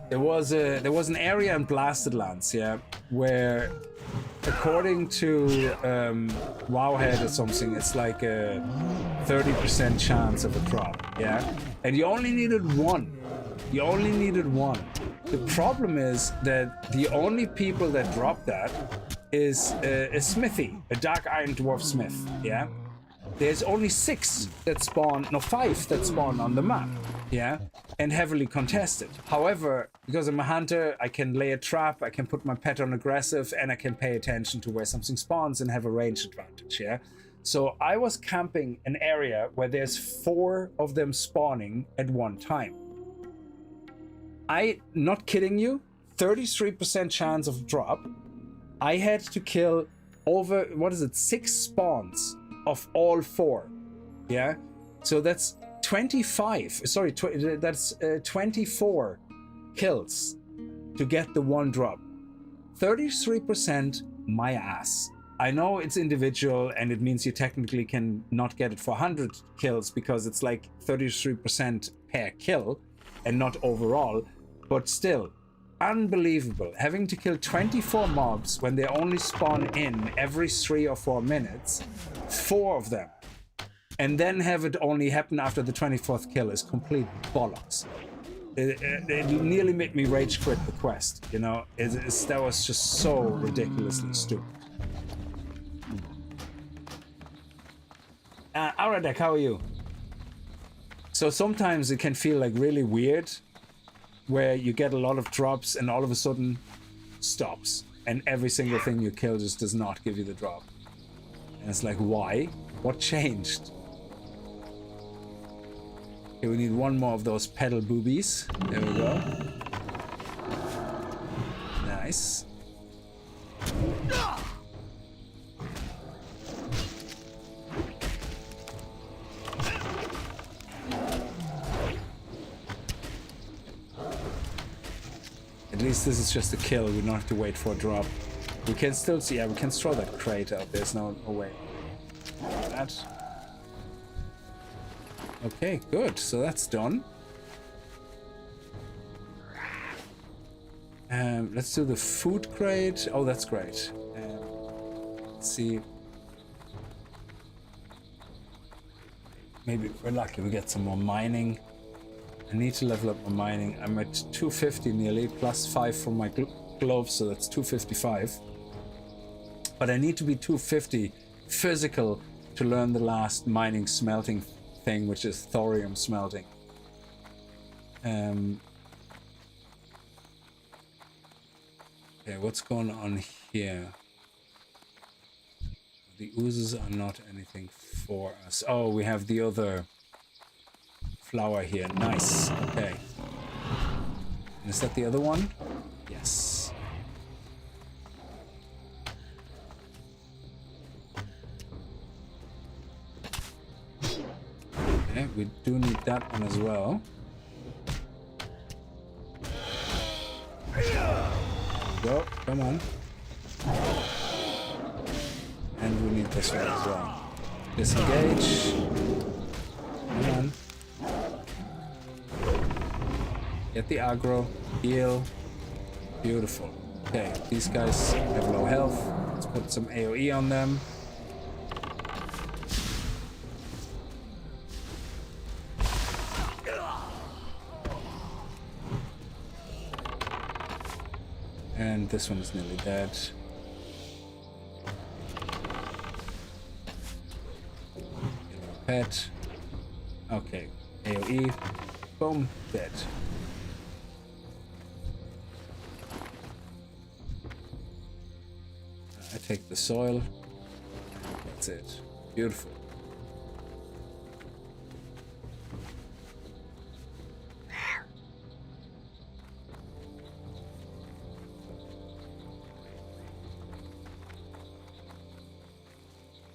There was an area in Blasted Lands, yeah, where according to Wowhead or something, it's like a 30% chance of a drop, yeah? And you only needed one. You only needed one. The problem is that the only people that drop that is a smithy, a Dark Iron Dwarf Smith, yeah? There's only 5 that spawn on the map, yeah? And heavily contested. However, because I'm a hunter, I can lay a trap, I can put my pet on aggressive, and I can pay attention to where something spawns and have a range advantage, yeah? So I was camping an area where there's 4 of them spawning at one time. Not kidding you, 33% chance of drop. I had to kill over, 6 spawns of all 4, yeah? So that's 24 kills to get the one drop. 33%, my ass. I know it's individual and it means you technically can not get it for 100 kills because it's like 33% per kill and not overall, but still, unbelievable. Having to kill 24 mobs when they only spawn in every 3 or 4 minutes, 4 of them, and then have it only happen after the 24th kill is complete bollocks. It nearly made me rage quit the quest, you know? That was just so ridiculously stupid. Aradek, how are you? So sometimes it can feel like really weird where you get a lot of drops and all of a sudden stops and every single thing you kill just does not give you the drop. And it's like, why? What changed? Okay, we need one more of those pedal boobies. There we go. Nice. At least this is just a kill, we don't have to wait for a drop. We can still see, yeah, we can throw that crate out, there's no way. That. Okay, good, so that's done. Let's do the food crate. Oh, that's great. Let's see. Maybe if we're lucky we get some more mining. I need to level up my mining. I'm at 250 nearly, plus 5 from my gloves, so that's 255. But I need to be 250 physical to learn the last mining smelting thing, which is thorium smelting. Okay, what's going on here? The oozes are not anything for us. Oh, we have the other flower here. Nice. Okay. And is that the other one? Yes. Okay, we do need that one as well. Go, come on. And we need this one as well. Disengage. Come on. Get the aggro. Heal. Beautiful. Okay, these guys have low health. Let's put some AoE on them. And this one is nearly dead. Pet. Okay. AoE. Boom. Dead. I take the soil. That's it. Beautiful.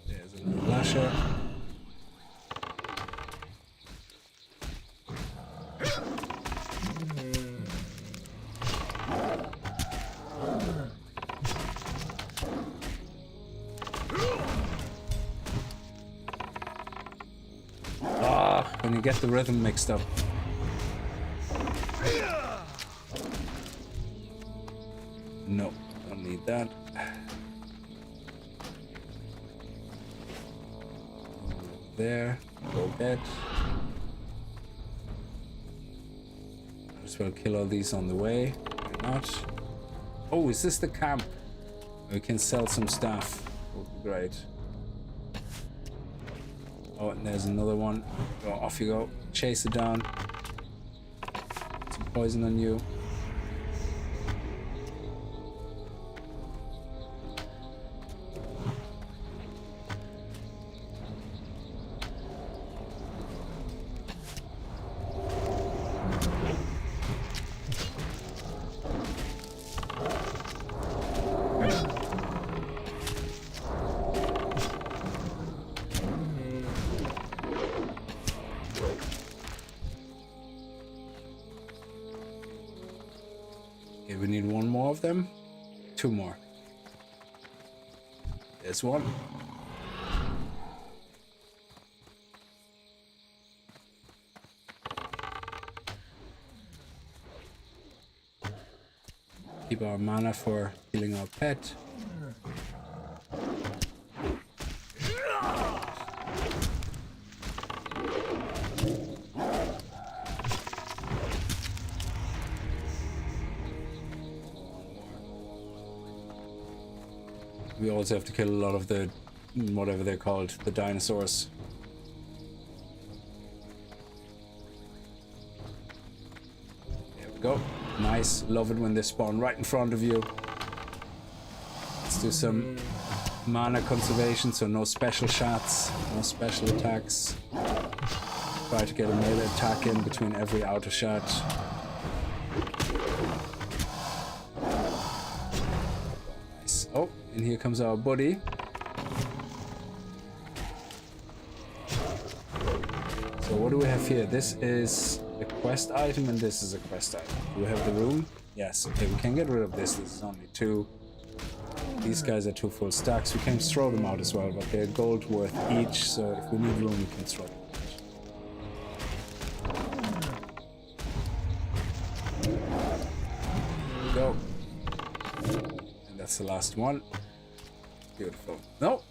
There's a little lasher. When you get the rhythm mixed up. No, don't need that. There, go get. Might as well kill all these on the way. Why not? Oh, is this the camp? We can sell some stuff. Would be great. Oh, and there's another one. Go, off you go. Chase it down. Some poison on you. Okay, we need one more of them. Two more. There's one. Keep our mana for healing our pet. We also have to kill a lot of the, whatever they're called, the dinosaurs. There we go. Nice. Love it when they spawn right in front of you. Let's do some mana conservation, so no special shots, no special attacks. Try to get a melee attack in between every auto shot. Nice. Oh, and here comes our buddy. So what do we have here? This is a quest item and this is a quest item. Do we have the room? Yes. Okay, we can get rid of this. This is only two. These guys are 2 full stacks. We can throw them out as well, but they're gold worth each, so if we need room, we can throw them out. There we go. And that's the last one. Beautiful. No!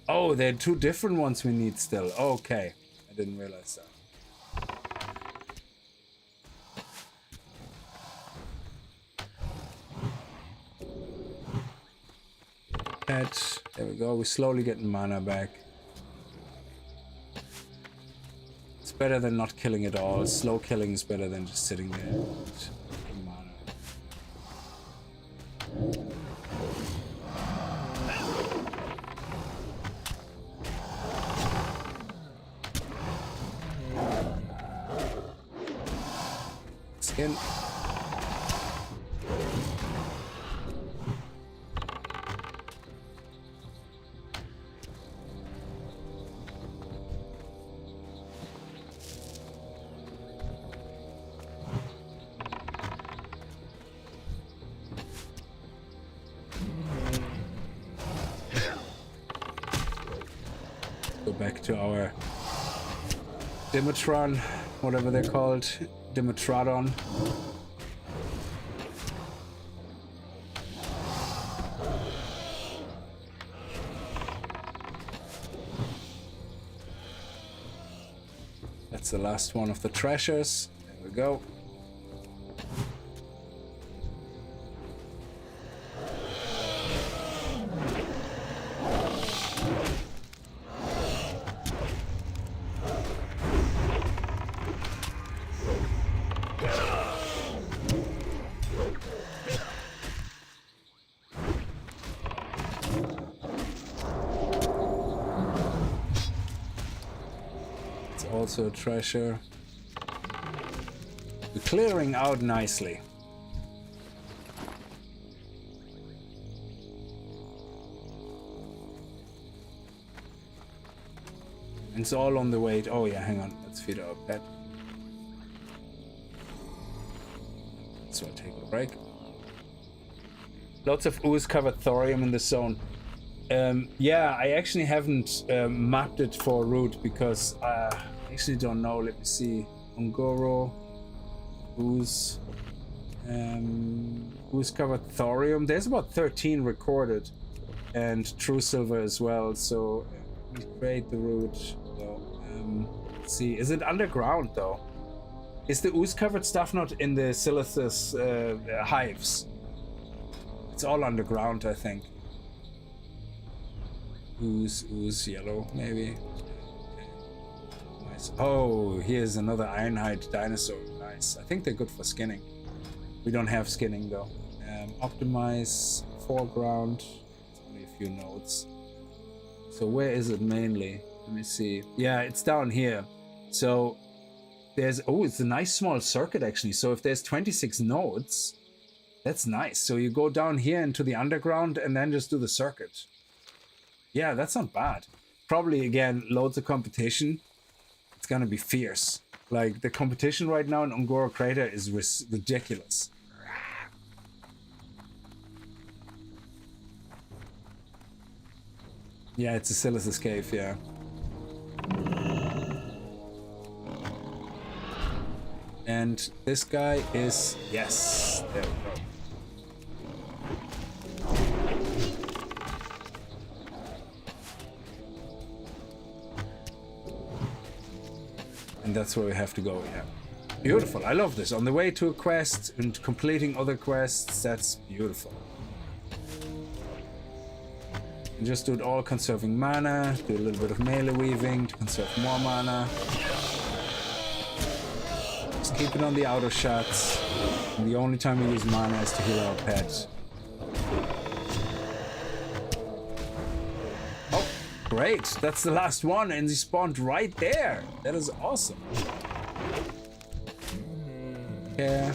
Oh, there are 2 different ones we need still. Okay. I didn't realize that. Pet. There we go. We're slowly getting mana back. It's better than not killing at all. Slow killing is better than just sitting there. Mana. Skin. to our Dimitron, whatever they're called, Dimitrodon. That's the last one of the treasures. There we go. Also treasure. We're clearing out nicely. And it's all on the way. Oh yeah, hang on. Let's feed our pet. So I'll take a break. Lots of ooze covered thorium in the zone. Yeah, I actually haven't mapped it for route because I actually don't know. Let me see. Ungoro, ooze, ooze covered thorium. There's about 13 recorded, and true silver as well. So we create the route. So, let's see. Is it underground though? Is the ooze covered stuff not in the Silithus hives? It's all underground, I think. Ooze, yellow, maybe. Okay. Nice. Oh, here's another ironhide dinosaur. Nice. I think they're good for skinning. We don't have skinning though. Optimize foreground. It's only a few nodes. So where is it mainly? Let me see. Yeah, it's down here. So there's, oh, it's a nice small circuit actually. So if there's 26 nodes, that's nice. So you go down here into the underground and then just do the circuit. Yeah, that's not bad. Probably, again, loads of competition. It's gonna be fierce. Like, the competition right now in Ungoro Crater is ridiculous. Yeah, it's a Silithus cave, yeah. And this guy is... Yes, there we go. And that's where we have to go, yeah. Beautiful, I love this. On the way to a quest and completing other quests, that's beautiful. And just do it all conserving mana, do a little bit of melee weaving to conserve more mana. Just keep it on the outer shots. And the only time we use mana is to heal our pet. Great, that's the last one, and he spawned right there. That is awesome. Yeah.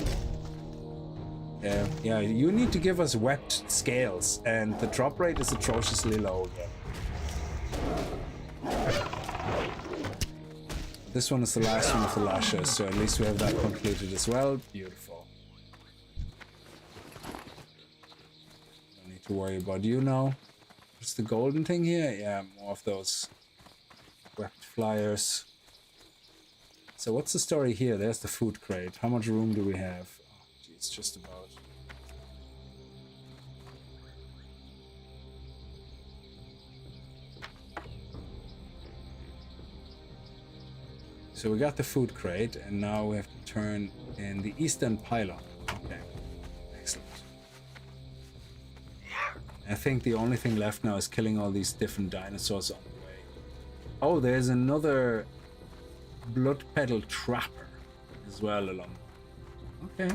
Yeah, you need to give us webbed scales, and the drop rate is atrociously low. Yeah. This one is the last one of the lashes, so at least we have that completed as well. Beautiful. Don't need to worry about you now. What's the golden thing here? Yeah, more of those webbed flyers. So what's the story here? There's the food crate. How much room do we have? Oh, geez, just about. So we got the food crate, and now we have to turn in the eastern pylon. Okay, excellent. I think the only thing left now is killing all these different dinosaurs on the way. Oh, there's another blood petal trapper as well along. Okay.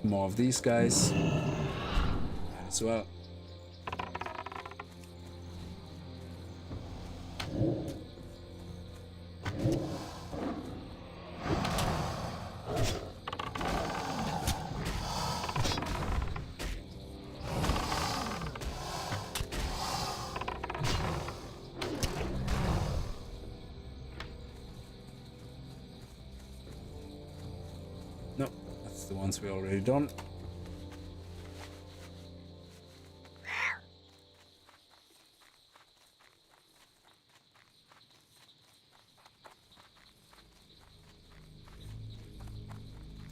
More of these guys as well. the ones we already done.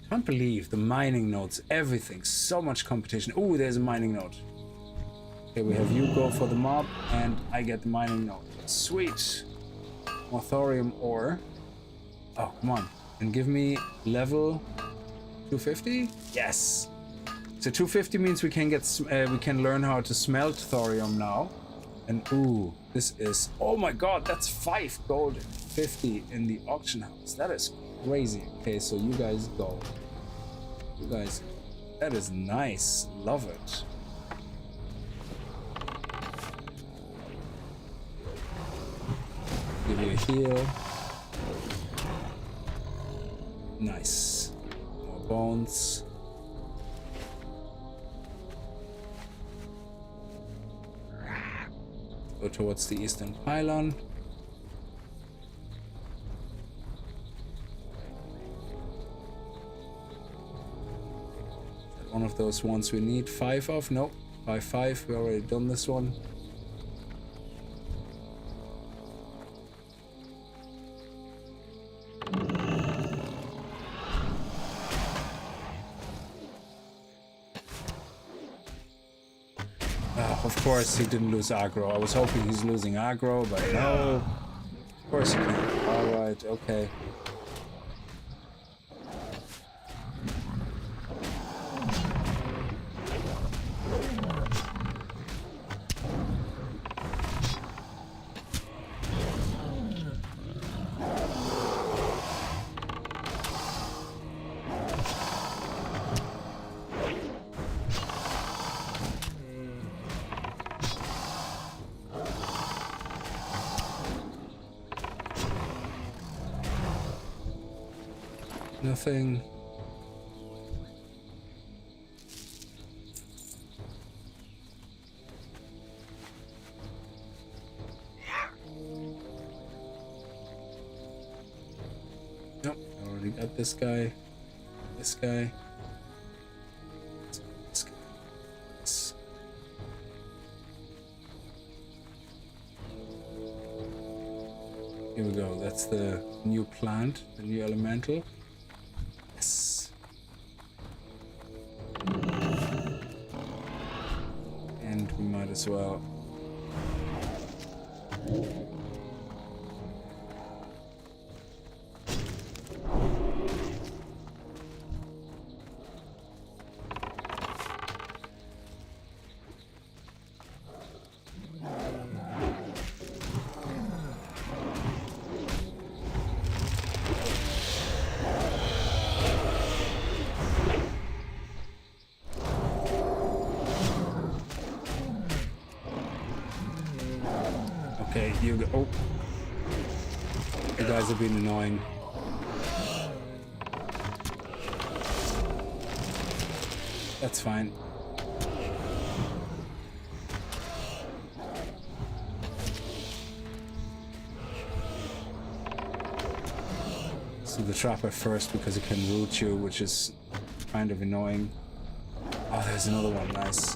Can't believe the mining nodes, everything, so much competition. Oh, there's a mining node. Okay, we have you go for the mob, and I get the mining node. Sweet. More thorium ore. Oh, come on. And give me level 250? Yes. So 250 means we can get we can learn how to smelt thorium now. And ooh, this is, oh my god, that's 5 gold and 50 in the auction house. That is crazy. Okay, so you guys go. You guys, that is nice. Love it. Give you a heal. Nice. More bones. Go towards the eastern pylon. Is that one of those ones we need 5 of? Nope. By 5, we already done this one. Of course he didn't lose aggro. I was hoping he's losing aggro, but no. Of course he can. Alright, okay. Nothing. Nope, I already got this guy. This guy. This guy. This. Here we go. That's the new plant, the new elemental. Yes. And we might as well. Okay, you go. Oh. You guys have been annoying. That's fine. So the trapper first because it can root you, which is kind of annoying. Oh, there's another one. Nice.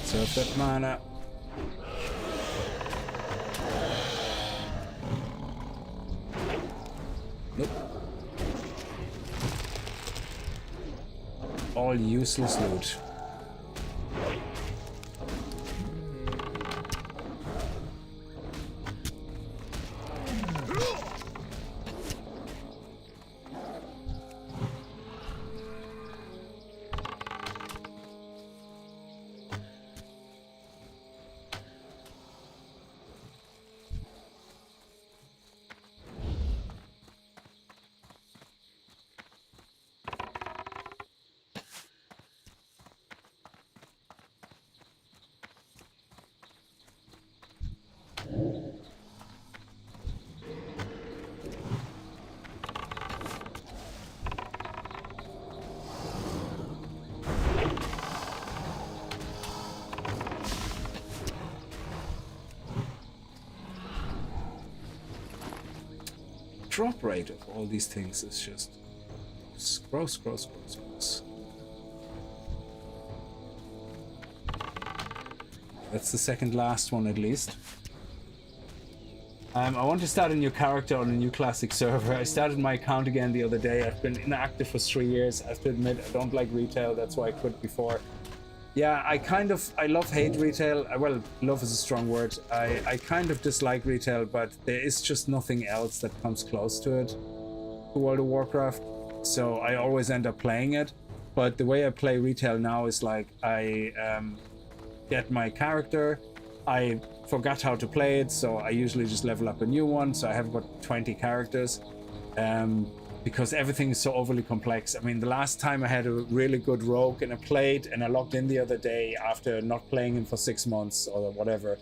Surf that mana. Nope. All useless loot. drop rate of all these things is just gross, gross, gross, gross. That's the second last one at least. I want to start a new character on a new classic server. I started my account again the other day. I've been inactive for 3 years. I have to admit, I don't like retail. That's why I quit before. Yeah, I love-hate retail. Well, love is a strong word. I kind of dislike retail, but there is just nothing else that comes close to it, to World of Warcraft. So I always end up playing it. But the way I play retail now is like, I get my character. I forgot how to play it, so I usually just level up a new one. So I have about 20 characters. Because everything is so overly complex. I mean, the last time I had a really good rogue and I played, and I logged in the other day after not playing him for 6 months or whatever,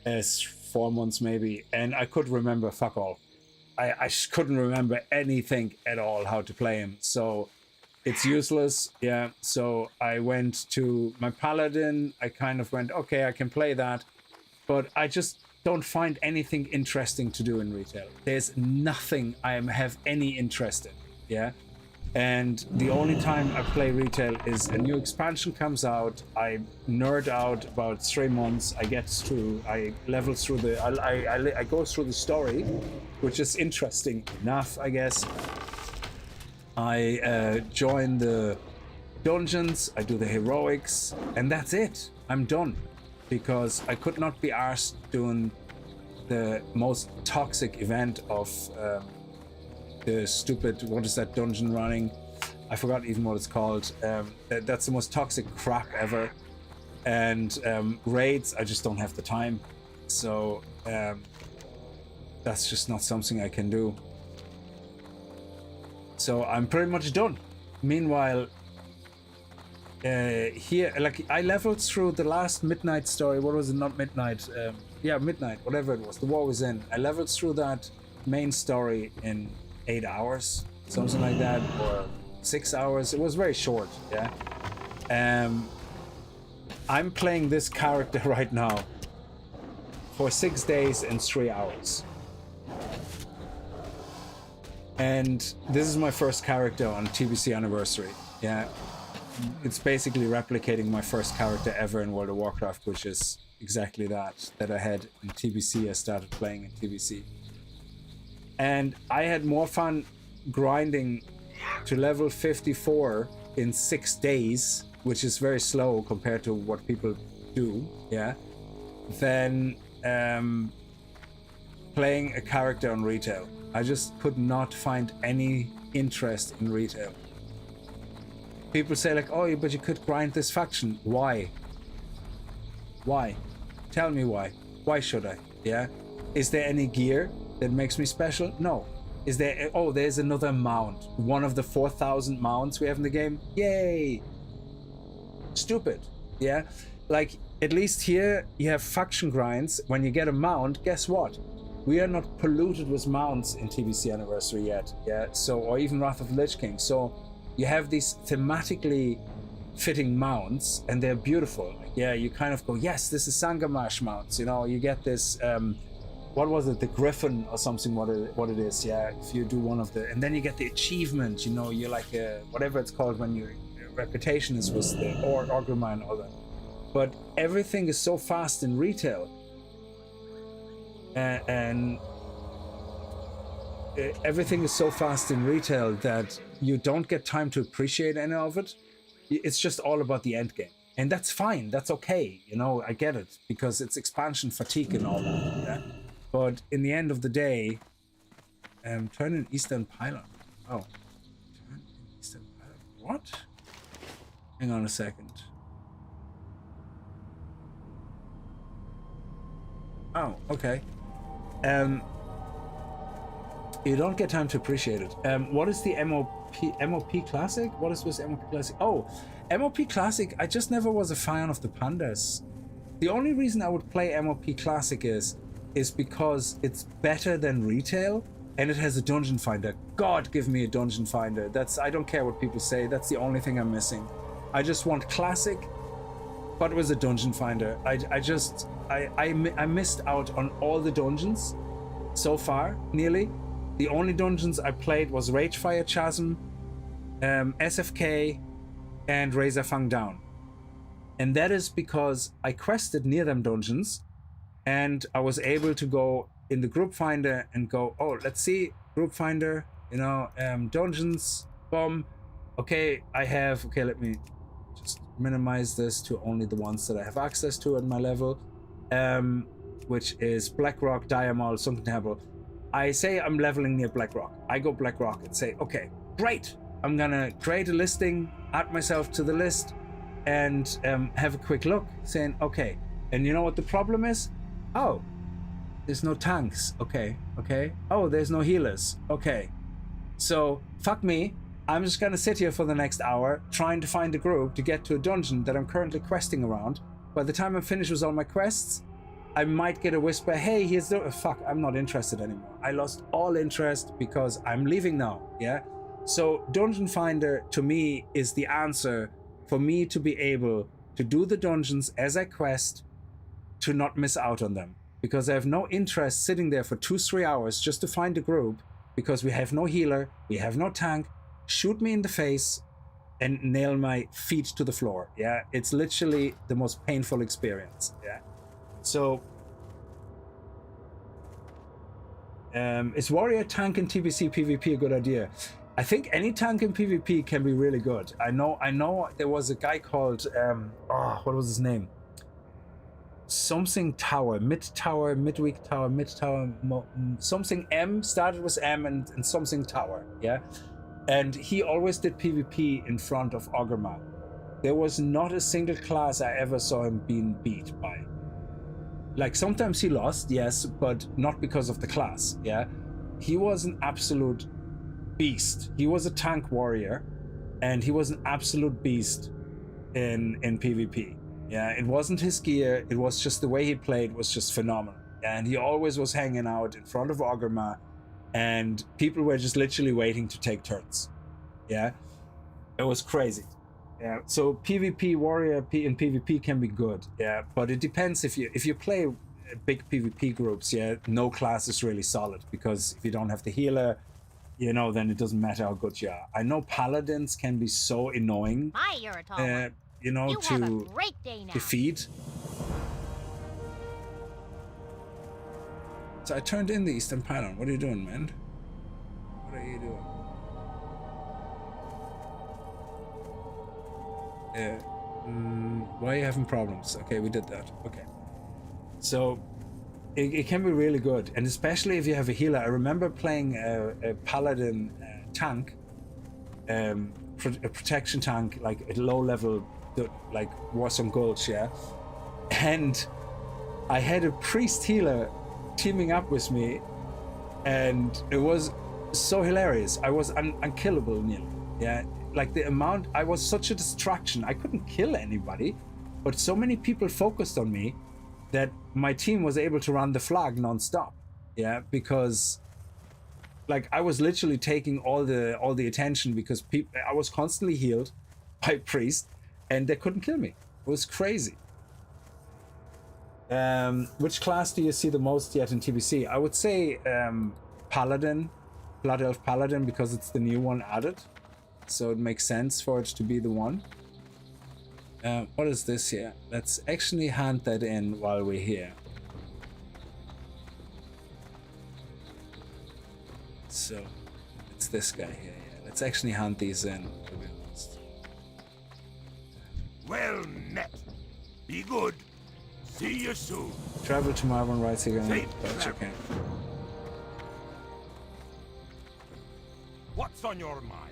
4 months maybe, and I could remember fuck all. I just couldn't remember anything at all how to play him, so it's useless. Yeah, so I went to my paladin. I kind of went, okay, I can play that, but I just don't find anything interesting to do in retail. There's nothing I have any interest in, yeah? And the only time I play retail is a new expansion comes out, I nerd out about 3 months, I level through I go through the story, which is interesting enough, I guess. I join the dungeons, I do the heroics, and that's it. I'm done. Because I could not be arsed doing the most toxic event of the stupid, what is that dungeon running? I forgot even what it's called. That's the most toxic crap ever. And raids, I just don't have the time. So that's just not something I can do. So I'm pretty much done. Meanwhile, here, like, I leveled through the last midnight story. What was it? Not midnight. Yeah, midnight, whatever it was. The war was in. I leveled through that main story in 8 hours, something like that, or 6 hours. It was very short. Yeah. I'm playing this character right now for 6 days and 3 hours. And this is my first character on TBC anniversary. Yeah. It's basically replicating my first character ever in World of Warcraft, which is exactly that I had in TBC. I started playing in TBC. And I had more fun grinding to level 54 in 6 days, which is very slow compared to what people do, yeah, than playing a character on retail. I just could not find any interest in retail. People say like, oh, but you could grind this faction. Why? Why? Tell me why. Why should I? Yeah? Is there any gear that makes me special? No. Is there... Oh, there's another mount. One of the 4,000 mounts we have in the game. Yay! Stupid. Yeah? Like, at least here you have faction grinds. When you get a mount, guess what? We are not polluted with mounts in TBC Anniversary yet. Yeah? So, or even Wrath of the Lich King. So... you have these thematically fitting mounts, and they're beautiful. Yeah, you kind of go, yes, this is Sangamash mounts. You know, you get this, what was it, the Griffin or something, what it is, yeah, if you do one of the, and then you get the achievement, you know, you're like, whatever it's called when your reputation is with the Orgrimmar and all that. But everything is so fast in retail. And everything is so fast in retail that you don't get time to appreciate any of it. It's just all about the end game. And that's fine. That's okay. You know, I get it. Because it's expansion fatigue and all that. Yeah? But in the end of the day, turn in Eastern Pylon. Oh. Turn in Eastern Pylon. What? Hang on a second. Oh, okay. You don't get time to appreciate it. What is the MOP Classic? What is this MOP Classic? Oh, MOP Classic, I just never was a fan of the pandas. The only reason I would play MOP Classic is because it's better than retail, and it has a dungeon finder. God, give me a dungeon finder. I don't care what people say, that's the only thing I'm missing. I just want Classic, but it was a dungeon finder. I missed out on all the dungeons so far, nearly. The only dungeons I played was Ragefire Chasm, SFK, and Razorfang Down. And that is because I quested near them dungeons, and I was able to go in the group finder and go, oh, let's see, group finder, you know, dungeons, boom. Okay, let me just minimize this to only the ones that I have access to at my level, which is Blackrock, Diamol, Sunken Temple. I say I'm leveling near Blackrock. I go Blackrock and say, okay, great. I'm gonna create a listing, add myself to the list, and have a quick look, saying, okay. And you know what the problem is? Oh, there's no tanks. Okay. Oh, there's no healers. Okay. So, fuck me. I'm just gonna sit here for the next hour trying to find a group to get to a dungeon that I'm currently questing around. By the time I'm finished with all my quests, I might get a whisper, hey, here's the... Fuck, I'm not interested anymore. I lost all interest because I'm leaving now, yeah? So Dungeon Finder, to me, is the answer for me to be able to do the dungeons as I quest, to not miss out on them. Because I have no interest sitting there for 2-3 hours just to find a group, because we have no healer, we have no tank, shoot me in the face and nail my feet to the floor, yeah? It's literally the most painful experience, yeah? So, is warrior, tank, and TBC PvP a good idea? I think any tank in PvP can be really good. I know there was a guy called, what was his name? Something Tower, Midweek Tower, something M, started with M and something Tower, yeah? And he always did PvP in front of Orgrimmar. There was not a single class I ever saw him being beat by. Like, sometimes he lost, yes, but not because of the class, yeah? He was an absolute beast. He was a tank warrior, and he was an absolute beast in PvP. Yeah, it wasn't his gear, it was just the way he played was just phenomenal. And he always was hanging out in front of Orgrimmar, and people were just literally waiting to take turns. Yeah, it was crazy. Yeah, so PvP warrior in PvP can be good. Yeah, but it depends if you play big PvP groups. Yeah, no class is really solid, because if you don't have the healer, you know, then it doesn't matter how good you are. I know paladins can be so annoying. Hi, you're a tall one. You know, You have a to great day now. defeat. So I turned in the Eastern Pylon. What are you doing, man? What are you doing? Why are you having problems? Okay, we did that. Okay. So it can be really good, and especially if you have a healer. I remember playing a paladin tank, a protection tank, like at low level, like Warsong Gulch, yeah. And I had a priest healer teaming up with me, and it was so hilarious. I was unkillable nearly, yeah. Like, the amount, I was such a distraction. I couldn't kill anybody, but so many people focused on me that my team was able to run the flag non-stop, yeah, because like I was literally taking all the attention, because I was constantly healed by priest, and they couldn't kill me. It was crazy. Which class do you see the most yet in TBC? I would say Paladin, Blood Elf Paladin, because it's the new one added. So it makes sense for it to be the one. What is this here? Let's actually hand that in while we're here. So it's this guy here. Yeah. Let's actually hand these in, to be honest. Well met. Be good. See you soon. Travel to Marvin Rights again. Safe That's travel. okay. What's on your mind?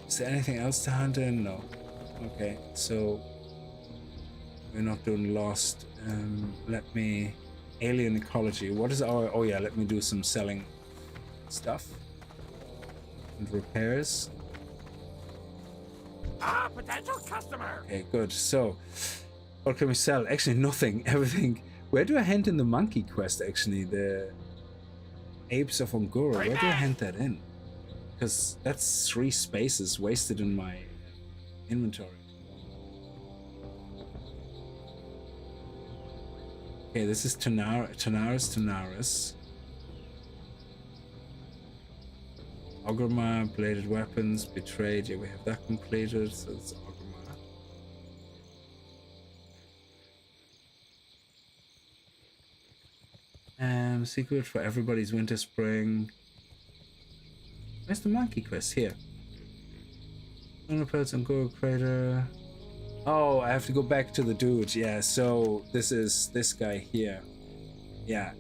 Is there anything else to hand in? No. Okay, so we're not doing Lost. Let me... Alien Ecology. What is our... Oh yeah, let me do some selling stuff. And repairs. Ah, potential customer. Okay, good. So, what can we sell? Actually, nothing. Everything. Where do I hand in the monkey quest, actually? The Apes of Ungoro. Where do I hand that in? Because that's 3 spaces wasted in my inventory. Okay, this is Tanaris. Ogrima, bladed weapons, betrayed. Yeah, we have that completed, so it's Ogrima. Secret for everybody's winter spring. Where's the monkey quest? Here. Lunar Pelts and Guru Crater. Oh, I have to go back to the dude. Yeah, so this is this guy here. Yeah.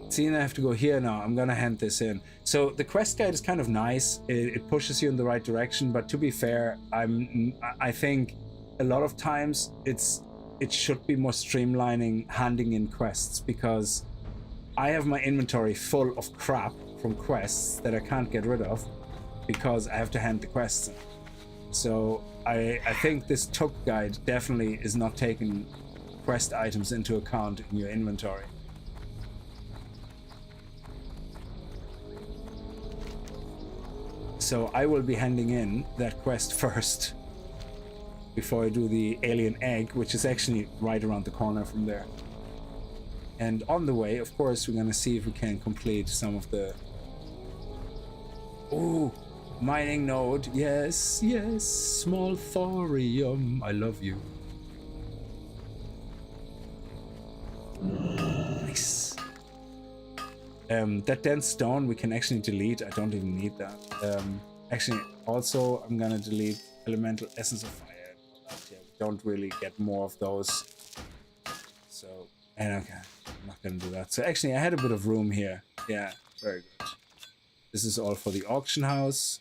Seeing I have to go here now, I'm gonna hand this in. So the quest guide is kind of nice. It pushes you in the right direction, but to be fair, I think a lot of times it should be more streamlining handing in quests, because I have my inventory full of crap from quests that I can't get rid of because I have to hand the quests in. So I think this took guide definitely is not taking quest items into account in your inventory. So I will be handing in that quest first before I do the alien egg, which is actually right around the corner from there. And on the way, of course, we're gonna see if we can complete some of the... Ooh, mining node. Yes, yes, small thorium. I love you. Nice. That dense stone we can actually delete. I don't even need that. Actually, also, I'm gonna delete elemental essence of fire. Yeah, we don't really get more of those. So, and okay, I'm not gonna do that. So actually, I had a bit of room here. Yeah, very good. This is all for the auction house.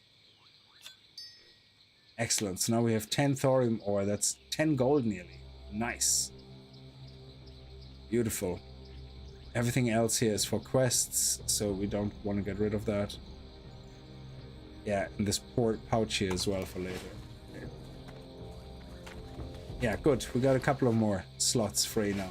Excellent. So now we have 10 thorium ore. That's 10 gold nearly. Nice. Beautiful. Everything else here is for quests, so we don't want to get rid of that. Yeah, and this port pouch here as well for later. Okay. Yeah, good. We got a couple of more slots free now.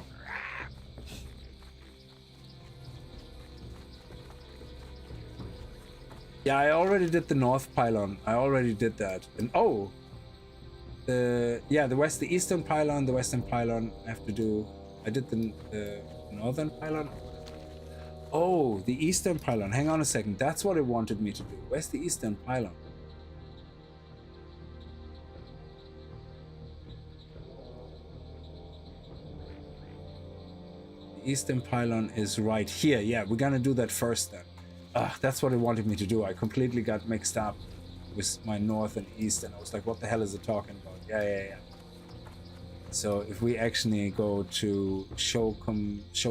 Yeah, I already did the north pylon. I already did that. And oh, the eastern pylon, the western pylon. I have to do. I did the northern pylon. Oh, the eastern pylon. Hang on a second. That's what it wanted me to do. Where's the eastern pylon? The eastern pylon is right here. Yeah, we're gonna do that first then. That's what it wanted me to do. I completely got mixed up with my north and east, and I was like, what the hell is it talking about? Yeah. So if we actually go to show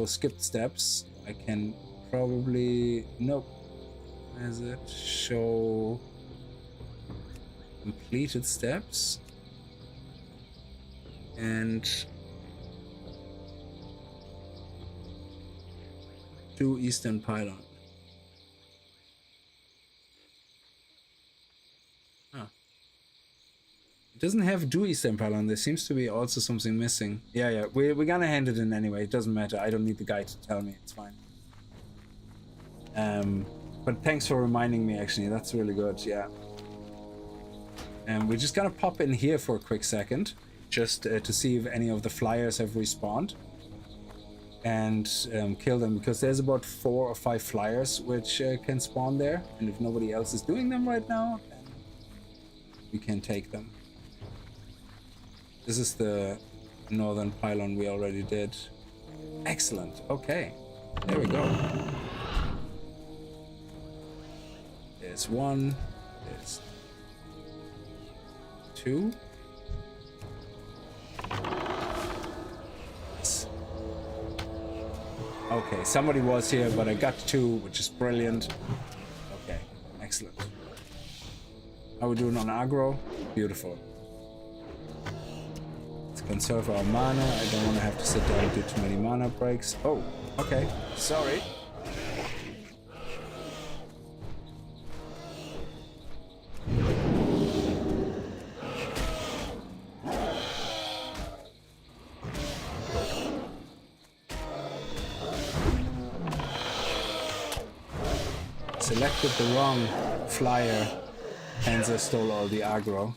skipped steps, I can probably... Nope. Where is it? Show completed steps. And... to eastern pylon. Doesn't have do eastern pylon. There seems to be also something missing. Yeah, we're gonna hand it in anyway. It doesn't matter. I don't need the guy to tell me. It's fine. But thanks for reminding me, actually. That's really good. Yeah. And we're just gonna pop in here for a quick second, just to see if any of the flyers have respawned, and kill them, because there's about 4 or 5 flyers which can spawn there, and if nobody else is doing them right now, then we can take them. This is the northern pylon we already did. Excellent. Okay. There we go. There's 1. There's 2. Okay, somebody was here, but I got 2, which is brilliant. Okay, excellent. How are we doing on aggro? Beautiful. Conserve our mana. I don't want to have to sit down and do too many mana breaks. Oh, okay. Sorry. Selected the wrong flyer, hence I stole all the aggro.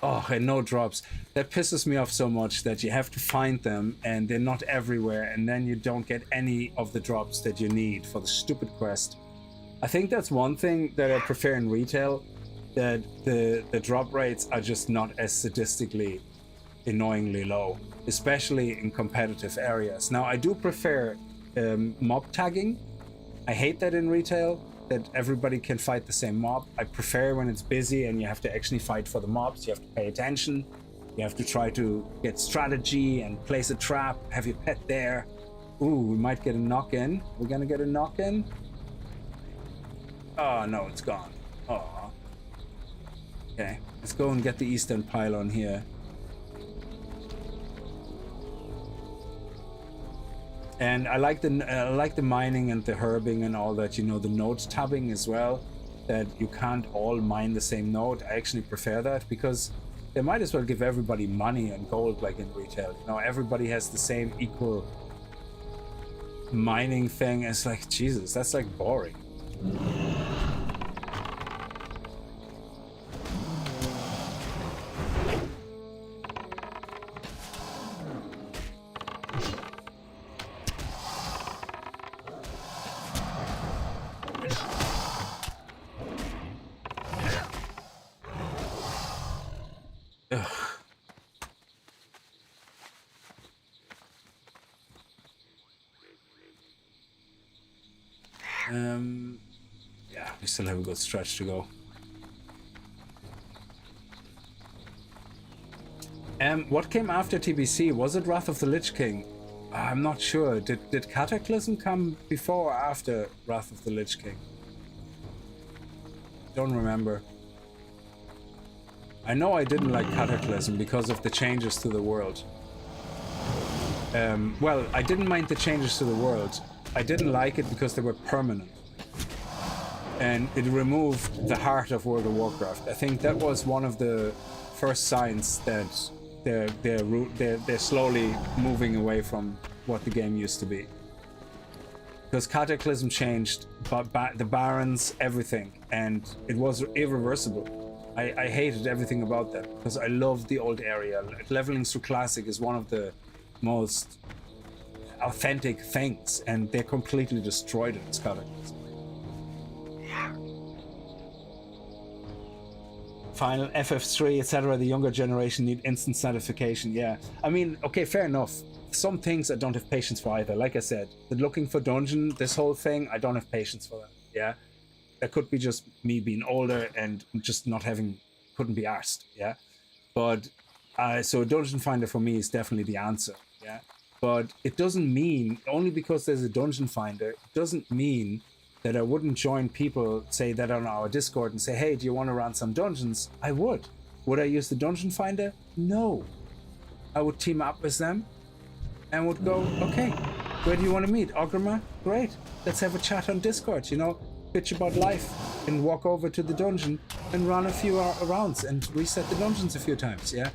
Oh, and no drops. That pisses me off so much that you have to find them and they're not everywhere, and then you don't get any of the drops that you need for the stupid quest. I think that's one thing that I prefer in retail, that the drop rates are just not as sadistically annoyingly low, especially in competitive areas. Now, I do prefer mob tagging. I hate that in retail, that everybody can fight the same mob. I prefer when it's busy and you have to actually fight for the mobs. You have to pay attention. You have to try to get strategy and place a trap, have your pet there. Ooh, we might get a knock-in. We're gonna get a knock-in. Oh, no, it's gone. Oh. Okay, let's go and get the eastern pylon here. And I like the mining and the herbing and all that, you know, the node tabbing as well, that you can't all mine the same node. I actually prefer that, because they might as well give everybody money and gold like in retail. You know, everybody has the same equal mining thing. It's like, Jesus, that's like boring. Yeah, we still have a good stretch to go. What came after TBC? Was it Wrath of the Lich King? I'm not sure. Did Cataclysm come before or after Wrath of the Lich King? Don't remember. I know I didn't like Cataclysm because of the changes to the world. Well, I didn't mind the changes to the world. I didn't like it because they were permanent. And it removed the heart of World of Warcraft. I think that was one of the first signs that they're slowly moving away from what the game used to be. Because Cataclysm changed the barons, everything, and it was irreversible. I hated everything about that because I loved the old area. Leveling through Classic is one of the most authentic things, and they completely destroyed it as Cataclysm. Final FF3, etc. The younger generation need instant notification. Yeah, I mean, okay, fair enough. Some things I don't have patience for either. Like I said, the looking for dungeon, this whole thing, I don't have patience for that. Yeah, that could be just me being older and just not couldn't be arsed. Yeah, but so a dungeon finder for me is definitely the answer. Yeah, but it doesn't mean, only because there's a dungeon finder, it doesn't mean that I wouldn't join people, say that on our Discord, and say, hey, do you want to run some dungeons? I would. Would I use the dungeon finder? No. I would team up with them and would go, okay, where do you want to meet? Ogrima? Great. Let's have a chat on Discord, you know, bitch about life, and walk over to the dungeon and run a few rounds and reset the dungeons a few times, yeah?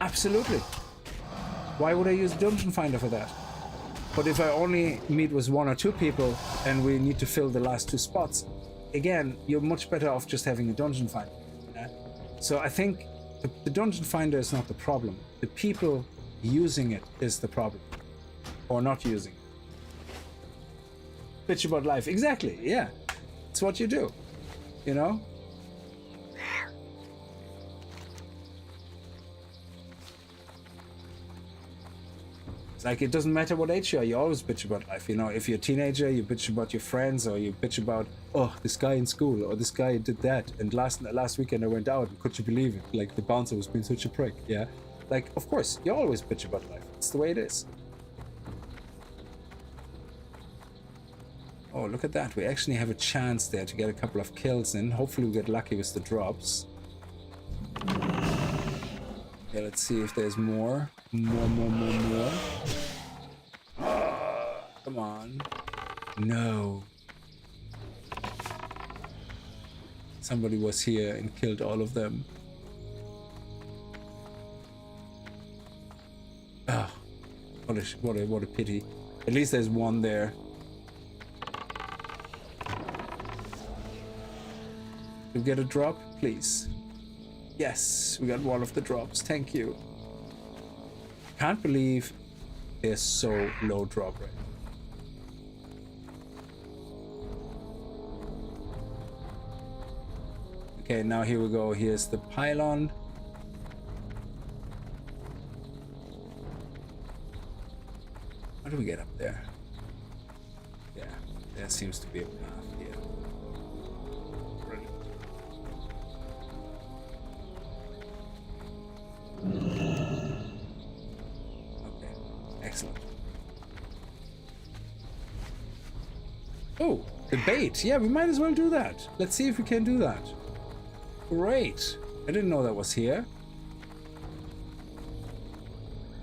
Absolutely. Why would I use dungeon finder for that? But if I only meet with one or two people and we need to fill the last two spots, again, you're much better off just having a dungeon finder. Yeah? So I think the dungeon finder is not the problem. The people using it is the problem. Or not using it. Bitch about life. Exactly, yeah. It's what you do. You know? Like, it doesn't matter what age you are, you always bitch about life. You know, if you're a teenager, you bitch about your friends, or you bitch about, oh, this guy in school, or this guy did that, and last weekend I went out, and could you believe it? Like, the bouncer was being such a prick, yeah? Like, of course, you always bitch about life. It's the way it is. Oh, look at that. We actually have a chance there to get a couple of kills in. Hopefully we get lucky with the drops. Okay, let's see if there's more. More. Come on. No. Somebody was here and killed all of them. Oh, what a pity. At least there's one there. You get a drop, please. Yes, we got one of the drops. Thank you. Can't believe they're so low drop rate. Okay, now here we go. Here's the pylon. How do we get up there? Yeah, there seems to be a path here. Okay, excellent. Oh, the bait. Yeah, we might as well do that. Let's see if we can do that. Great. I didn't know that was here.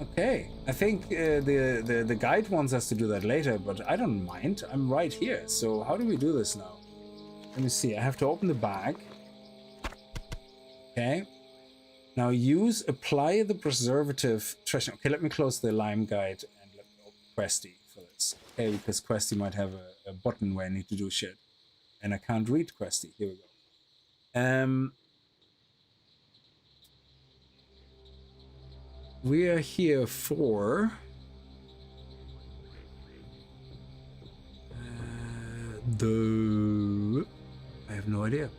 Okay, I think the guide wants us to do that later, but I don't mind. I'm right here. So how do we do this now? Let me see. I have to open the bag. Okay. Now apply the preservative treasure. Okay, let me close the lime guide and let me open Questy for this. Okay, because Questy might have a button where I need to do shit. And I can't read Questy. Here we go. We are here for I have no idea.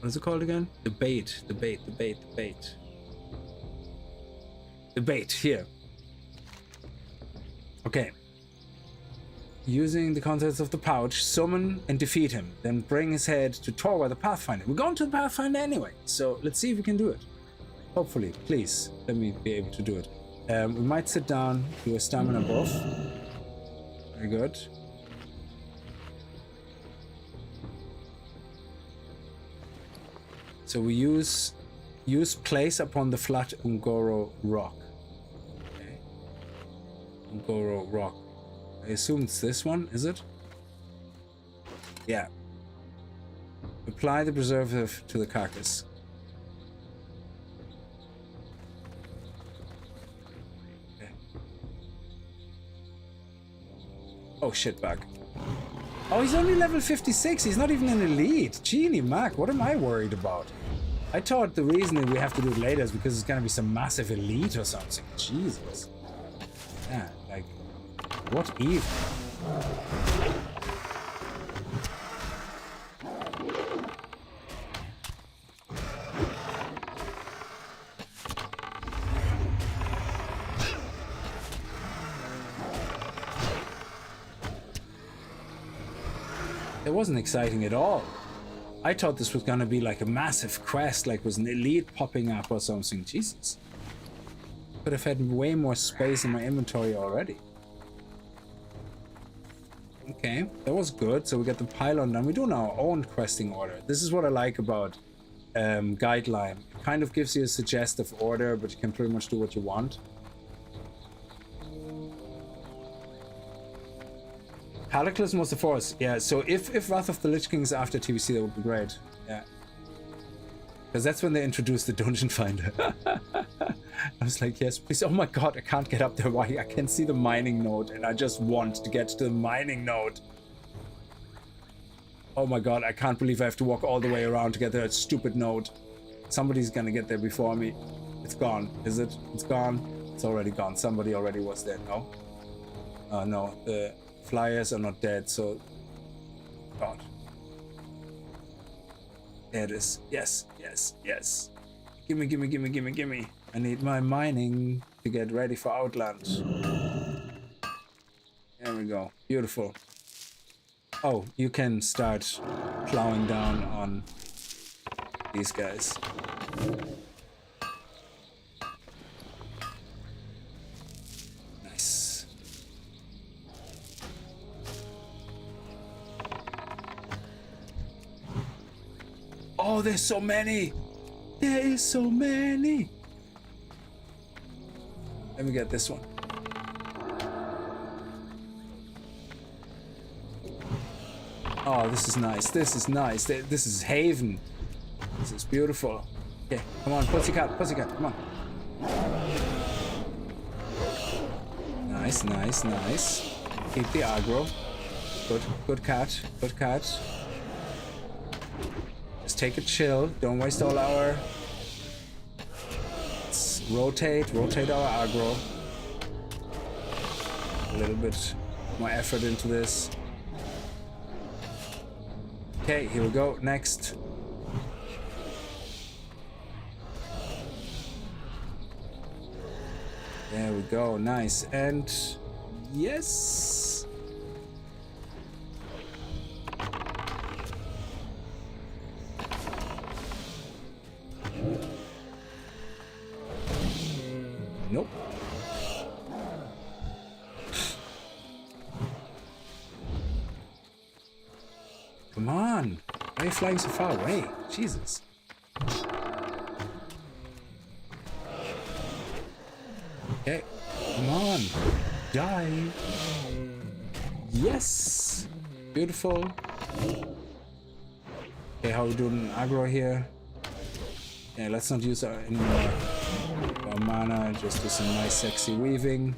What is it called again? The bait here. Okay. Using the contents of the pouch, summon and defeat him. Then bring his head to Torwa the Pathfinder. We're going to the Pathfinder anyway, so let's see if we can do it. Hopefully, please, let me be able to do it. We might sit down, do a stamina buff. Very good. So we use place upon the flat Ungoro rock. Okay. Ungoro rock. I assume it's this one, is it? Yeah. Apply the preservative to the carcass. Okay. Oh, shit bag. Oh, he's only level 56. He's not even an elite. Genie Mac, what am I worried about? I thought the reason that we have to do it later is because it's gonna be some massive elite or something. Jesus. Yeah, like, what even? It wasn't exciting at all. I thought this was gonna be like a massive quest, like was an elite popping up or something. Jesus. Could have had way more space in my inventory already. Okay, that was good. So we got the pylon done. We're doing our own questing order. This is what I like about Guideline. It kind of gives you a suggestive order, but you can pretty much do what you want. Cataclysm was the force. Yeah, so if Wrath of the Lich King is after TVC, that would be great. Yeah. Because that's when they introduced the Dungeon Finder. I was like, yes, please. Oh my god, I can't get up there. Why? I can see the mining node, and I just want to get to the mining node. Oh my god, I can't believe I have to walk all the way around to get that stupid node. Somebody's gonna get there before me. It's gone, is it? It's gone? It's already gone. Somebody already was there, no? No, the flyers are not dead, so... God. There it is. Yes, yes, yes. Gimme, gimme, gimme, gimme, gimme. I need my mining to get ready for Outland. There we go. Beautiful. Oh, you can start plowing down on these guys. Nice. Oh, there's so many! There is so many! Let me get this one. Oh, this is nice. This is nice. This is Haven. This is beautiful. Okay, come on, pussycat, pussycat, come on. Nice, nice, nice. Keep the aggro. Good, good cat, good cat. Just take a chill. Don't waste all our rotate our aggro. A little bit more effort into this. Okay, here we go. Next. There we go. Nice. And yes. Nope. Come on. Why are you flying so far away? Jesus. Okay. Come on. Die. Yes. Beautiful. Okay, how are we doing aggro here? Yeah, let's not use any more mana. Just do some nice sexy weaving.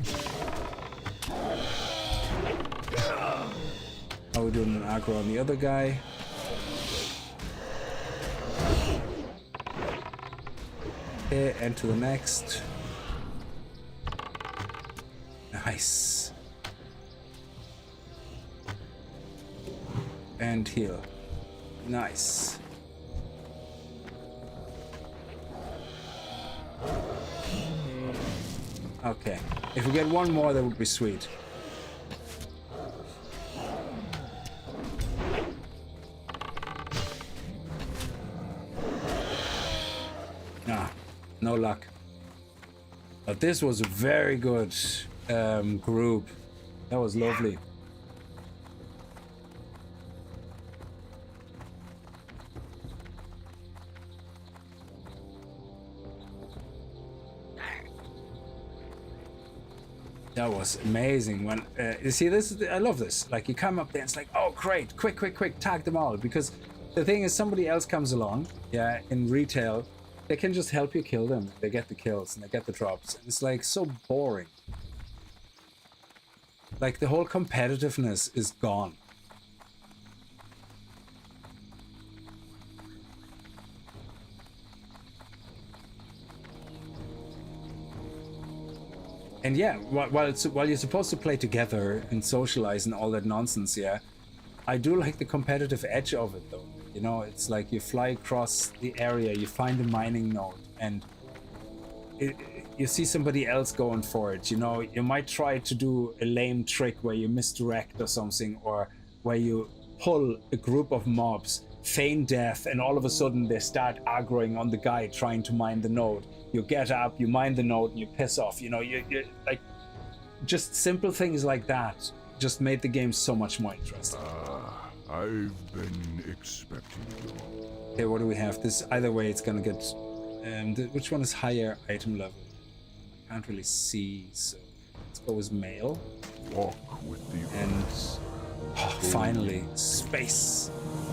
How are we doing an aggro on the other guy? Okay, and to the next. Nice. And heal. Nice. Okay. If we get one more, that would be sweet. Ah, no luck. But this was a very good group. That was lovely. That was amazing. When you see this, I love this. Like you come up there, and it's like, oh great, quick, tag them all. Because the thing is, somebody else comes along, yeah, in retail, they can just help you kill them. They get the kills and they get the drops. And it's like so boring. Like the whole competitiveness is gone. And yeah, while you're supposed to play together and socialize and all that nonsense, yeah, I do like the competitive edge of it though. You know, it's like you fly across the area, you find a mining node, and you see somebody else going for it. You know, you might try to do a lame trick where you misdirect or something, or where you pull a group of mobs, feign death, and all of a sudden they start aggroing on the guy trying to mine the node. You get up, you mine the node, and you piss off. You know, you like just simple things like that just made the game so much more interesting. I've been expecting you. Okay, what do we have? This either way, it's gonna get. Which one is higher item level? I can't really see, so let's go with male. Walk with the And finally, space.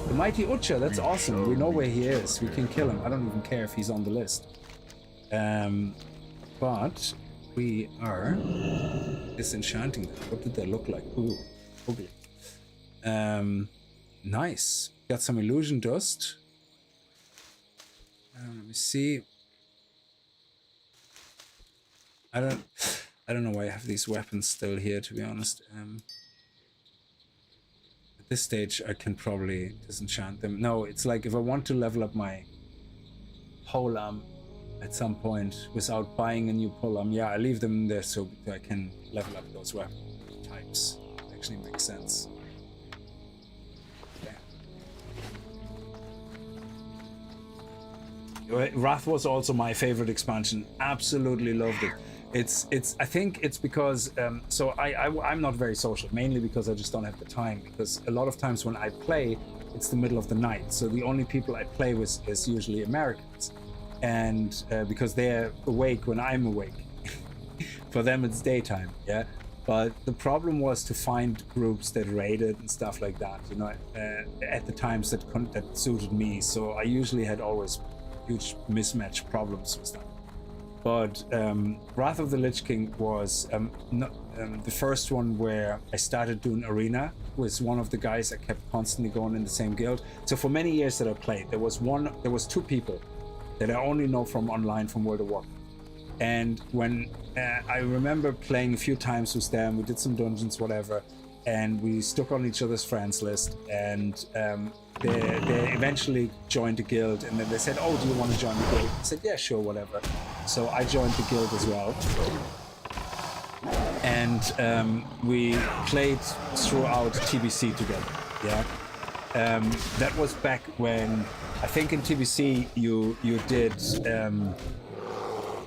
The mighty Ucha. That's awesome. We know where he is. We can kill him. I don't even care if he's on the list. But we are disenchanting them. What did they look like? Ooh, ugly. Nice. Got some illusion dust. Let me see. I don't know why I have these weapons still here, to be honest. At this stage, I can probably disenchant them. No, it's like if I want to level up my polearm at some point without buying a new polearm, yeah, I leave them in there so I can level up those weapon types. It actually makes sense. Wrath was also my favorite expansion. Absolutely loved it. It's I think it's because so I'm not very social, mainly because I just don't have the time, because a lot of times when I play, it's the middle of the night, so the only people I play with is usually Americans, and because they're awake when I'm awake. For them it's daytime, yeah. But the problem was to find groups that raided and stuff like that, you know, at the times that suited me. So I usually had always huge mismatch problems with that. But Wrath of the Lich King was the first one where I started doing arena with one of the guys I kept constantly going in the same guild. So for many years that I played, there was two people that I only know from online from World of Warcraft. And when I remember playing a few times with them, we did some dungeons, whatever, and we stuck on each other's friends list, and they eventually joined the guild, and then they said, oh, do you want to join the guild? I said, yeah, sure, whatever. So I joined the guild as well. And we played throughout TBC together, yeah? That was back when, I think in TBC you did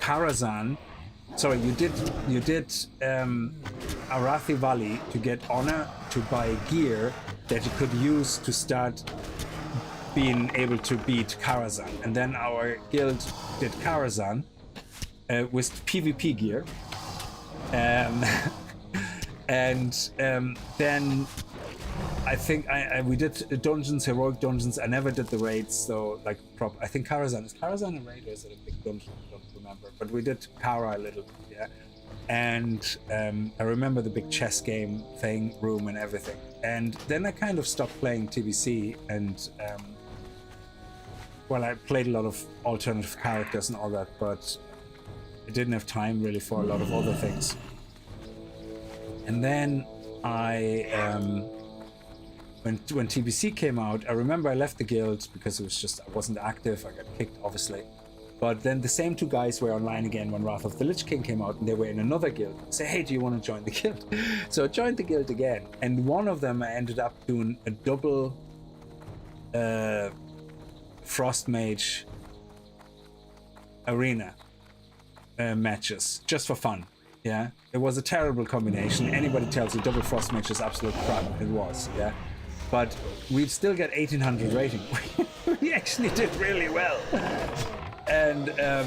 Karazhan. Sorry, you did Arathi Valley to get honor to buy gear that you could use to start being able to beat Karazhan. And then our guild did Karazhan with PvP gear. Then I think we did dungeons, heroic dungeons. I never did the raids, so like I think Karazhan, is Karazhan a raid or is it a big dungeon? I don't remember, but we did Kara a little bit, yeah. And I remember the big chess game thing, room and everything. And then I kind of stopped playing TBC, and well, I played a lot of alternative characters and all that, but I didn't have time really for a lot of other things. And then when TBC came out, I remember I left the guild because it was just, I wasn't active, I got kicked obviously. But then the same two guys were online again when Wrath of the Lich King came out, and they were in another guild. I say, hey, do you want to join the guild? So I joined the guild again, and one of them I ended up doing a double Frost Mage arena matches, just for fun. Yeah, it was a terrible combination. Anybody tells you double Frost Mage is absolute crap, it was, yeah. But we'd still get 1800 rating. We actually did really well. And the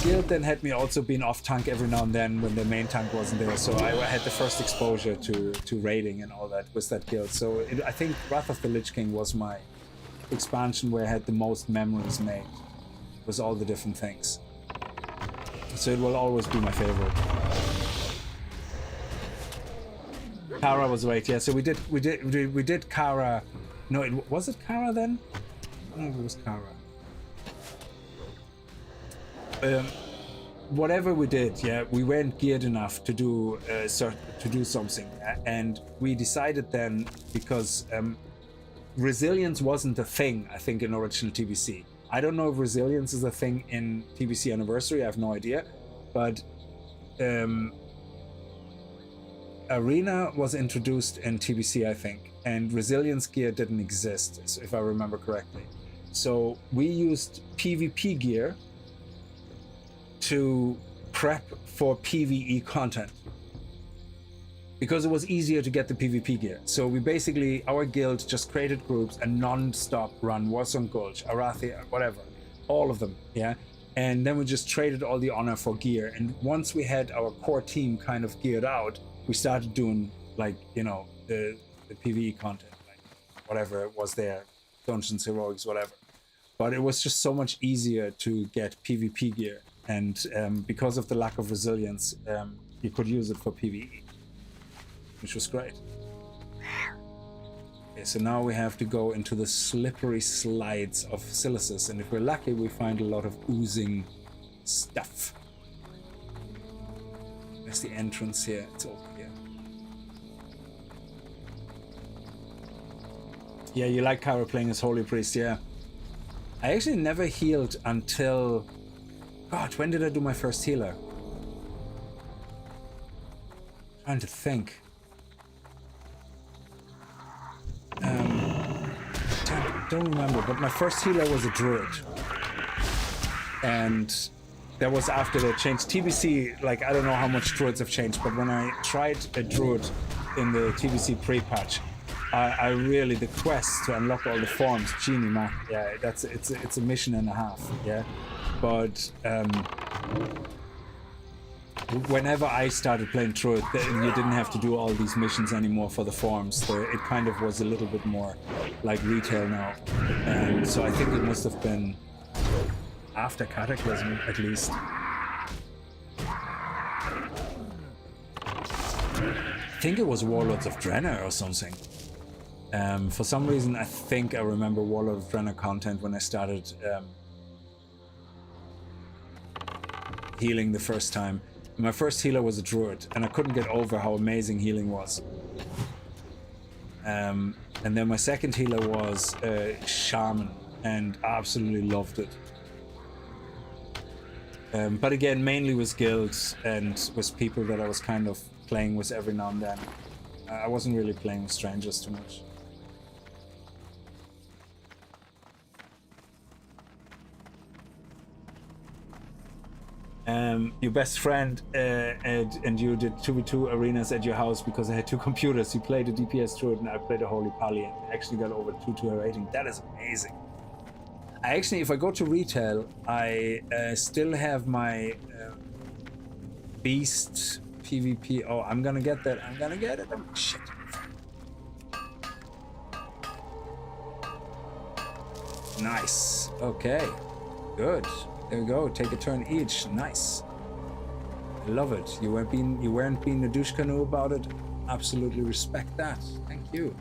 guild then had me also being off tank every now and then when the main tank wasn't there. So I had the first exposure to raiding and all that with that guild. So I think Wrath of the Lich King was my expansion where I had the most memories made. Was all the different things. So it will always be my favorite. Kara was right, yeah. So we did Kara. No, was it Kara then? I don't know if it was Kara. Whatever we did, yeah, we weren't geared enough to do something, and we decided then, because resilience wasn't a thing, I think, in original TBC. I don't know if resilience is a thing in TBC Anniversary. I have no idea, but Arena was introduced in TBC, I think, and resilience gear didn't exist, if I remember correctly. So we used PvP gear to prep for PvE content because it was easier to get the PvP gear. So we basically, our guild just created groups and non-stop run Warsong Gulch, Arathi, whatever, all of them, yeah. And then we just traded all the honor for gear. And once we had our core team kind of geared out, we started doing, like, you know, the PvE content, like whatever it was there, dungeons, heroics, whatever. But it was just so much easier to get PvP gear. And because of the lack of resilience, you could use it for PvE, which was great. Okay, so now we have to go into the slippery slides of Silicis, and if we're lucky, we find a lot of oozing stuff. There's the entrance here. It's over here. Yeah, you like Kara playing as Holy Priest, yeah. I actually never healed until... God, when did I do my first healer? Trying to think. Don't remember, but my first healer was a druid. And that was after they changed TBC. Like, I don't know how much druids have changed, but when I tried a druid in the TBC pre-patch, I really, the quest to unlock all the forms, Genie Mac, yeah, it's a mission and a half, yeah. But whenever I started playing Druid, you didn't have to do all these missions anymore for the forms. So it kind of was a little bit more like retail now. And so I think it must have been after Cataclysm, at least. I think it was Warlords of Draenor or something. For some reason, I think I remember Warlords of Draenor content when I started healing the first time. My first healer was a druid, and I couldn't get over how amazing healing was. And then my second healer was a shaman, and absolutely loved it. But again, mainly was guilds and was people that I was kind of playing with every now and then. I wasn't really playing with strangers too much. Your best friend and you did 2v2 arenas at your house because I had 2 computers. You played a DPS druid and I played a holy pally and actually got over 2-2 rating. That is amazing. I actually, if I go to retail, I still have my beast PvP. Oh, I'm gonna get that. I'm gonna get it. Shit. Nice. Okay. Good. There we go. Take a turn each. Nice. I love it. You weren't being a douche canoe about it. Absolutely respect that. Thank you.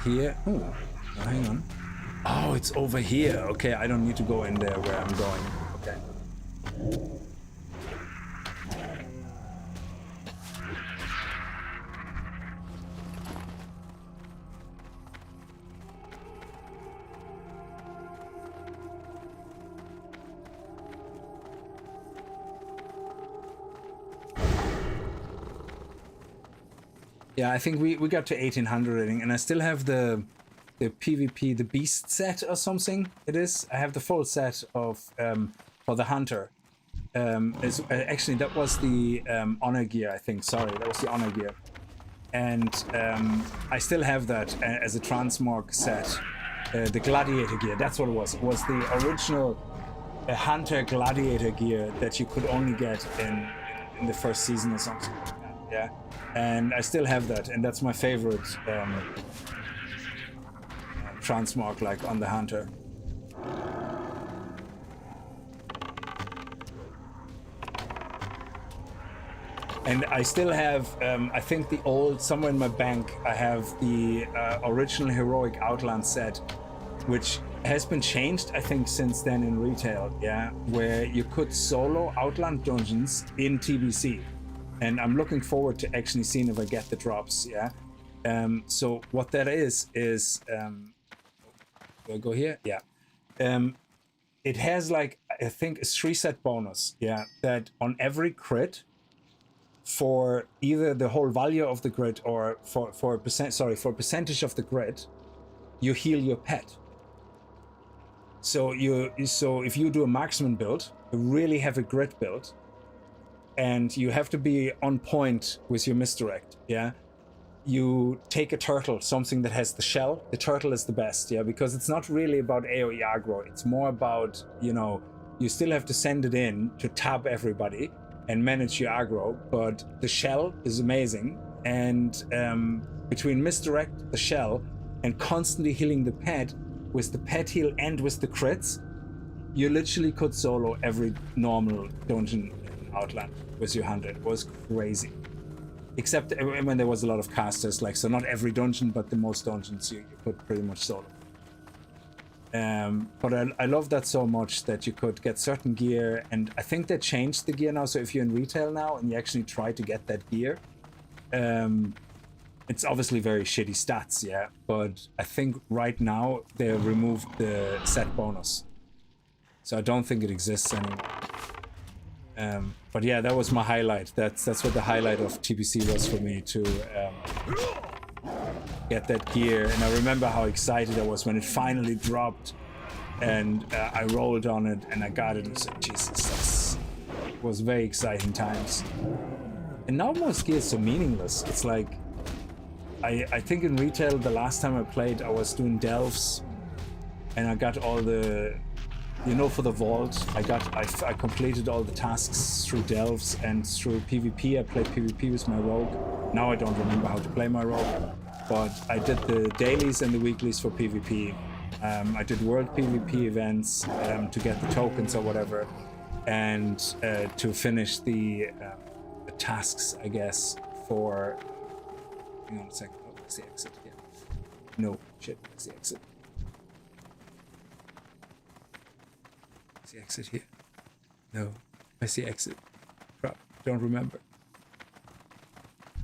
Here. Oh, no, hang on. Oh, it's over here. Okay, I don't need to go in there where I'm going. Okay. Yeah, I think we got to 1800 rating, and I still have the PvP, the beast set or something. It is. I have the full set of for the hunter. Actually, that was the honor gear. I think. Sorry, that was the honor gear, and I still have that as a transmog set. The gladiator gear. That's what it was. It was the original hunter gladiator gear that you could only get in the first season or something like that. Yeah. And I still have that, and that's my favorite transmog, like on the hunter. And I still have, I think the old, somewhere in my bank, I have the original heroic Outland set, which has been changed, I think, since then in retail, yeah, where you could solo Outland dungeons in TBC. And I'm looking forward to actually seeing if I get the drops, yeah? So what that is do I go here? Yeah. It has like, I think a 3-set bonus, yeah, that on every crit, for either the whole value of the grid or for a percentage of the grid, you heal your pet. So if you do a marksman build, you really have a grid build, and you have to be on point with your misdirect, yeah? You take a turtle, something that has the shell. The turtle is the best, yeah? Because it's not really about AoE aggro. It's more about, you know, you still have to send it in to tab everybody and manage your aggro, but the shell is amazing. And between misdirect, the shell, and constantly healing the pet, with the pet heal and with the crits, you literally could solo every normal dungeon Outland with your hunter. It was crazy, except when there was a lot of casters, like, so not every dungeon, but the most dungeons you could pretty much solo. But I love that so much that you could get certain gear, and I think they changed the gear now, so if you're in retail now and you actually try to get that gear, it's obviously very shitty stats, yeah, but I think right now they removed the set bonus, so I don't think it exists anymore. But yeah, that was my highlight. That's what the highlight of TBC was for me, to get that gear. And I remember how excited I was when it finally dropped, and I rolled on it and I got it and said, Jesus, it was very exciting times. And now most gear is so meaningless. It's like, I think in retail the last time I played I was doing delves, and I got all the, you know, for the vault I completed all the tasks through delves and through PvP. I played PvP with my rogue. Now I don't remember how to play my rogue, but I did the dailies and the weeklies for PvP. I did world PvP events to get the tokens or whatever, and to finish the tasks, I guess, for... Hang on a second. Oh, where's the exit? Yeah. No, shit, where's the exit? Is the exit here? No. Where's the exit? Crap, don't remember.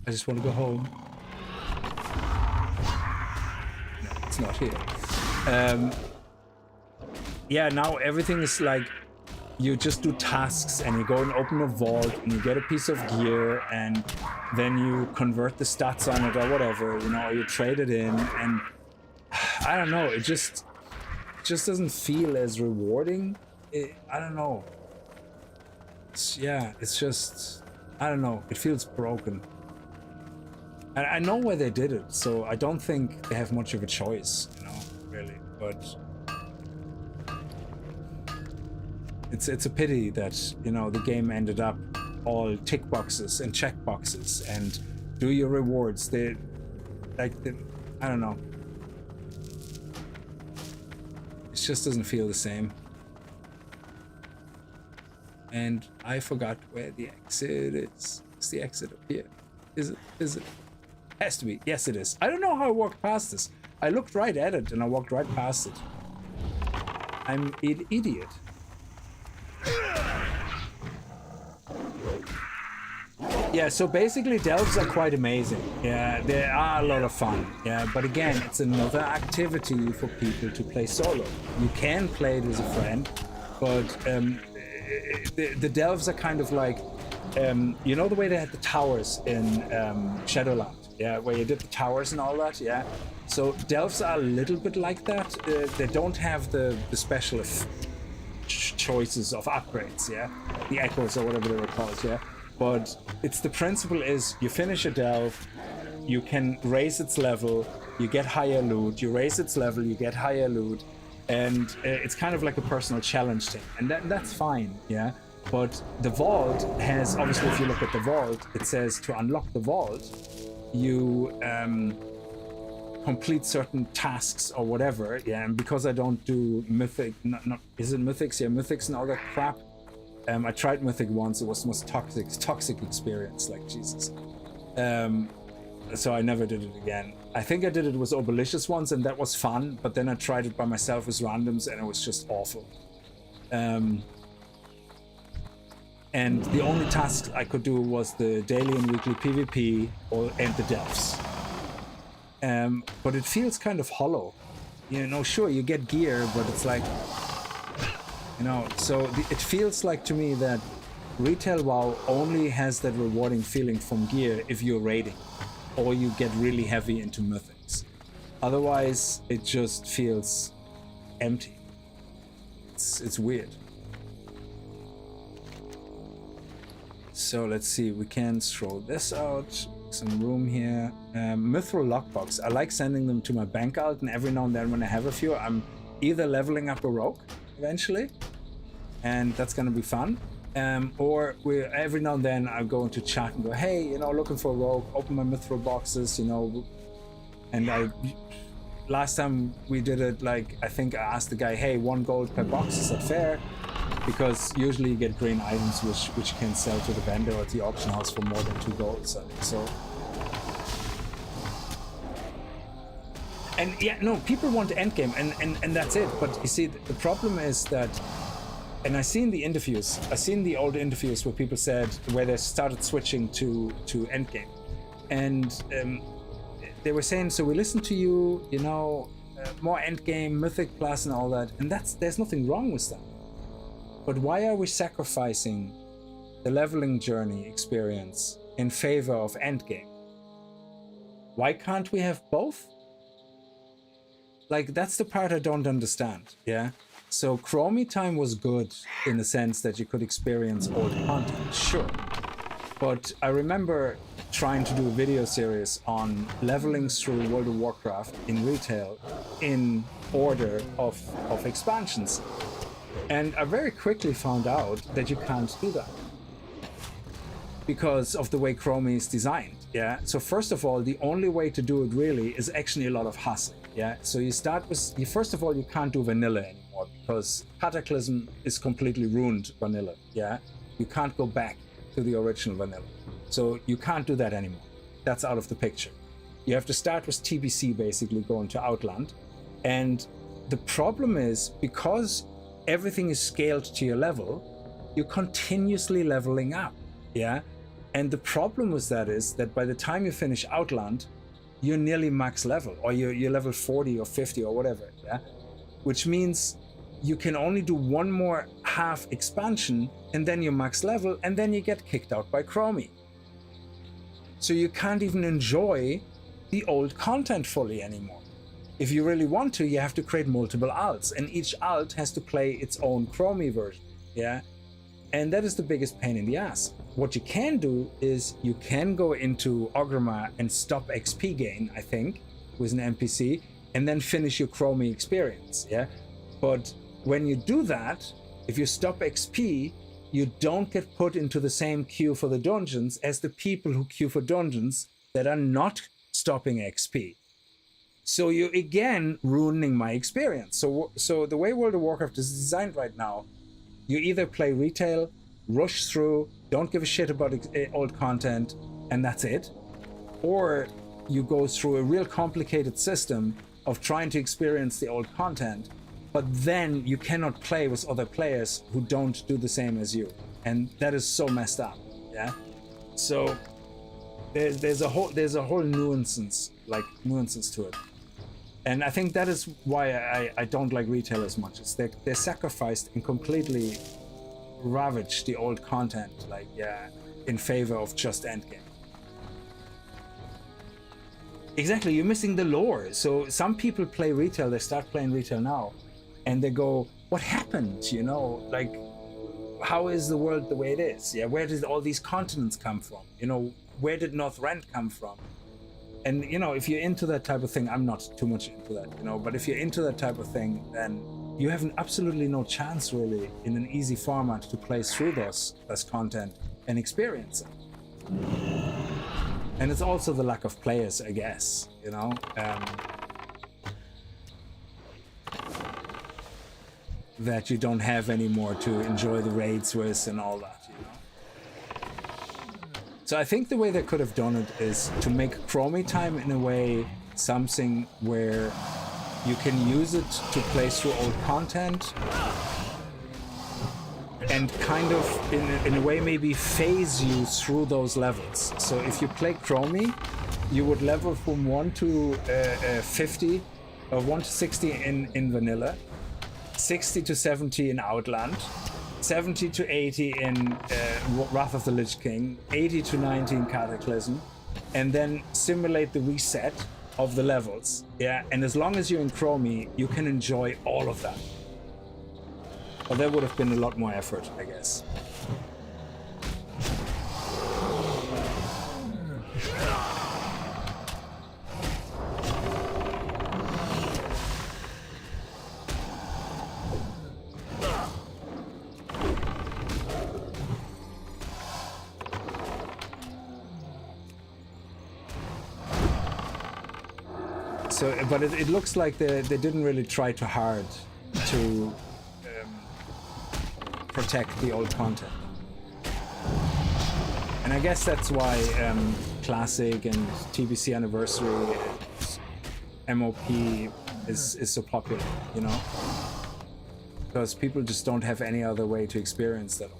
I just want to go home. No, it's not here. Yeah, now everything is like, you just do tasks and you go and open a vault and you get a piece of gear and then you convert the stats on it or whatever, you know, or you trade it in, and I don't know, it just doesn't feel as rewarding. I don't know. It's just, I don't know, it feels broken. And I know where they did it, so I don't think they have much of a choice, you know, really, but it's a pity that, you know, the game ended up all tick boxes and check boxes and do your rewards. I don't know. It just doesn't feel the same. And I forgot where the exit is. Is the exit up here? Is it? Has to be. Yes, it is. I don't know how I walked past this. I looked right at it and I walked right past it. I'm an idiot. Yeah, so basically delves are quite amazing. Yeah, they are a lot of fun. Yeah, but again, it's another activity for people to play solo. You can play it with a friend, but the delves are kind of like, you know the way they had the towers in Shadowland, yeah, where you did the towers and all that, yeah? So delves are a little bit like that. They don't have the special choices of upgrades, yeah? The echoes or whatever they were called, yeah? But it's the principle is you finish a delve, you can raise its level, you get higher loot, you raise its level, you get higher loot, and it's kind of like a personal challenge thing, and that's fine, yeah? But the vault has, obviously if you look at the vault, it says to unlock the vault, you complete certain tasks or whatever, yeah, and because I don't do mythic, is it mythics? Yeah, mythics and all that crap. I tried mythic once, it was the most toxic experience, like Jesus. So I never did it again. I think I did it with Obelicious once and that was fun, but then I tried it by myself with randoms and it was just awful. And the only task I could do was the daily and weekly PvP and the delves. But it feels kind of hollow. You know, sure, you get gear, but it's like, you know, so it feels like to me that retail WoW only has that rewarding feeling from gear if you're raiding or you get really heavy into mythics. Otherwise, it just feels empty. It's weird. So let's see, we can throw this out, some room here. Mithril lockbox, I like sending them to my bank alt, and every now and then when I have a few, I'm either leveling up a rogue eventually, and that's gonna be fun, or every now and then I go into chat and go, hey, you know, looking for a rogue, open my mithril boxes, you know, and last time we did it, like, I think I asked the guy, hey, 1 gold per box, is that fair? Because usually you get green items which can sell to the vendor or the auction house for more than 2 gold, so and yeah, no, people want endgame, and that's it. But you see, the problem is that, and I seen the interviews, I seen the old interviews where people said, where they started switching to endgame, and they were saying, so we listen to you, you know, more endgame, mythic plus and all that, and there's nothing wrong with that. But why are we sacrificing the leveling journey experience in favor of endgame? Why can't we have both? Like, that's the part I don't understand, yeah? So Chromie time was good in the sense that you could experience old content, sure. But I remember trying to do a video series on leveling through World of Warcraft in retail in order of expansions. And I very quickly found out that you can't do that because of the way Chromie is designed. Yeah. So first of all, the only way to do it really is actually a lot of hassling. Yeah. So you start with, first of all, you can't do vanilla anymore because Cataclysm is completely ruined vanilla. Yeah. You can't go back to the original vanilla. So you can't do that anymore. That's out of the picture. You have to start with TBC, basically going to Outland. And the problem is, because everything is scaled to your level, you're continuously leveling up. Yeah. And the problem with that is that by the time you finish Outland, you're nearly max level, or you're level 40 or 50 or whatever. Yeah. Which means you can only do one more half expansion and then you're max level, and then you get kicked out by Chromie. So you can't even enjoy the old content fully anymore. If you really want to, you have to create multiple alts, and each alt has to play its own Chromie version. Yeah. And that is the biggest pain in the ass. What you can do is you can go into Ogrima and stop XP gain, I think, with an NPC, and then finish your Chromie experience. Yeah. But when you do that, if you stop XP, you don't get put into the same queue for the dungeons as the people who queue for dungeons that are not stopping XP. So you're again ruining my experience. So the way World of Warcraft is designed right now, you either play retail, rush through, don't give a shit about old content, and that's it. Or you go through a real complicated system of trying to experience the old content, but then you cannot play with other players who don't do the same as you. And that is so messed up. Yeah. So there's a whole nuances to it. And I think that is why I don't like retail as much. It's they're sacrificed and completely ravage the old content, in favor of just endgame. Exactly, you're missing the lore. So some people play retail, they start playing retail now, and they go, what happened? You know, like, how is the world the way it is? Yeah, where did all these continents come from? You know, where did North Rent come from? And, you know, if you're into that type of thing, I'm not too much into that, you know, but if you're into that type of thing, then you have absolutely no chance, really, in an easy format to play through this content and experience it. And it's also the lack of players, I guess, you know. That you don't have anymore to enjoy the raids with and all that, you know. So I think the way they could have done it is to make Chromie time in a way something where you can use it to play through old content and kind of in a way maybe phase you through those levels. So if you play Chromie, you would level from 1 to 50 or 1 to 60 in vanilla, 60 to 70 in Outland, 70 to 80 in Wrath of the Lich King, 80 to 90 in Cataclysm, and then simulate the reset of the levels. Yeah, and as long as you're in Chromie, you can enjoy all of that. But that would have been a lot more effort, I guess. So, but it looks like they didn't really try too hard to protect the old content. And I guess that's why Classic and TBC Anniversary and MOP is so popular, you know? Because people just don't have any other way to experience that.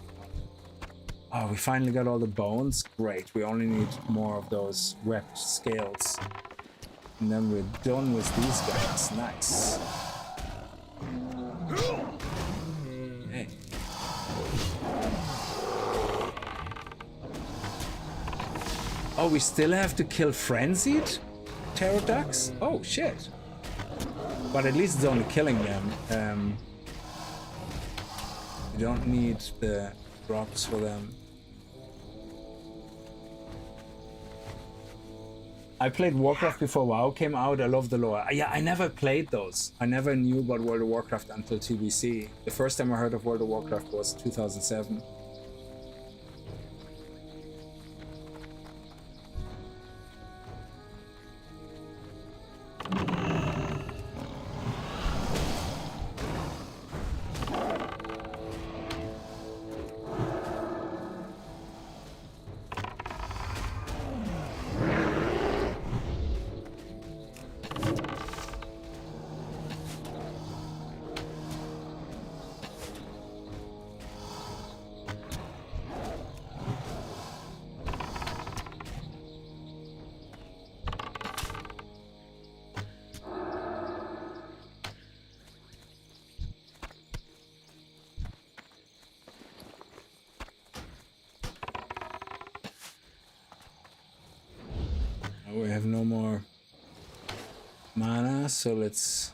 Oh, we finally got all the bones? Great, we only need more of those webbed scales. And then we're done with these guys. Nice. Hey. Oh, we still have to kill frenzied pteroducks? Oh, shit. But at least it's only killing them. We don't need the drops for them. I played Warcraft before WoW came out. I love the lore. Yeah, I never played those. I never knew about World of Warcraft until TBC. The first time I heard of World of Warcraft was 2007. We have no more mana, so let's...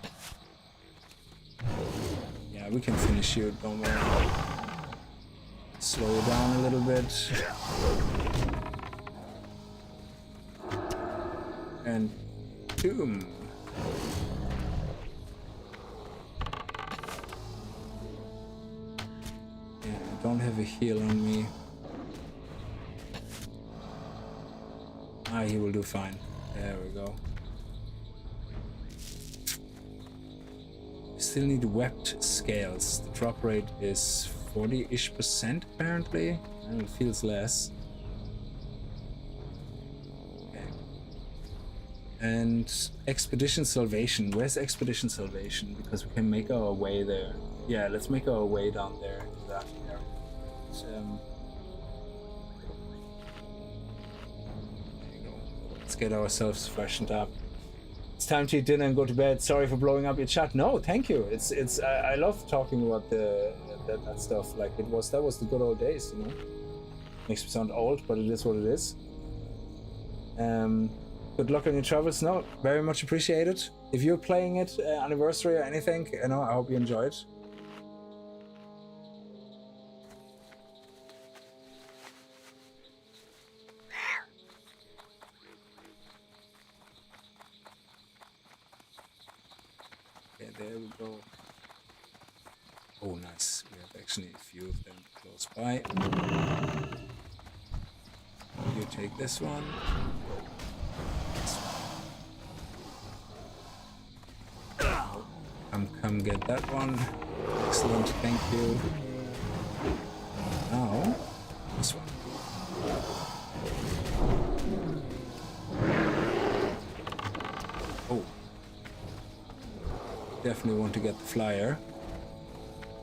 Yeah, we can finish you, don't worry. Slow it down a little bit. And boom. Yeah, I don't have a heal on me. Ah, he will do fine. There we go. Still need webbed scales. The drop rate is 40-ish% apparently. And it feels less. Okay. And Expedition Salvation. Where's Expedition Salvation? Because we can make our way there. Yeah, let's make our way down there to that area. Let's get ourselves freshened up. It's time to eat dinner and go to bed. Sorry for blowing up your chat. No, thank you. I love talking about that stuff. Like that was the good old days, you know. Makes me sound old, but it is what it is. Good luck on your travels. No, very much appreciated. If you're playing it anniversary or anything, you know, I hope you enjoy it. There we go. Oh, nice. We have actually a few of them close by. You take this one. Come get that one. Excellent, thank you. Now, this one. Oh. Definitely want to get the flyer.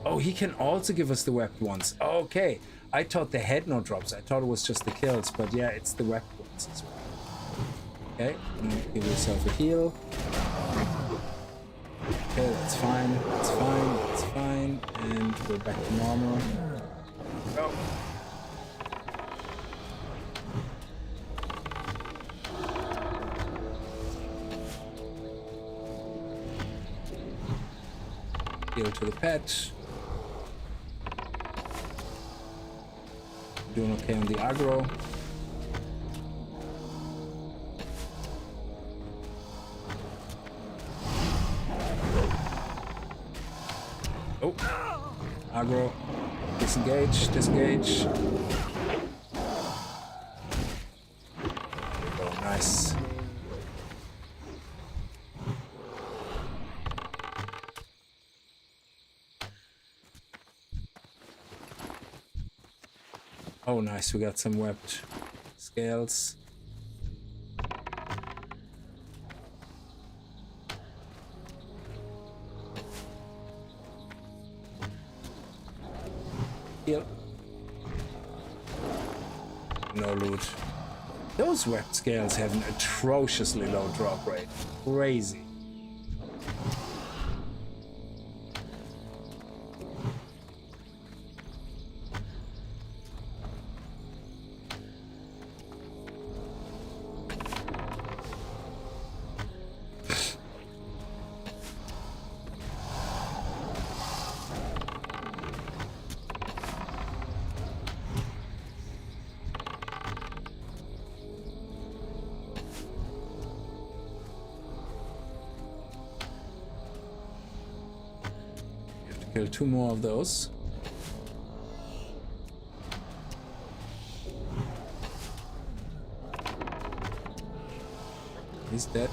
Oh, he can also give us the webbed ones. Okay, I thought they had no drops. I thought it was just the kills, but yeah, it's the webbed ones as well. Okay, now give yourself a heal. Okay, that's fine. That's fine. That's fine. And we're back to normal. Go. Heal to the pet. Doing okay on the aggro. Oh, aggro. Disengage, disengage. Oh, nice. Oh, nice, we got some webbed scales. Heal. No loot. Those webbed scales have an atrociously low drop rate. Crazy. Kill 2 more of those. He's dead.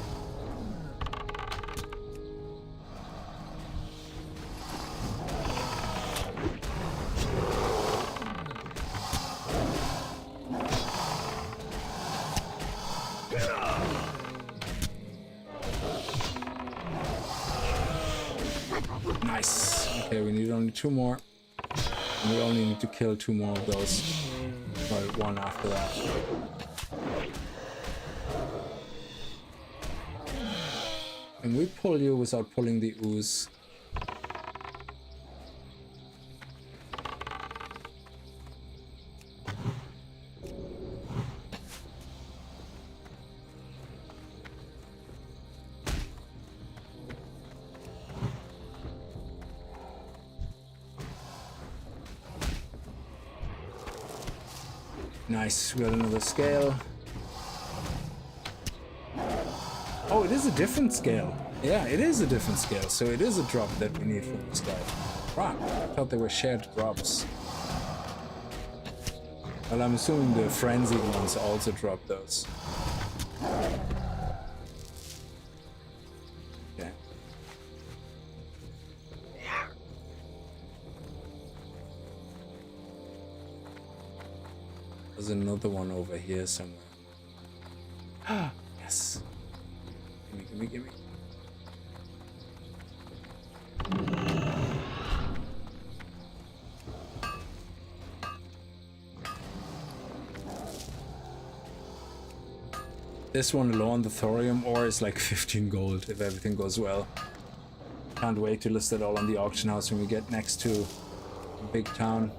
Nice. Okay, we need only 2 more. And we only need to kill 2 more of those. Well, 1 after that. Can we pull you without pulling the ooze? Nice, we got another scale. Oh, it is a different scale. Yeah, it is a different scale, so it is a drop that we need from this guy. Wow, I thought they were shared drops. Well, I'm assuming the frenzied ones also drop those. Okay. There's another one over here somewhere. Ah, yes. Gimme, gimme, gimme. This one alone, the thorium ore, is like 15 gold if everything goes well. Can't wait to list it all on the auction house when we get next to a big town.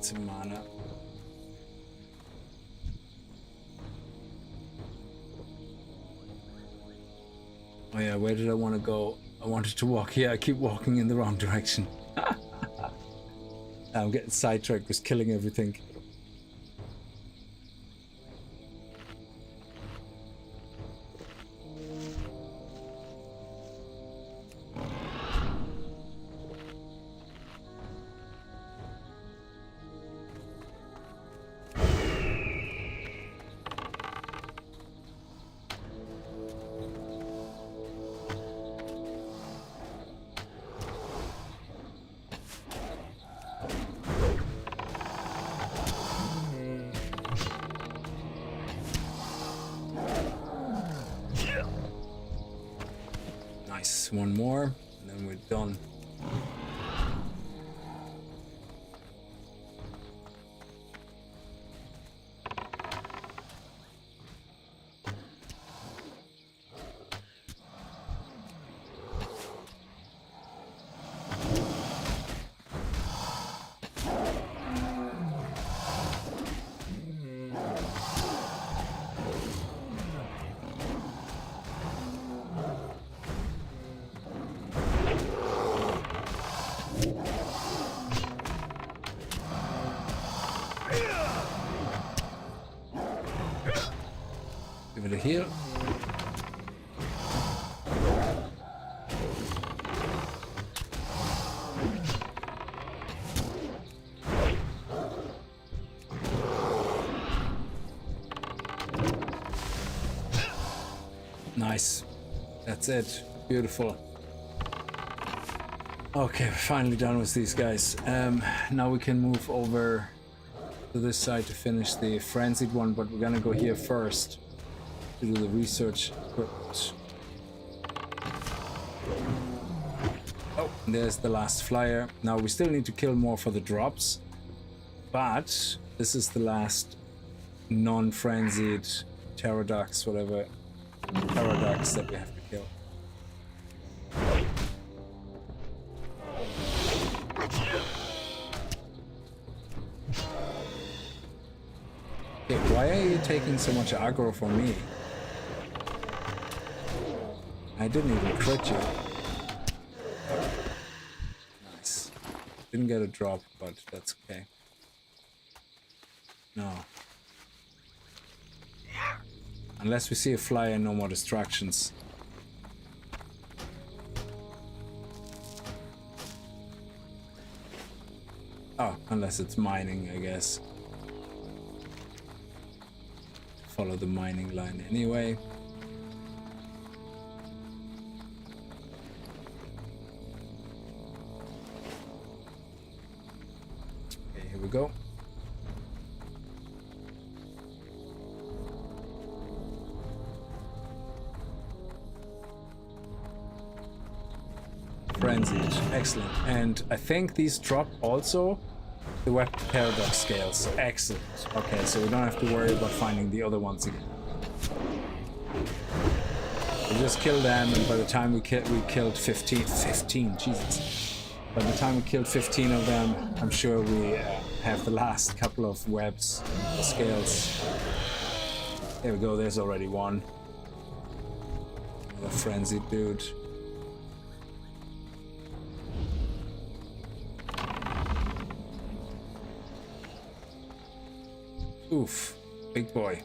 Some mana. Oh yeah, where did I want to go? I wanted to walk here. I keep walking in the wrong direction. I'm getting sidetracked with killing everything. Nice, 1 more, and then we're done. Give it a heal. Nice. That's it. Beautiful. Okay, we're finally done with these guys. Now we can move over to this side to finish the frenzied one, but we're gonna go here first to do the research equipment. Oh, there's the last flyer. Now we still need to kill more for the drops, but this is the last non-frenzied pterodactyls, whatever pterodactyls that we have to kill. Okay, why are you taking so much aggro for me? I didn't even crit you. Nice. Didn't get a drop, but that's okay. No. Unless we see a flyer, no more distractions. Oh, unless it's mining, I guess. Follow the mining line anyway. Okay, here we go. Frenzied, excellent. And I think these drop also the web paradox scales. Excellent. Okay, so we don't have to worry about finding the other ones again. We just killed them, and by the time we killed 15, Jesus. By the time we killed 15 of them, I'm sure we have the last couple of webs, the scales. There we go, there's already one. The frenzied dude. Oof, big boy.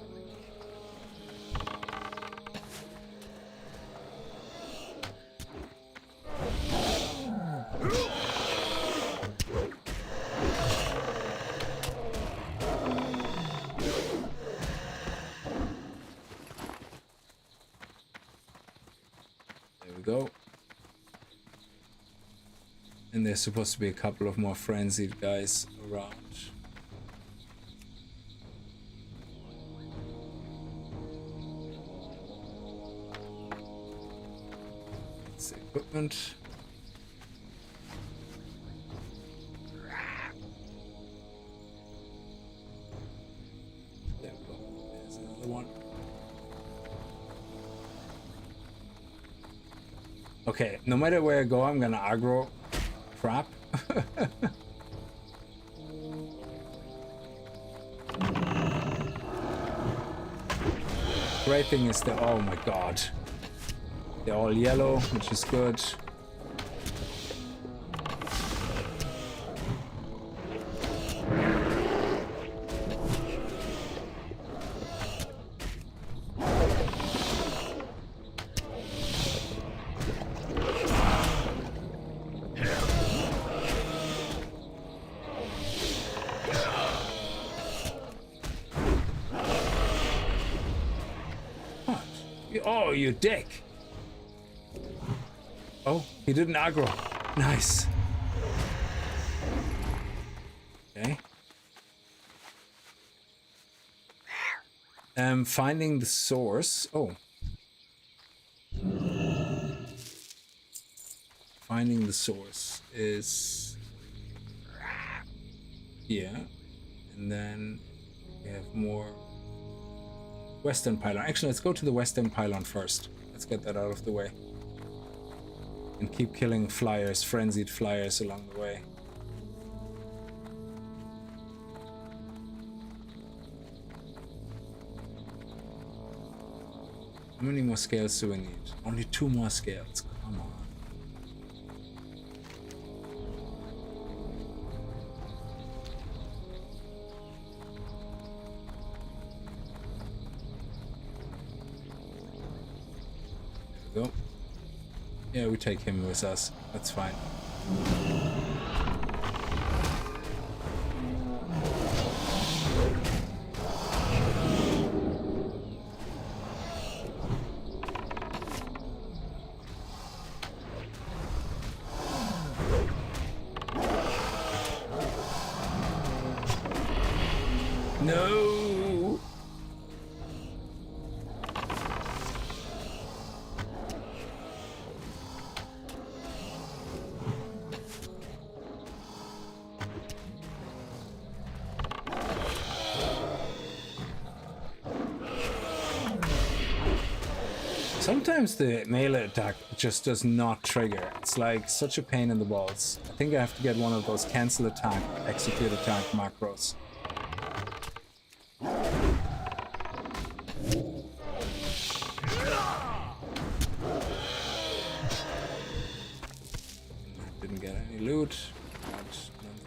There we go. And there's supposed to be a couple of more frenzied guys around. Equipment. There we go. There's another one. Okay, no matter where I go, I'm gonna aggro crap. Great thing is that, oh my god. They're all yellow, which is good. What? Oh, you dick! Oh, he didn't aggro. Nice. Okay. Finding the source. Oh. Finding the source is here. And then we have more western pylon. Actually, let's go to the western pylon first. Let's get that out of the way. And keep killing flyers, frenzied flyers along the way. How many more scales do we need? Only 2 more scales. Come on. There we go. Yeah, we take him with us. That's fine. No! Sometimes the melee attack just does not trigger. It's like such a pain in the balls. I think I have to get one of those cancel attack, execute attack macros.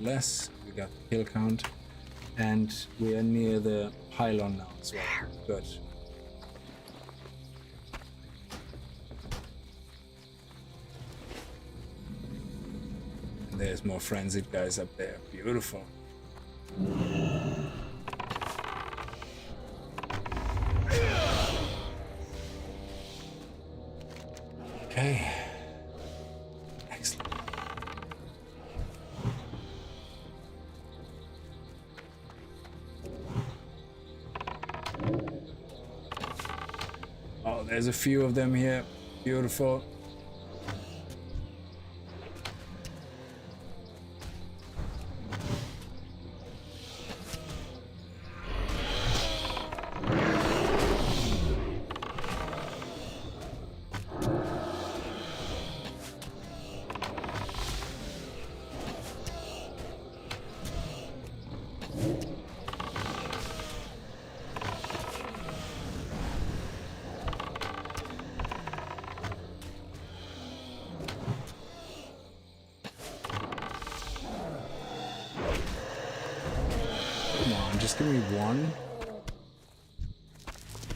less. We got the kill count. And we are near the pylon now as well. Good. And there's more frenzied guys up there. Beautiful. Okay. Excellent. Oh, there's a few of them here. Beautiful. Just give me one.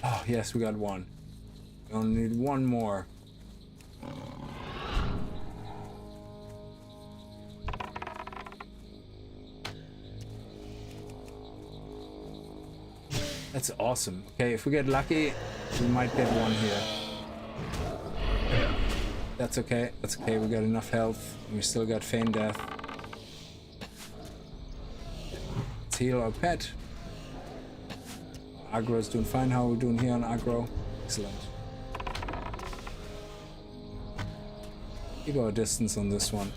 Oh, yes, we got one. We only need one more. That's awesome. Okay, if we get lucky, we might get one here. That's okay. That's okay. We got enough health. We still got feign death. Let's heal our pet. Aggro is doing fine. How are we doing here on aggro? Excellent. Keep our distance on this one.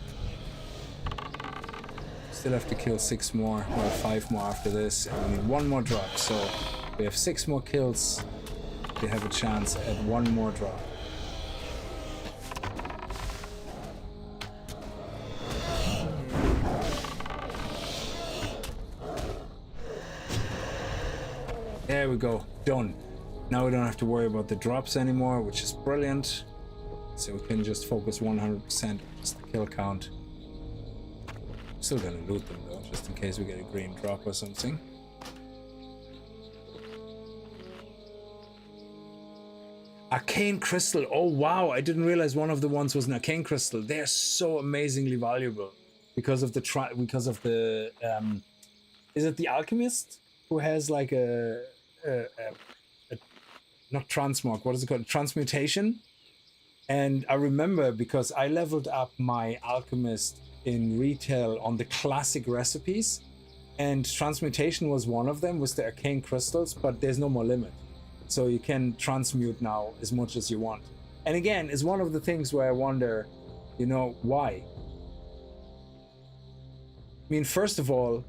Still have to kill 6 more, well 5 more after this, and we need 1 more drop. So we have 6 more kills. We have a chance at 1 more drop. There we go, done. Now we don't have to worry about the drops anymore, which is brilliant. So we can just focus 100% on just the kill count. Still gonna loot them though, just in case we get a green drop or something. Arcane crystal, oh wow, I didn't realize one of the ones was an arcane crystal. They're so amazingly valuable because of the is it the alchemist who has like a not transmog, what is it called? Transmutation. And I remember because I leveled up my alchemist in retail on the classic recipes, and transmutation was one of them with the arcane crystals, but there's no more limit. So you can transmute now as much as you want. And again, it's one of the things where I wonder, you know, why? I mean, first of all,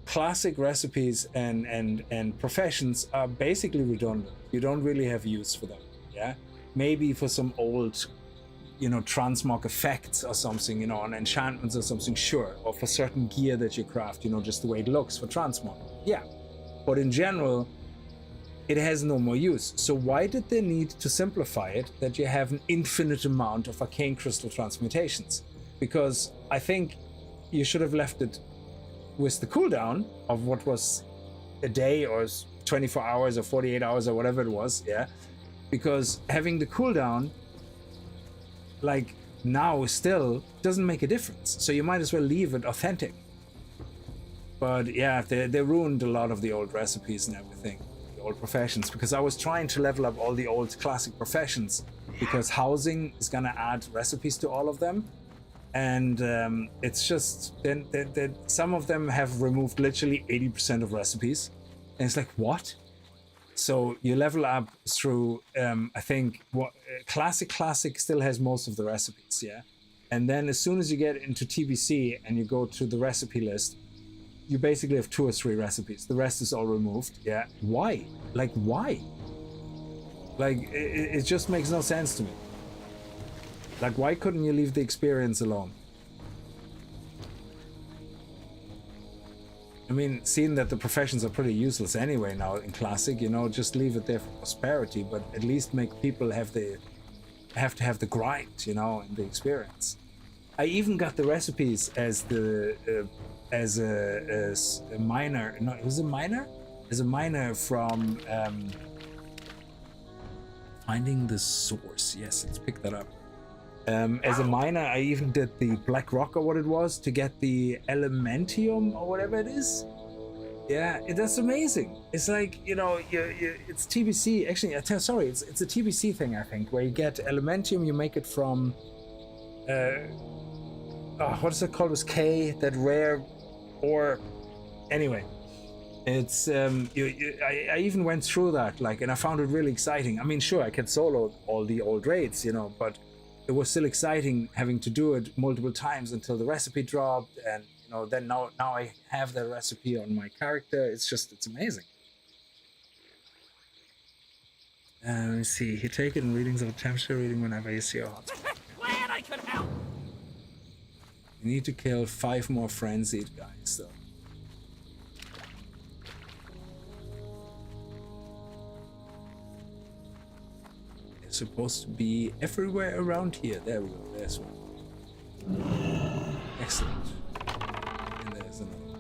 classic recipes and professions are basically redundant. You don't really have use for them, yeah? Maybe for some old, you know, transmog effects or something, you know, on enchantments or something, sure. Or for certain gear that you craft, you know, just the way it looks for transmog, yeah. But in general, it has no more use. So why did they need to simplify it that you have an infinite amount of arcane crystal transmutations? Because I think you should have left it with the cooldown of what was a day or 24 hours or 48 hours or whatever it was, yeah? Because having the cooldown, like now still, doesn't make a difference. So you might as well leave it authentic. But yeah, they ruined a lot of the old recipes and everything, the old professions, because I was trying to level up all the old classic professions because housing is gonna add recipes to all of them. And it's just, then some of them have removed literally 80% of recipes. And it's like, what? So you level up through, I think, what Classic still has most of the recipes, yeah? And then as soon as you get into TBC and you go to the recipe list, you basically have 2 or 3 recipes. The rest is all removed, yeah? Why? Like, why? Like, it just makes no sense to me. Like, why couldn't you leave the experience alone? I mean, seeing that the professions are pretty useless anyway now in Classic, you know, just leave it there for prosperity, but at least make people have to have the grind, you know, and the experience. I even got the recipes as a miner. No, it was a miner. As a miner from finding the source. Yes, let's pick that up. As a miner, I even did the black rock or what it was to get the elementium or whatever it is. Yeah, that's amazing. It's like, you know, it's TBC. Actually, sorry, it's a TBC thing, I think, where you get elementium, you make it from, what is it called? It was K, that rare, or anyway, it's I even went through that, like, and I found it really exciting. I mean, sure, I can solo all the old raids, you know, but it was still exciting having to do it multiple times until the recipe dropped, and you know, then now I have the recipe on my character. It's amazing. Let me see. You take it in readings of temperature reading whenever you see a hot. Glad I could help. You need to kill 5 more frenzied guys, though. It's supposed to be everywhere around here. There we go. There's one. Excellent. And there's another one.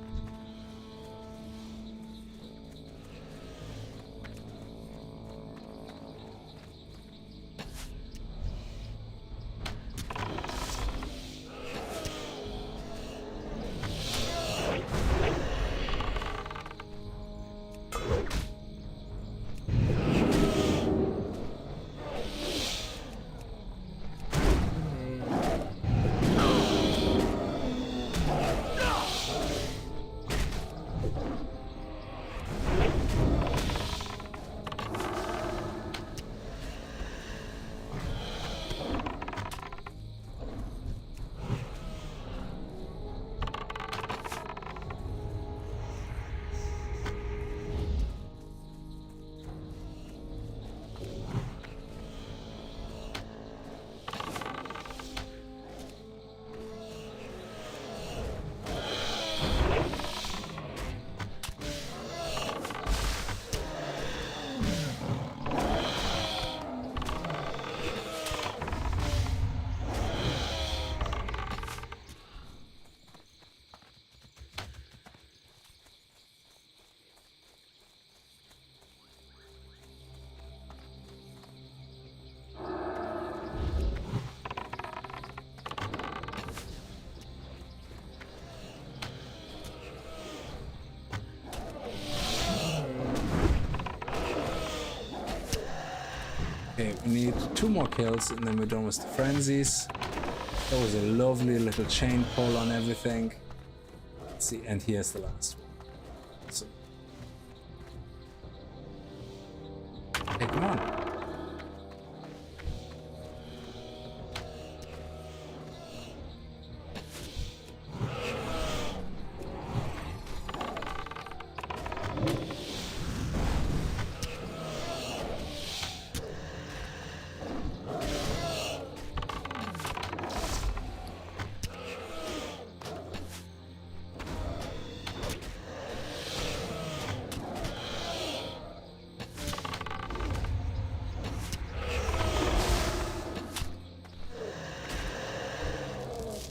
Okay, we need 2 more kills and then we're done with the frenzies. That was a lovely little chain pull on everything. Let's see, and here's the last one. So, hey, come on.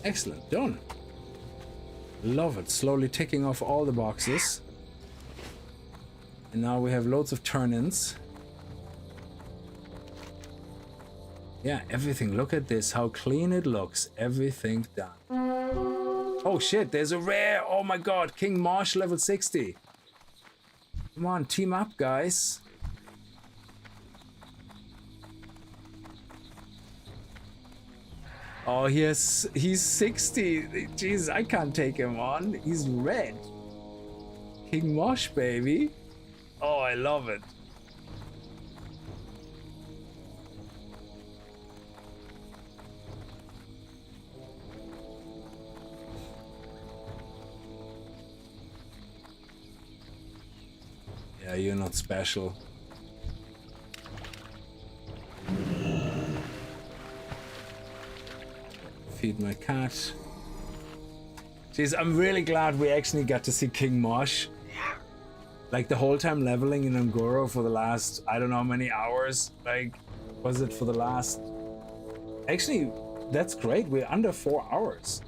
Excellent, done. Love it. Slowly ticking off all the boxes. And now we have loads of turn-ins. Yeah, everything. Look at this, how clean it looks. Everything done. Oh shit, there's a rare. Oh my god, King Marsh level 60. Come on, team up, guys. Oh, he's 60. Jeez, I can't take him on. He's red. King Mosh, baby. Oh, I love it. Yeah, you're not special. Feed my cat. Jeez, I'm really glad we actually got to see King Mosh. Like the whole time leveling in Ngoro for the last, I don't know how many hours. Like, was it for the last... Actually, that's great. We're under 4 hours.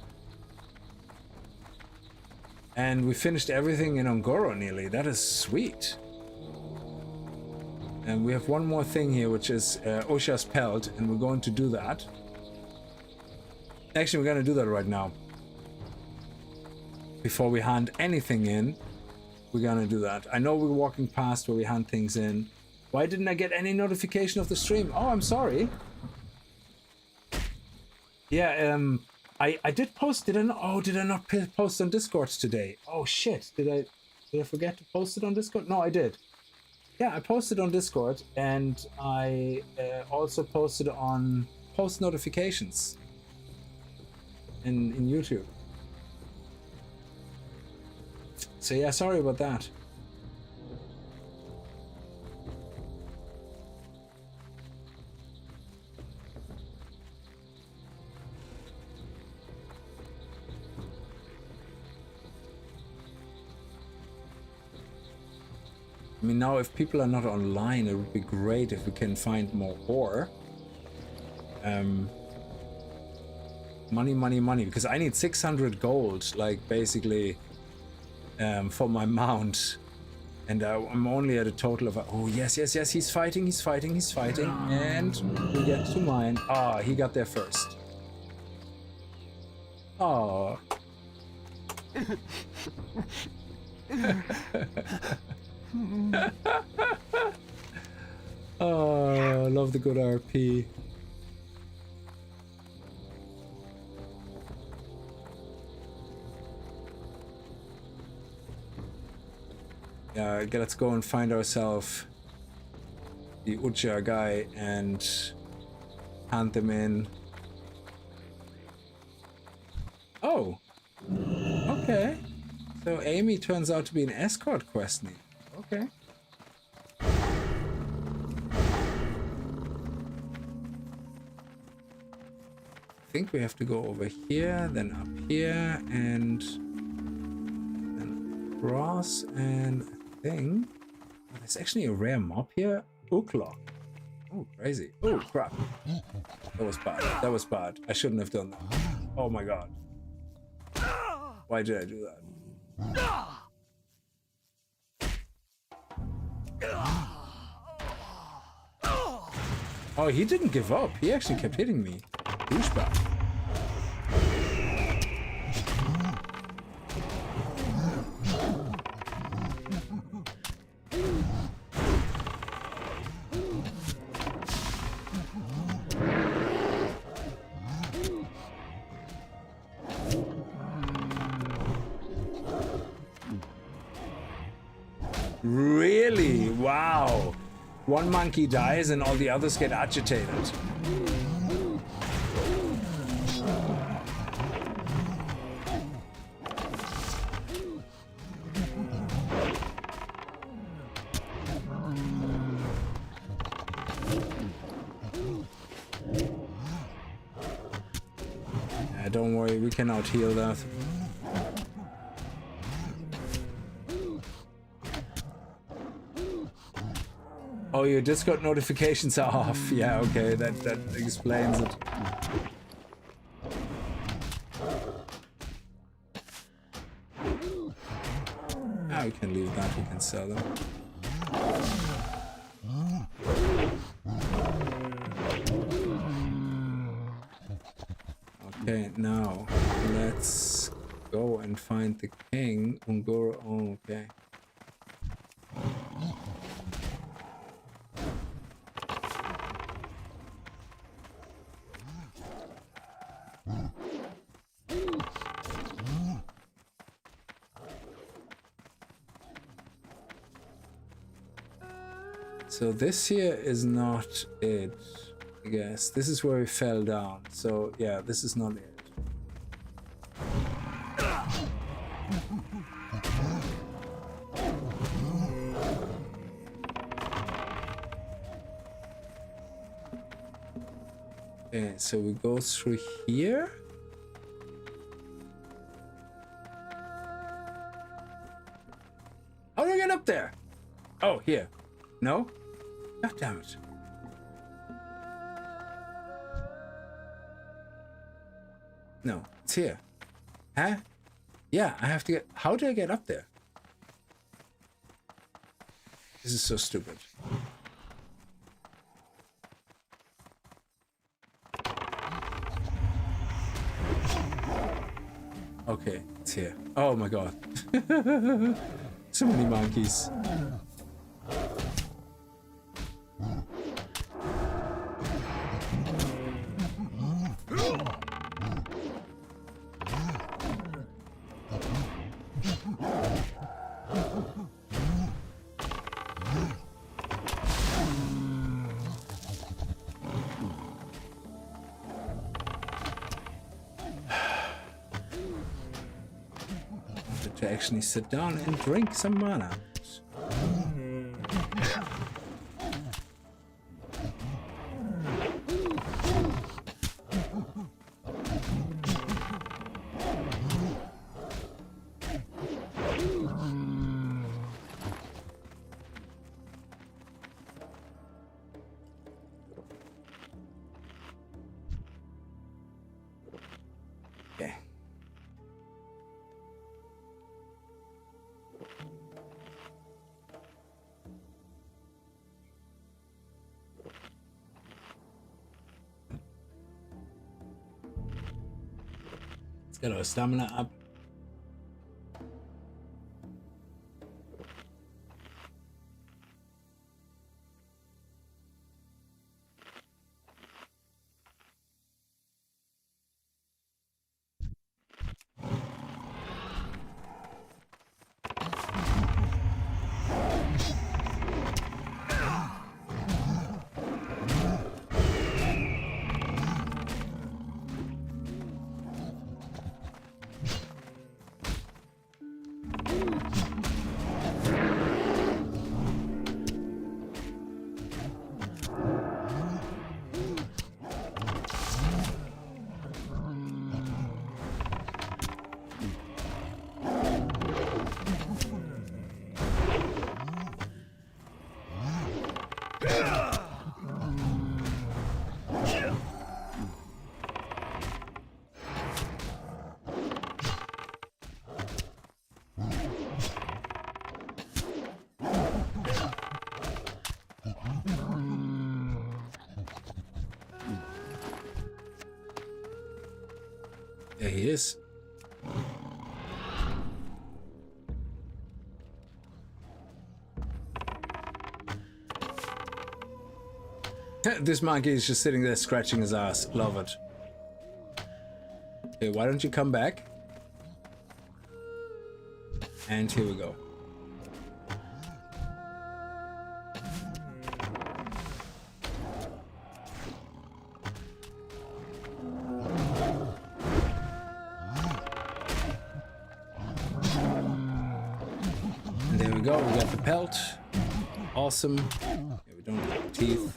And we finished everything in Ongoro nearly. That is sweet. And we have one more thing here, which is Osha's Pelt, and we're going to do that. Actually, we're going to do that right now. Before we hand anything in, we're going to do that. I know we're walking past where we hand things in. Why didn't I get any notification of the stream? Oh, I'm sorry. Yeah, I did post. Did I not? Oh, did I not post on Discord today? Oh shit! Did I forget to post it on Discord? No, I did. Yeah, I posted on Discord, and I also posted on post notifications in YouTube. So yeah, sorry about that. I mean, now if people are not online, it would be great if we can find more ore. Money, money, money, because I need 600 gold, like basically, for my mount. And I'm only at a total of, oh yes, yes, yes, he's fighting, he's fighting, he's fighting. And we get to mine. Ah, he got there first. Oh. Oh, I love the good RP. Yeah, let's go and find ourselves the Ucha guy and hand them in. Oh, okay. So Amy turns out to be an escort quest need. Okay. I think we have to go over here, then up here, and then across, and I think there's actually a rare mob here. Uklock. Oh, crazy. Oh, crap. That was bad. That was bad. I shouldn't have done that. Oh my god. Why did I do that? Oh, he didn't give up. He actually kept hitting me. Douchebag. Really? Wow. One monkey dies and all the others get agitated. Yeah, don't worry, we can out-heal that. Oh, your Discord notifications are off. Yeah, okay, that explains it. Ah, we can leave that, we can sell them. Okay, now let's go and find the king. Ungoro. Oh, okay. So this here is not it, I guess. This is where we fell down. So yeah, this is not it. Okay, so we go through here. How do I get up there? Oh, here. No? God damn it. No, it's here. Huh? Yeah, I have to get... How do I get up there? This is so stupid. Okay, it's here. Oh my god. So many monkeys. To actually sit down and drink some mana. Okay. Let's get our stamina up. There he is. This monkey is just sitting there scratching his ass. Love it. Okay, why don't you come back? And here we go. And there we go, we got the pelt. Awesome. Okay, we don't have teeth.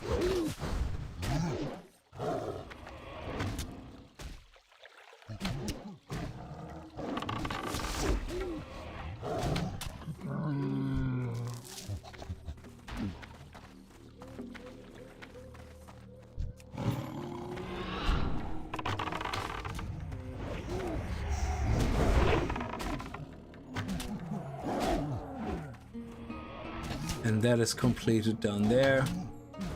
And that is completed down there,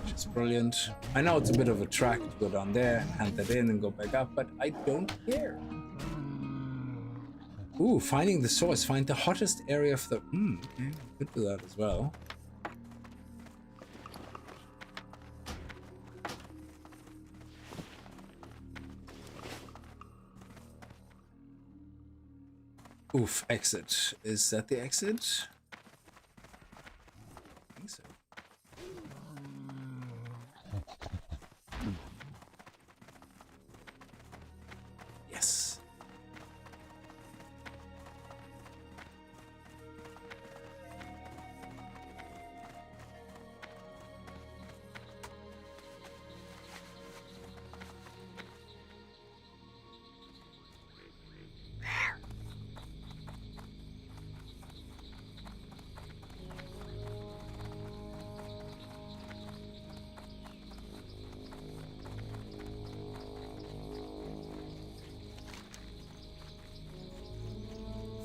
which is brilliant. I know it's a bit of a track to go down there, hand that in and go back up, but I don't care. Ooh, finding the source. Find the hottest area of the... okay, could do that as well. Oof, exit. Is that the exit? I think so. Yes.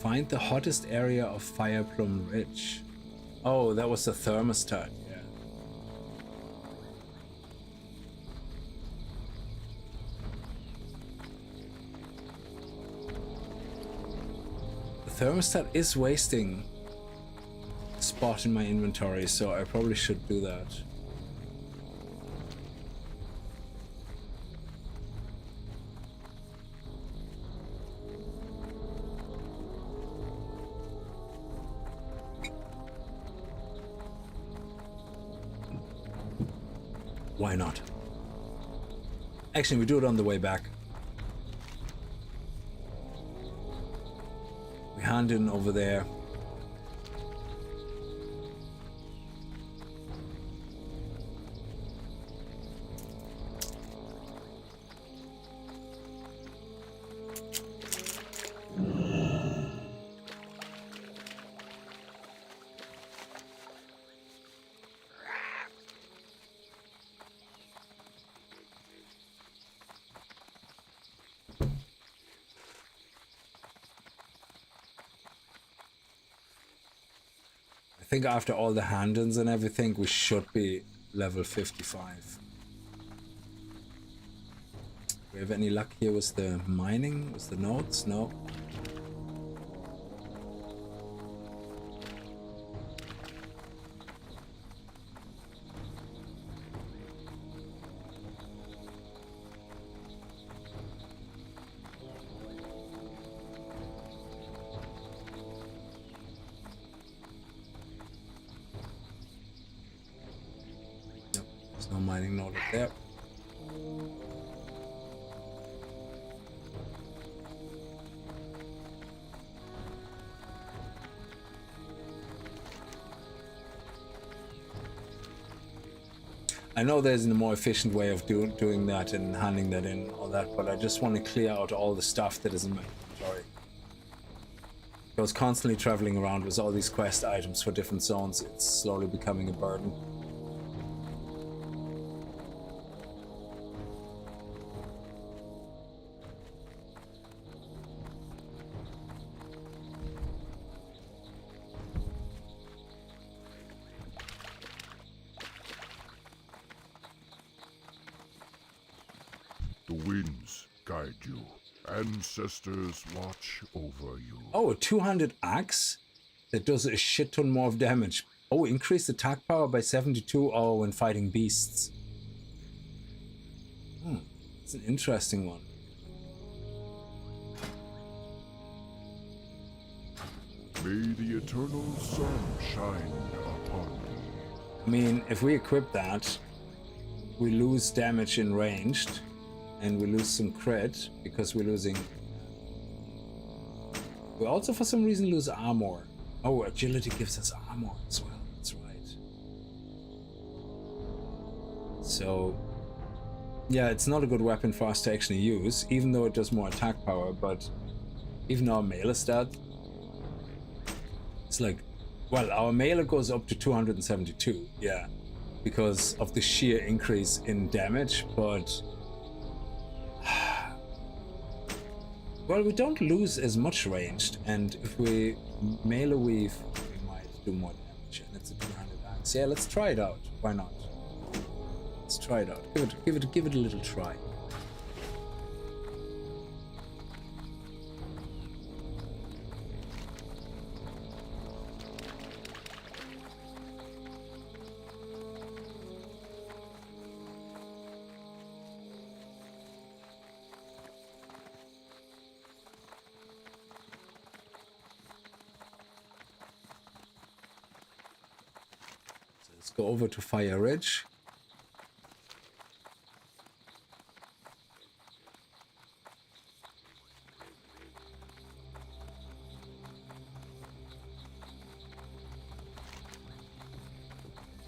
Find the hottest area of Fireplum Ridge. Oh, that was the thermostat. Yeah. The thermostat is wasting spot in my inventory, so I probably should do that. Why not? Actually, we do it on the way back. We hand in over there. I think after all the hand-ins and everything, we should be level 55. Do we have any luck here with the mining, with the nodes? No. Mining node up there. I know there's a more efficient way of doing that and handing that in, all that, but I just want to clear out all the stuff that is in my inventory. I was constantly traveling around with all these quest items for different zones. It's slowly becoming a burden. The winds guide you. Ancestors watch over you. Oh, a 200 axe that does a shit ton more of damage. Oh, increased attack power by 72. Oh, when fighting beasts. It's an interesting one. May the eternal sun shine upon you. I mean, if we equip that, we lose damage in ranged. And we lose some crit because we're losing. We also, for some reason, lose armor. Oh, agility gives us armor as well. That's right. So, yeah, it's not a good weapon for us to actually use, even though it does more attack power. But even our melee stat, it's like, well, our melee goes up to 272, yeah, because of the sheer increase in damage, but. Well, we don't lose as much ranged, and if we melee weave, we might do more damage, and it's a 200 axe. Yeah, let's try it out. Why not? Let's try it out. Give it a little try. Let's go over to Fire Ridge.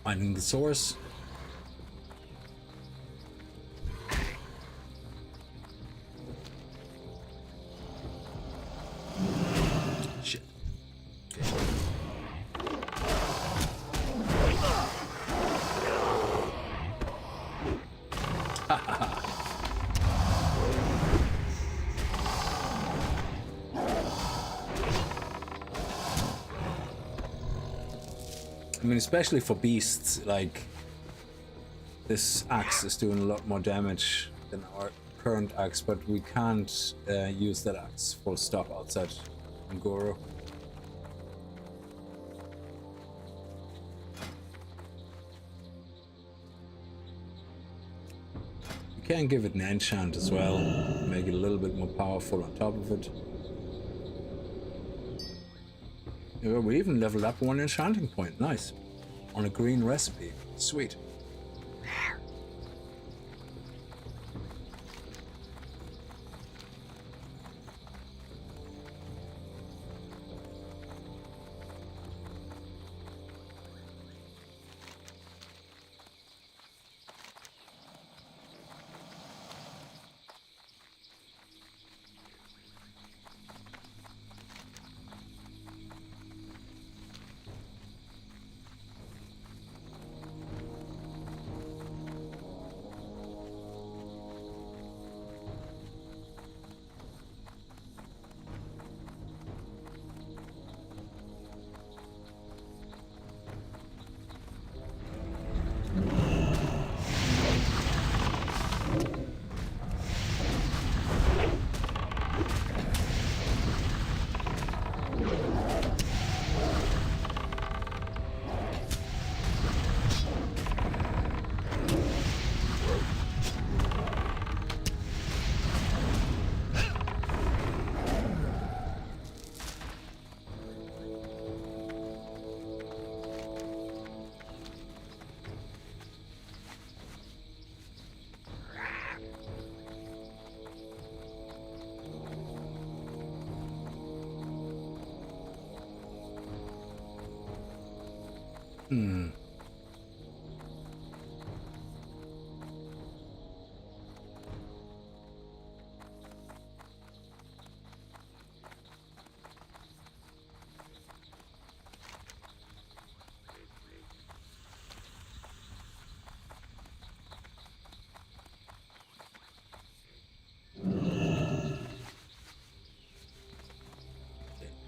Finding the source. Shit. I mean, especially for beasts, like this axe is doing a lot more damage than our current axe, but we can't use that axe full stop outside Ngoro. We can give it an enchant as well, make it a little bit more powerful on top of it. Yeah, we even leveled up one enchanting point, nice. On a green recipe, sweet.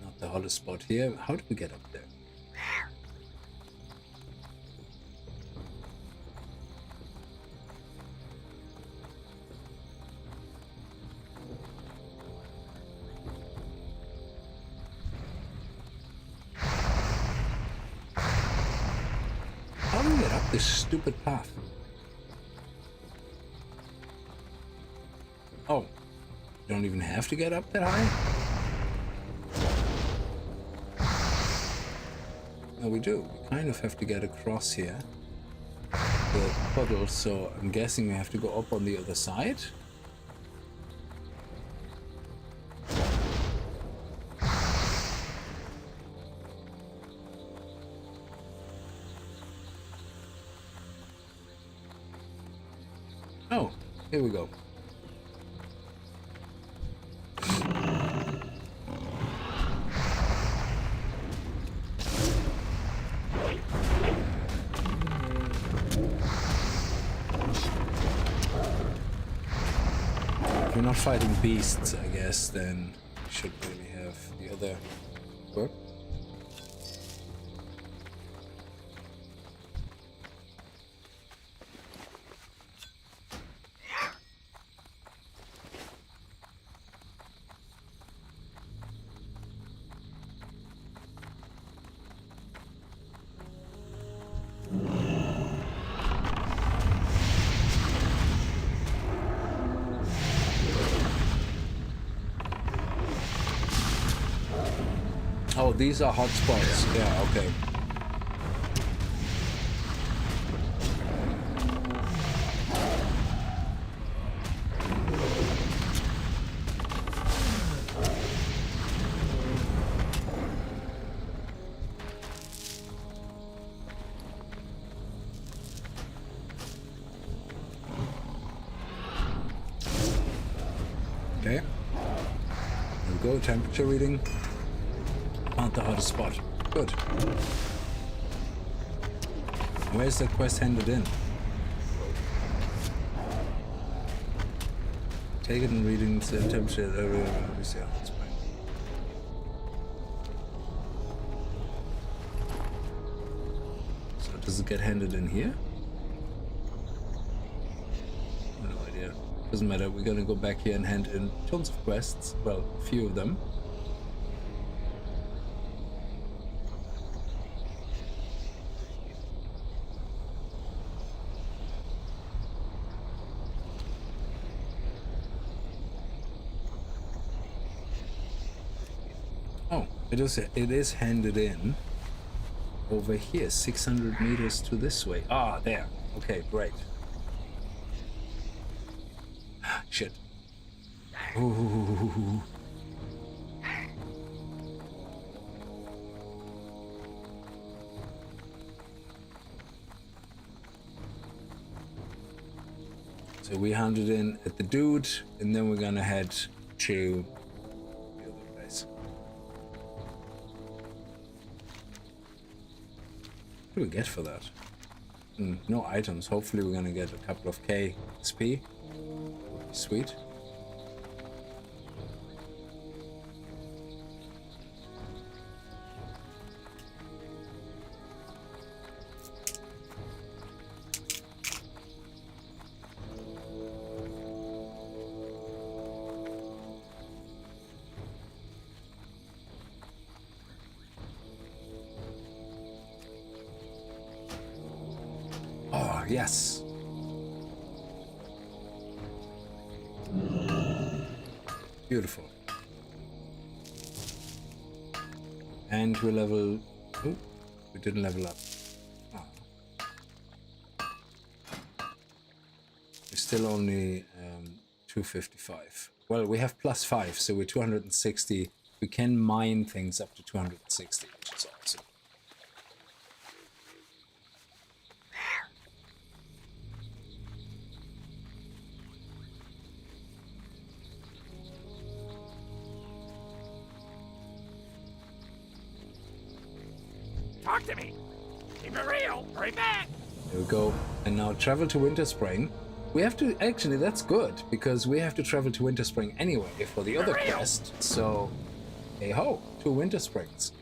Not the hottest spot here. How do we get up there? How do we get up this stupid path? Oh, you don't even have to get up that high? No, we do. We kind of have to get across here. The puddle, so I'm guessing we have to go up on the other side. Oh, here we go. If we're not fighting beasts, I guess, then we should really have the other work. Oh, these are hotspots. Yeah, okay. Okay. There we go, temperature reading. Found the hottest spot. Good. Where's the quest handed in? Take it and reading the temperature. Let me see how that's fine. Does it get handed in here? No idea. Doesn't matter. We're gonna go back here and hand in tons of quests. Well, a few of them. Oh, it is handed in over here, 600 meters to this way. Ah, there. Okay, great. Shit. Ooh. So we handed in at the dude, and then we're gonna head to the other place. What do we get for that? No items. Hopefully we're gonna get a couple of K XP. Would be sweet. Oh, yes. Beautiful. And we level... Oh, we didn't level up. Oh. We're still only 255. Well, we have +5, so we're 260. We can mine things up to 260, which is awesome. Talk to me. Keep it real. Hurry back. There we go. And now travel to Winter Spring. We have to... Actually, that's good, because we have to travel to Winter Spring anyway for the other quest. So, hey-ho, 2 Winter Springs.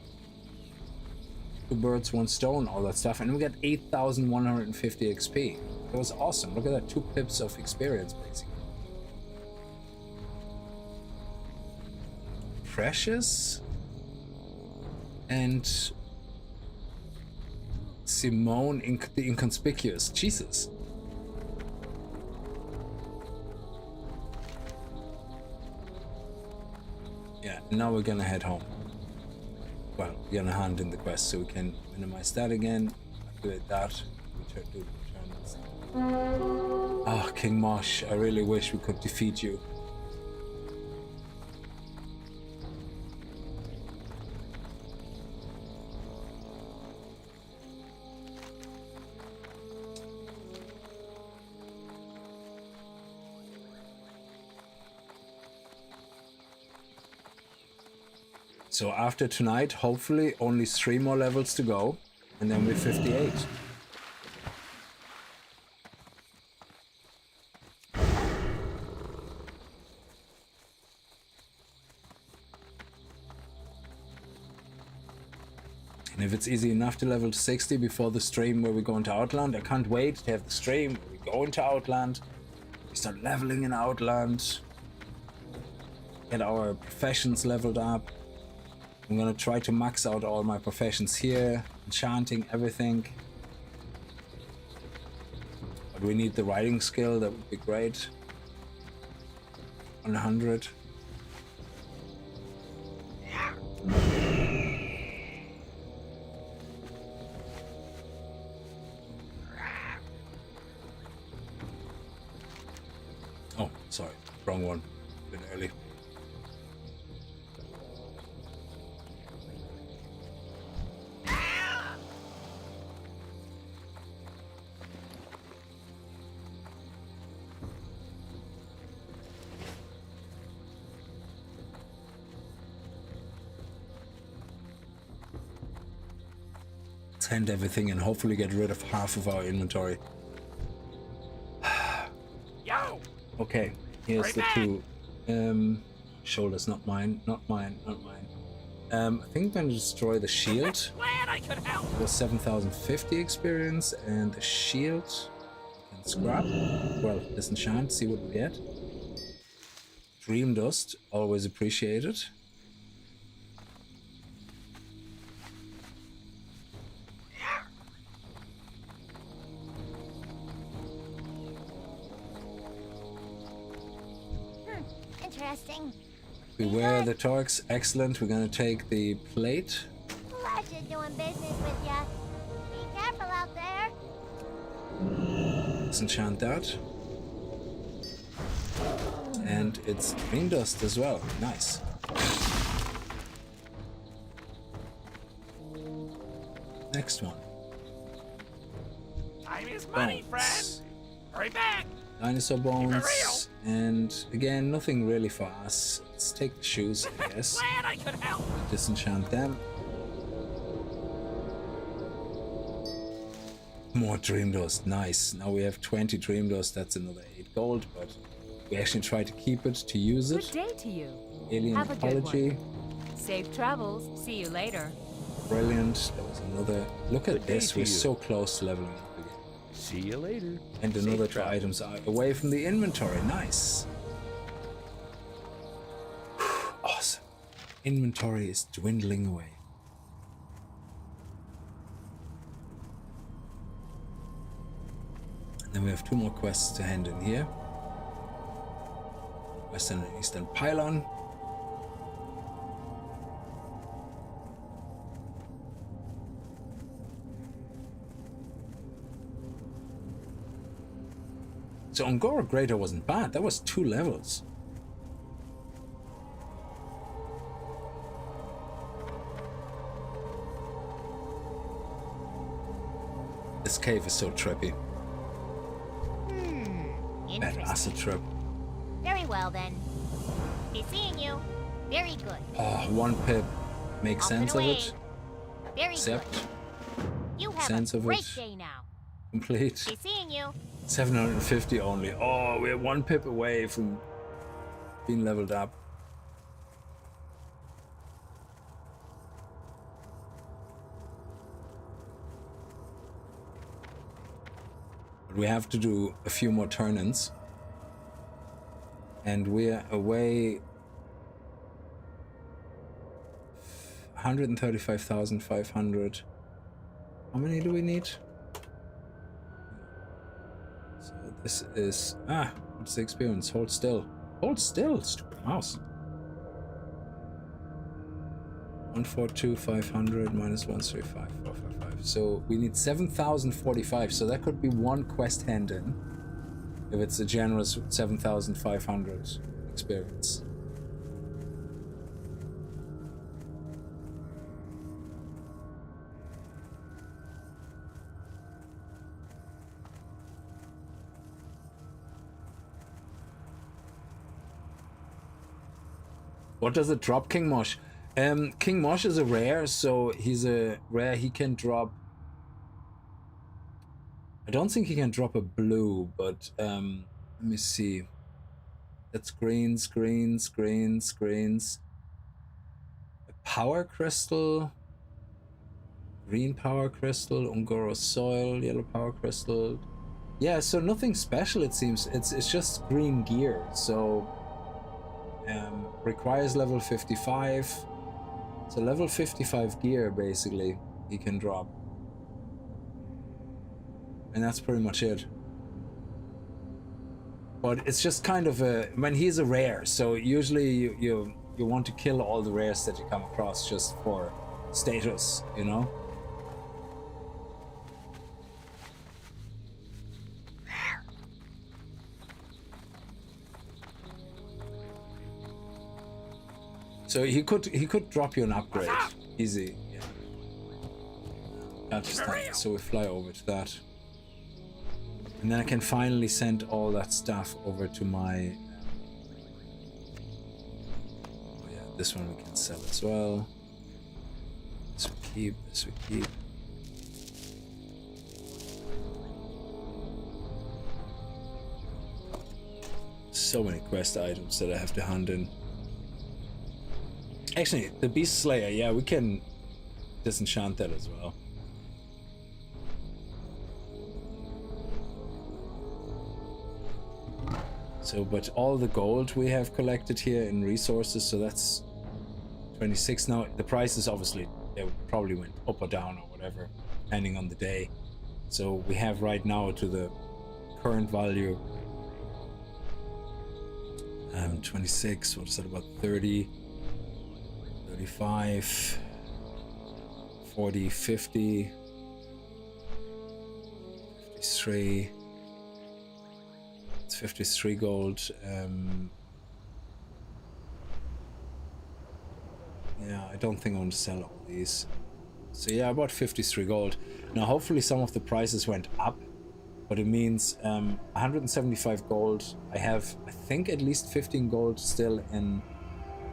2 birds, 1 stone, all that stuff. And we got 8,150 XP. That was awesome. Look at that, 2 pips of experience, basically. Precious. And... Simone the Inconspicuous. Jesus. Yeah, now we're gonna head home. Well, we're gonna hand in the quest so we can minimize that again. Activate that. Return. Ah, King Mosh, I really wish we could defeat you. So after tonight, hopefully only 3 more levels to go, and then we're 58. And if it's easy enough to level to 60 before the stream where we go into Outland, I can't wait to have the stream where we go into Outland, we start leveling in Outland, get our professions leveled up. I'm gonna try to max out all my professions here, enchanting, everything. But we need the writing skill, that would be great. 100. Oh, sorry, wrong one. A bit early. Hand everything and hopefully get rid of half of our inventory. Yo. Okay, here's Right the back. 2 shoulders, not mine. I think I'm going to destroy the shield. Glad I could help. It was 7,050 experience, and the shield we can scrap. Well, disenchant, see what we get. Dream dust, always appreciated. Interesting. Beware the Torx, excellent. We're gonna take the plate. Pleasure doing business with ya. Be careful out there. Disenchant that. And it's green dust as well. Nice. Next one. Time is money, friend. Hurry back. Dinosaur bones. And again, nothing really for us. Let's take the shoes, I guess. Glad I could help. Disenchant them. More dream dust. Nice. Now we have 20 dream dust. That's another 8 gold, but we actually try to keep it, to use it. Good day to you. Alien Have a good apology. one. Safe travels. See you later. Brilliant. That was another. Look at Good day this. to We're you. so close to leveling up again. See you later. And Safe another 2 travels. items are away from the inventory. Nice. Awesome. Inventory is dwindling away. And then we have 2 more quests to hand in here. Western and Eastern Pylon. So Ungora Greater wasn't bad. That was 2 levels. This cave is so trippy. That acid Interesting. trip. Very well then. Be seeing you. Very good. Oh, 1 pip. Make Off sense and of away. it. Very Accept. good. You have sense a of great it. day now. Complete. Be seeing you. 750 only. Oh, we're 1 pip away from being leveled up. But we have to do a few more turn-ins. And we're away 135,500. How many do we need? So this is what's the experience? Hold still. Hold still, stupid mouse. 142,500 minus 135,455. So we need 7,045. So that could be 1 quest hand in. If it's a generous 7,500 experience. What does it drop, King Mosh? King Mosh is a rare, so he's a rare. He can drop. I don't think he can drop a blue, but let me see. That's greens, greens, greens, greens. A power crystal. Green power crystal, Ungoro soil, yellow power crystal. Yeah, so nothing special it seems. It's just green gear. So requires level 55. So level 55 gear basically he can drop. And that's pretty much it. But it's just kind of a, when he's a rare, so usually you want to kill all the rares that you come across just for status, you know? So he could drop you an upgrade. Easy, yeah. That's just that. So we fly over to that. And then I can finally send all that stuff over to my... oh yeah, this one we can sell as well. This we keep, this we keep. So many quest items that I have to hand in. Actually, the Beast Slayer, yeah, we can disenchant that as well. So, but all the gold we have collected here in resources, so that's 26 now. The prices obviously, they probably went up or down or whatever, depending on the day. So we have right now to the current value 26, what's that, about 30, 35, 40, 50, 53. It's 53 gold. Yeah, I don't think I want to sell all these. So yeah, about 53 gold. Now hopefully some of the prices went up, but it means 175 gold. I have, I think, at least 15 gold still in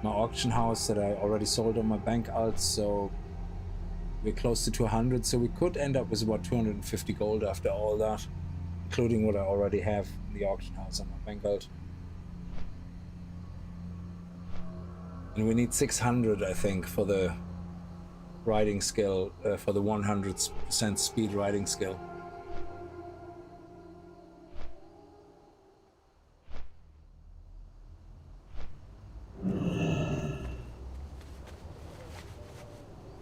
my auction house that I already sold on my bank alt, so we're close to 200, so we could end up with about 250 gold after all that, including what I already have in the auction house on my bank alt. And we need 600, I think, for the riding skill, for the 100% speed riding skill.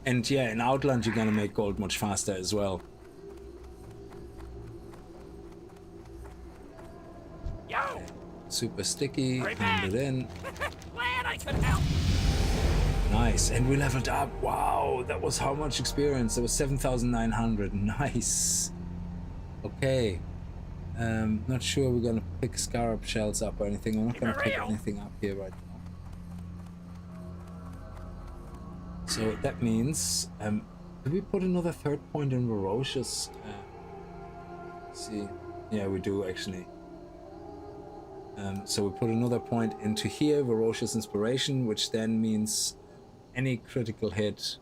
And yeah, in Outland you're gonna make gold much faster as well. Yo! Super sticky, hand it in. Glad I could help. Nice, and we leveled up. Wow, that was how much experience? That was 7,900. Nice. Okay. Not sure we're gonna pick scarab shells up or anything. We're not gonna pick anything up here right now. So that means, did we put another third point in Ferocious? Let's see. Yeah, we do actually. So we put another point into here, Ferocious Inspiration, which then means any critical hit.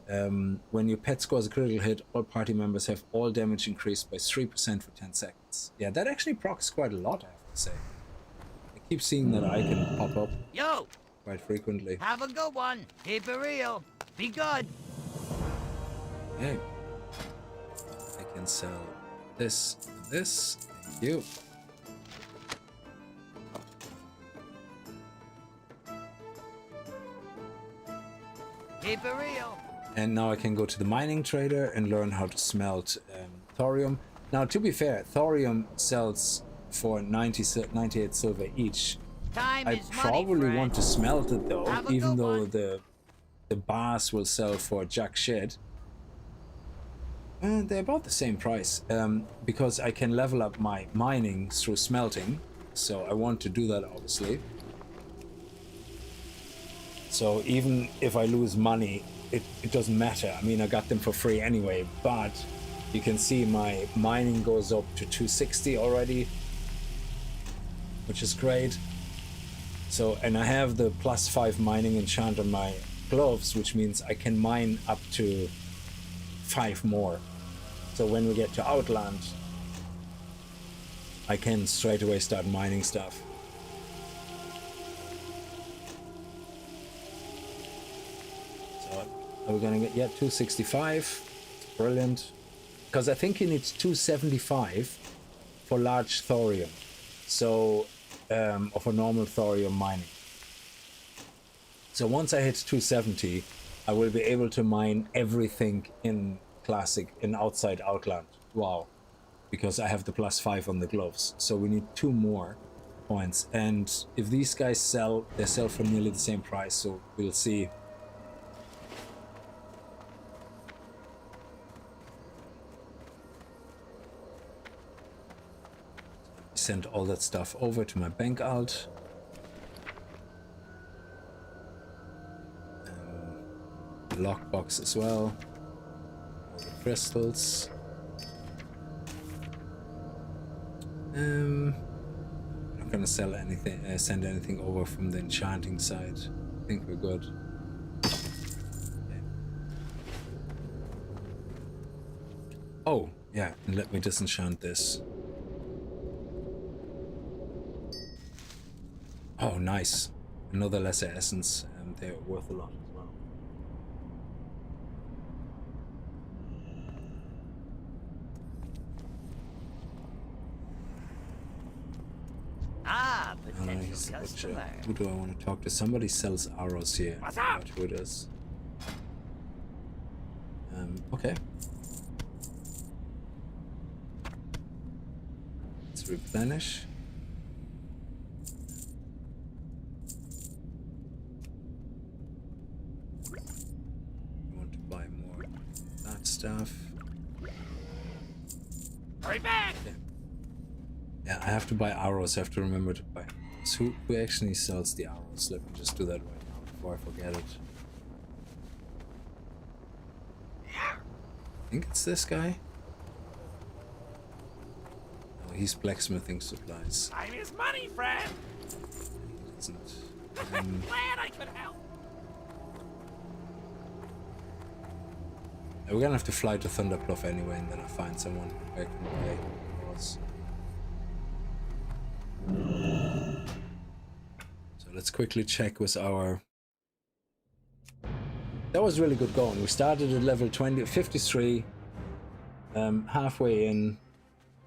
When your pet scores a critical hit, all party members have all damage increased by 3% for 10 seconds. Yeah, that actually procs quite a lot, I have to say. I keep seeing that icon pop up quite frequently. Have a good one. Keep it real. Be good. Okay. I can sell this and this. Thank you. Keep it real. And now I can go to the mining trader and learn how to smelt thorium. Now, to be fair, thorium sells for 98 silver each. I probably want to smelt it though, even though the bars will sell for jack shit. And they're about the same price, because I can level up my mining through smelting. So I want to do that, obviously. So even if I lose money, it doesn't matter. I mean, I got them for free anyway, but you can see my mining goes up to 260 already, which is great. So, and I have the +5 mining enchant on my gloves, which means I can mine up to 5 more. So when we get to Outland, I can straight away start mining stuff. We're gonna get 265. Brilliant. Because I think you need 275 for large thorium. So, or for normal thorium mining. So once I hit 270, I will be able to mine everything in Classic, in outside Outland. Wow. Because I have the +5 on the gloves. So we need 2 more points. And if these guys sell, they sell for nearly the same price. So we'll see. Send all that stuff over to my bank alt. The lockbox as well. All the crystals. I'm not gonna sell anything, send anything over from the enchanting side. I think we're good. Okay. Oh, yeah, and let me disenchant this. Oh, nice. Another lesser essence. and they're worth a lot as well. Ah, potential He's the butcher. customer. Who do I want to talk to? Somebody sells arrows here. What's I up? forgot who it is. Okay. Let's replenish. I want to buy more of that stuff. Hurry back! Yeah, I have to buy arrows. I have to remember to buy arrows. Who actually sells the arrows? Let me just do that right now before I forget it. I think it's this guy. Oh, he's blacksmithing supplies. Time is money, friend! He doesn't. Glad I could help! We're gonna have to fly to Thunderclough anyway, and then I'll find someone who I can buy arrows. So let's quickly check with our... That was really good going. We started at level 53, halfway in,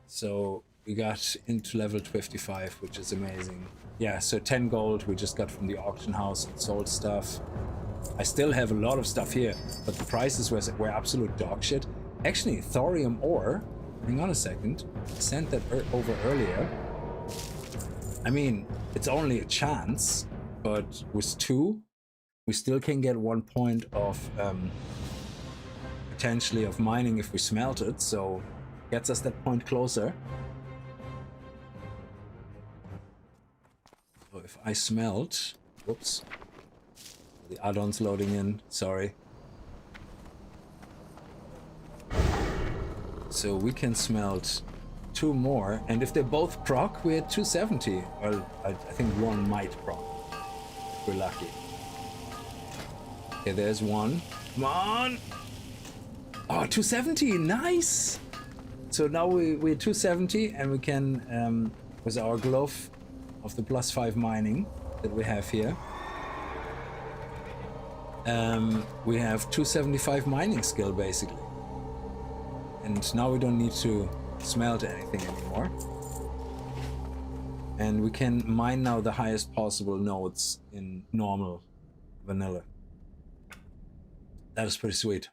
so we got into level 55, which is amazing. Yeah, so 10 gold we just got from the auction house and sold stuff. I still have a lot of stuff here, but the prices were absolute dog shit. Actually, thorium ore, hang on a second, I sent that over earlier. I mean, it's only a chance, but with 2, we still can get 1 point of potentially of mining if we smelt it, so gets us that point closer. So if I smelt, whoops, the add-ons loading in, sorry. So we can smelt 2 more, and if they both proc, we're at 270. Well, I think 1 might proc, if we're lucky. Okay, there's 1. Come on! Oh, 270, nice! So now we're 270, and we can, with our glove of the +5 mining that we have here, we have 275 mining skill, basically. And now we don't need to smelt anything anymore. And we can mine now the highest possible nodes in normal vanilla. That is pretty sweet.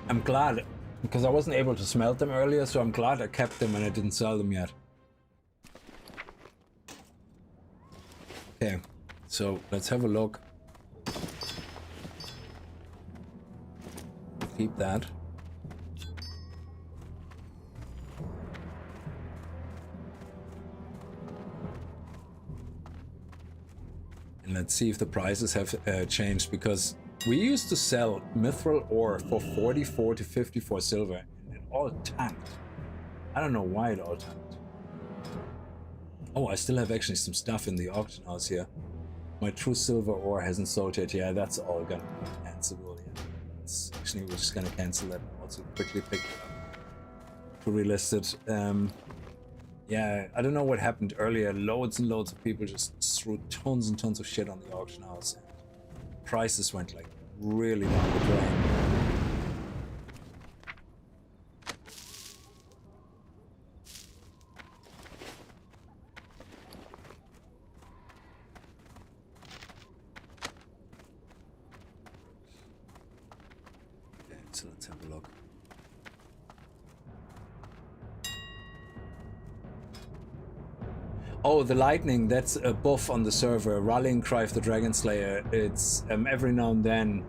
I'm glad, because I wasn't able to smelt them earlier, so I'm glad I kept them and I didn't sell them yet. Okay, so let's have a look. Keep that. And let's see if the prices have changed, because we used to sell mithril ore for 44 to 54 silver, and it all tanked. I don't know why it all tanked. Oh, I still have actually some stuff in the auction house here. My true silver ore hasn't sold yet. Yeah, that's all gonna be cancelable. Yeah, it's actually, we're just gonna cancel that and also quickly pick it up to relist it. Yeah, I don't know what happened earlier. Loads and loads of people just threw tons and tons of shit on the auction house, and prices went like really down the drain. Okay, so let's have a look. Oh, the lightning, that's a buff on the server. Rallying Cry of the Dragon Slayer. It's every now and then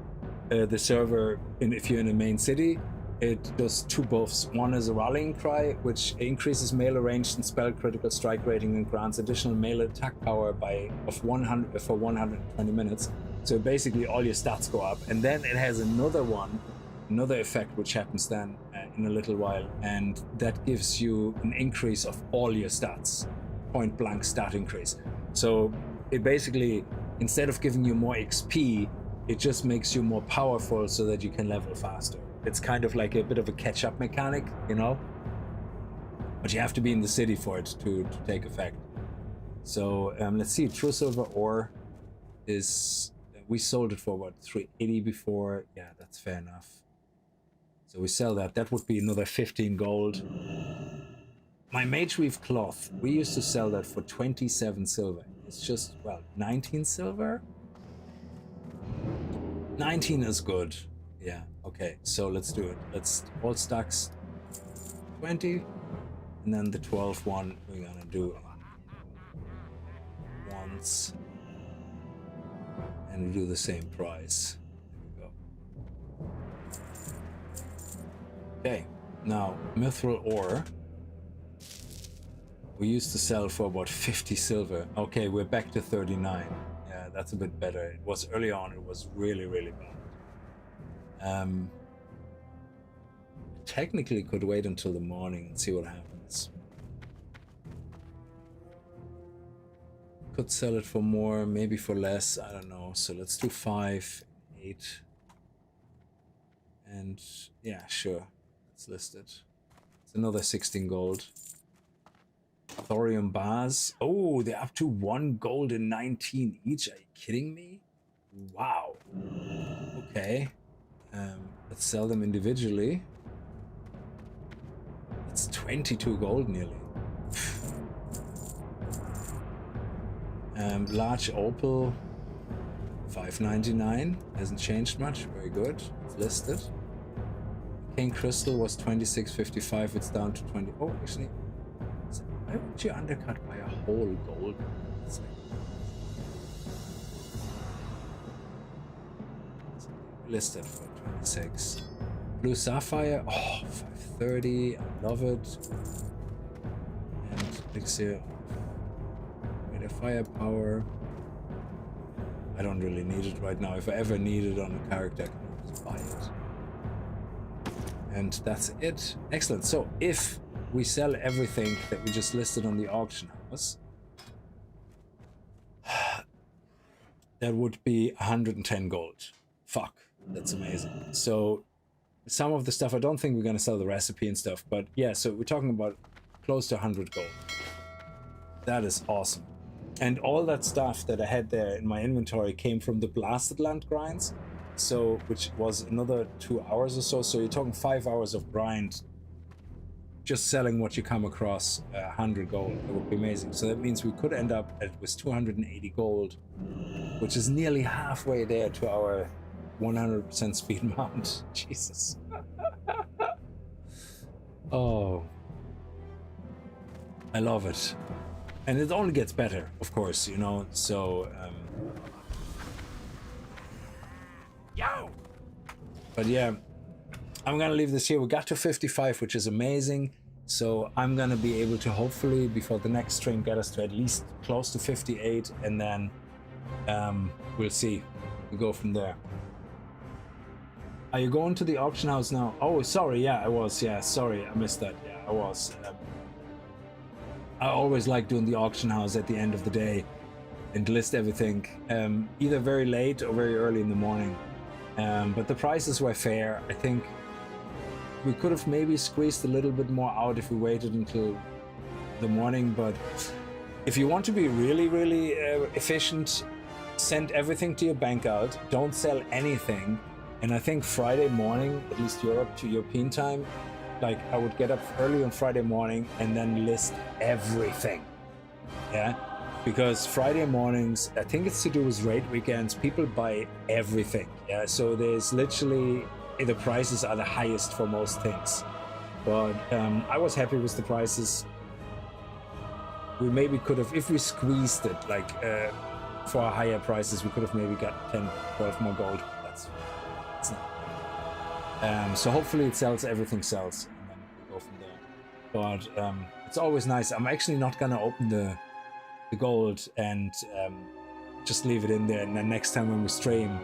the server, if you're in a main city, it does 2 buffs. One is a Rallying Cry, which increases melee range and spell critical strike rating and grants additional melee attack power of 100 for 120 minutes. So basically all your stats go up. And then it has another effect which happens then in a little while, and that gives you an increase of all your stats. Point blank stat increase. So it basically, instead of giving you more XP, it just makes you more powerful so that you can level faster. It's kind of like a bit of a catch-up mechanic, you know? But you have to be in the city for it to take effect. So let's see, true silver ore is, we sold it for what, 380 before? Yeah, that's fair enough. So we sell that. That would be another 15 gold. My mage weave cloth, we used to sell that for 27 silver. It's just, well, 19 silver? 19 is good. Yeah, okay, so let's do it. Let's all stacks 20, and then the 12 one we're gonna do once, and do the same price. There we go. Okay, now mithril ore. We used to sell for about 50 silver. Okay, we're back to 39. Yeah, that's a bit better. It was early on, it was really, really bad. Technically could wait until the morning and see what happens. Could sell it for more, maybe for less, I don't know. So let's do 5, 8. And yeah, sure. Let's list it. It's another 16 gold. Thorium bars. Oh, they're up to 1 gold and 19 each. Are you kidding me? Wow. Okay. Let's sell them individually. That's 22 gold nearly. Large opal, 5.99. Hasn't changed much. Very good. It's listed. King crystal was 26.55. It's down to 20. Oh, actually. Why would you undercut by a whole gold? It's listed for 26. Blue sapphire, oh, 530. I love it. And elixir of firepower. I don't really need it right now. If I ever need it on a character, I can just buy it. And that's it. Excellent. So if we sell everything that we just listed on the auction house, that would be 110 gold. Fuck, that's amazing. So some of the stuff, I don't think we're going to sell the recipe and stuff, but yeah, so we're talking about close to 100 gold. That is awesome. And all that stuff that I had there in my inventory came from the Blasted Land grinds, so which was another 2 hours or so. So you're talking 5 hours of grind just selling what you come across. 100 gold, it would be amazing. So that means we could end up with 280 gold, which is nearly halfway there to our 100% speed mount. Jesus. Oh, I love it. And it only gets better, of course, you know, so Yo! but yeah, I'm gonna leave this here. We got to 55, which is amazing. So I'm gonna be able to hopefully before the next stream get us to at least close to 58, and then we'll see. We'll go from there. Are you going to the auction house now? Oh, sorry, yeah, I was. Yeah, sorry, I missed that. Yeah, I was. I always like doing the auction house at the end of the day and list everything, either very late or very early in the morning. But the prices were fair. I think we could have maybe squeezed a little bit more out if we waited until the morning. But if you want to be really, really efficient, send everything to your bank out. Don't sell anything. And I think Friday morning, at least Europe to European time, like I would get up early on Friday morning and then list everything. Yeah, because Friday mornings, I think it's to do with raid weekends, people buy everything. Yeah, so there's literally, the prices are the highest for most things. But I was happy with the prices. We maybe could have, if we squeezed it, like for higher prices, we could have maybe got 10, 12 more gold. That's not. So hopefully it sells, everything sells, and then we go from there. But it's always nice. I'm actually not gonna open the gold and just leave it in there, and then next time when we stream,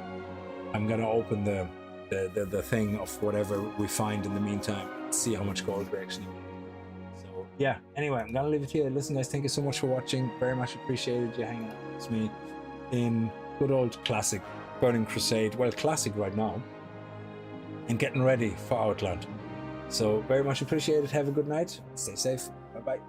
I'm gonna open the thing of whatever we find in the meantime, see how much gold we actually made. So yeah, anyway, I'm gonna leave it here. Listen guys, thank you so much for watching. Very much appreciated you hanging out with me in good old classic Burning Crusade. Well, classic right now, and getting ready for Outland. So very much appreciated. Have a good night. Stay safe. Bye bye.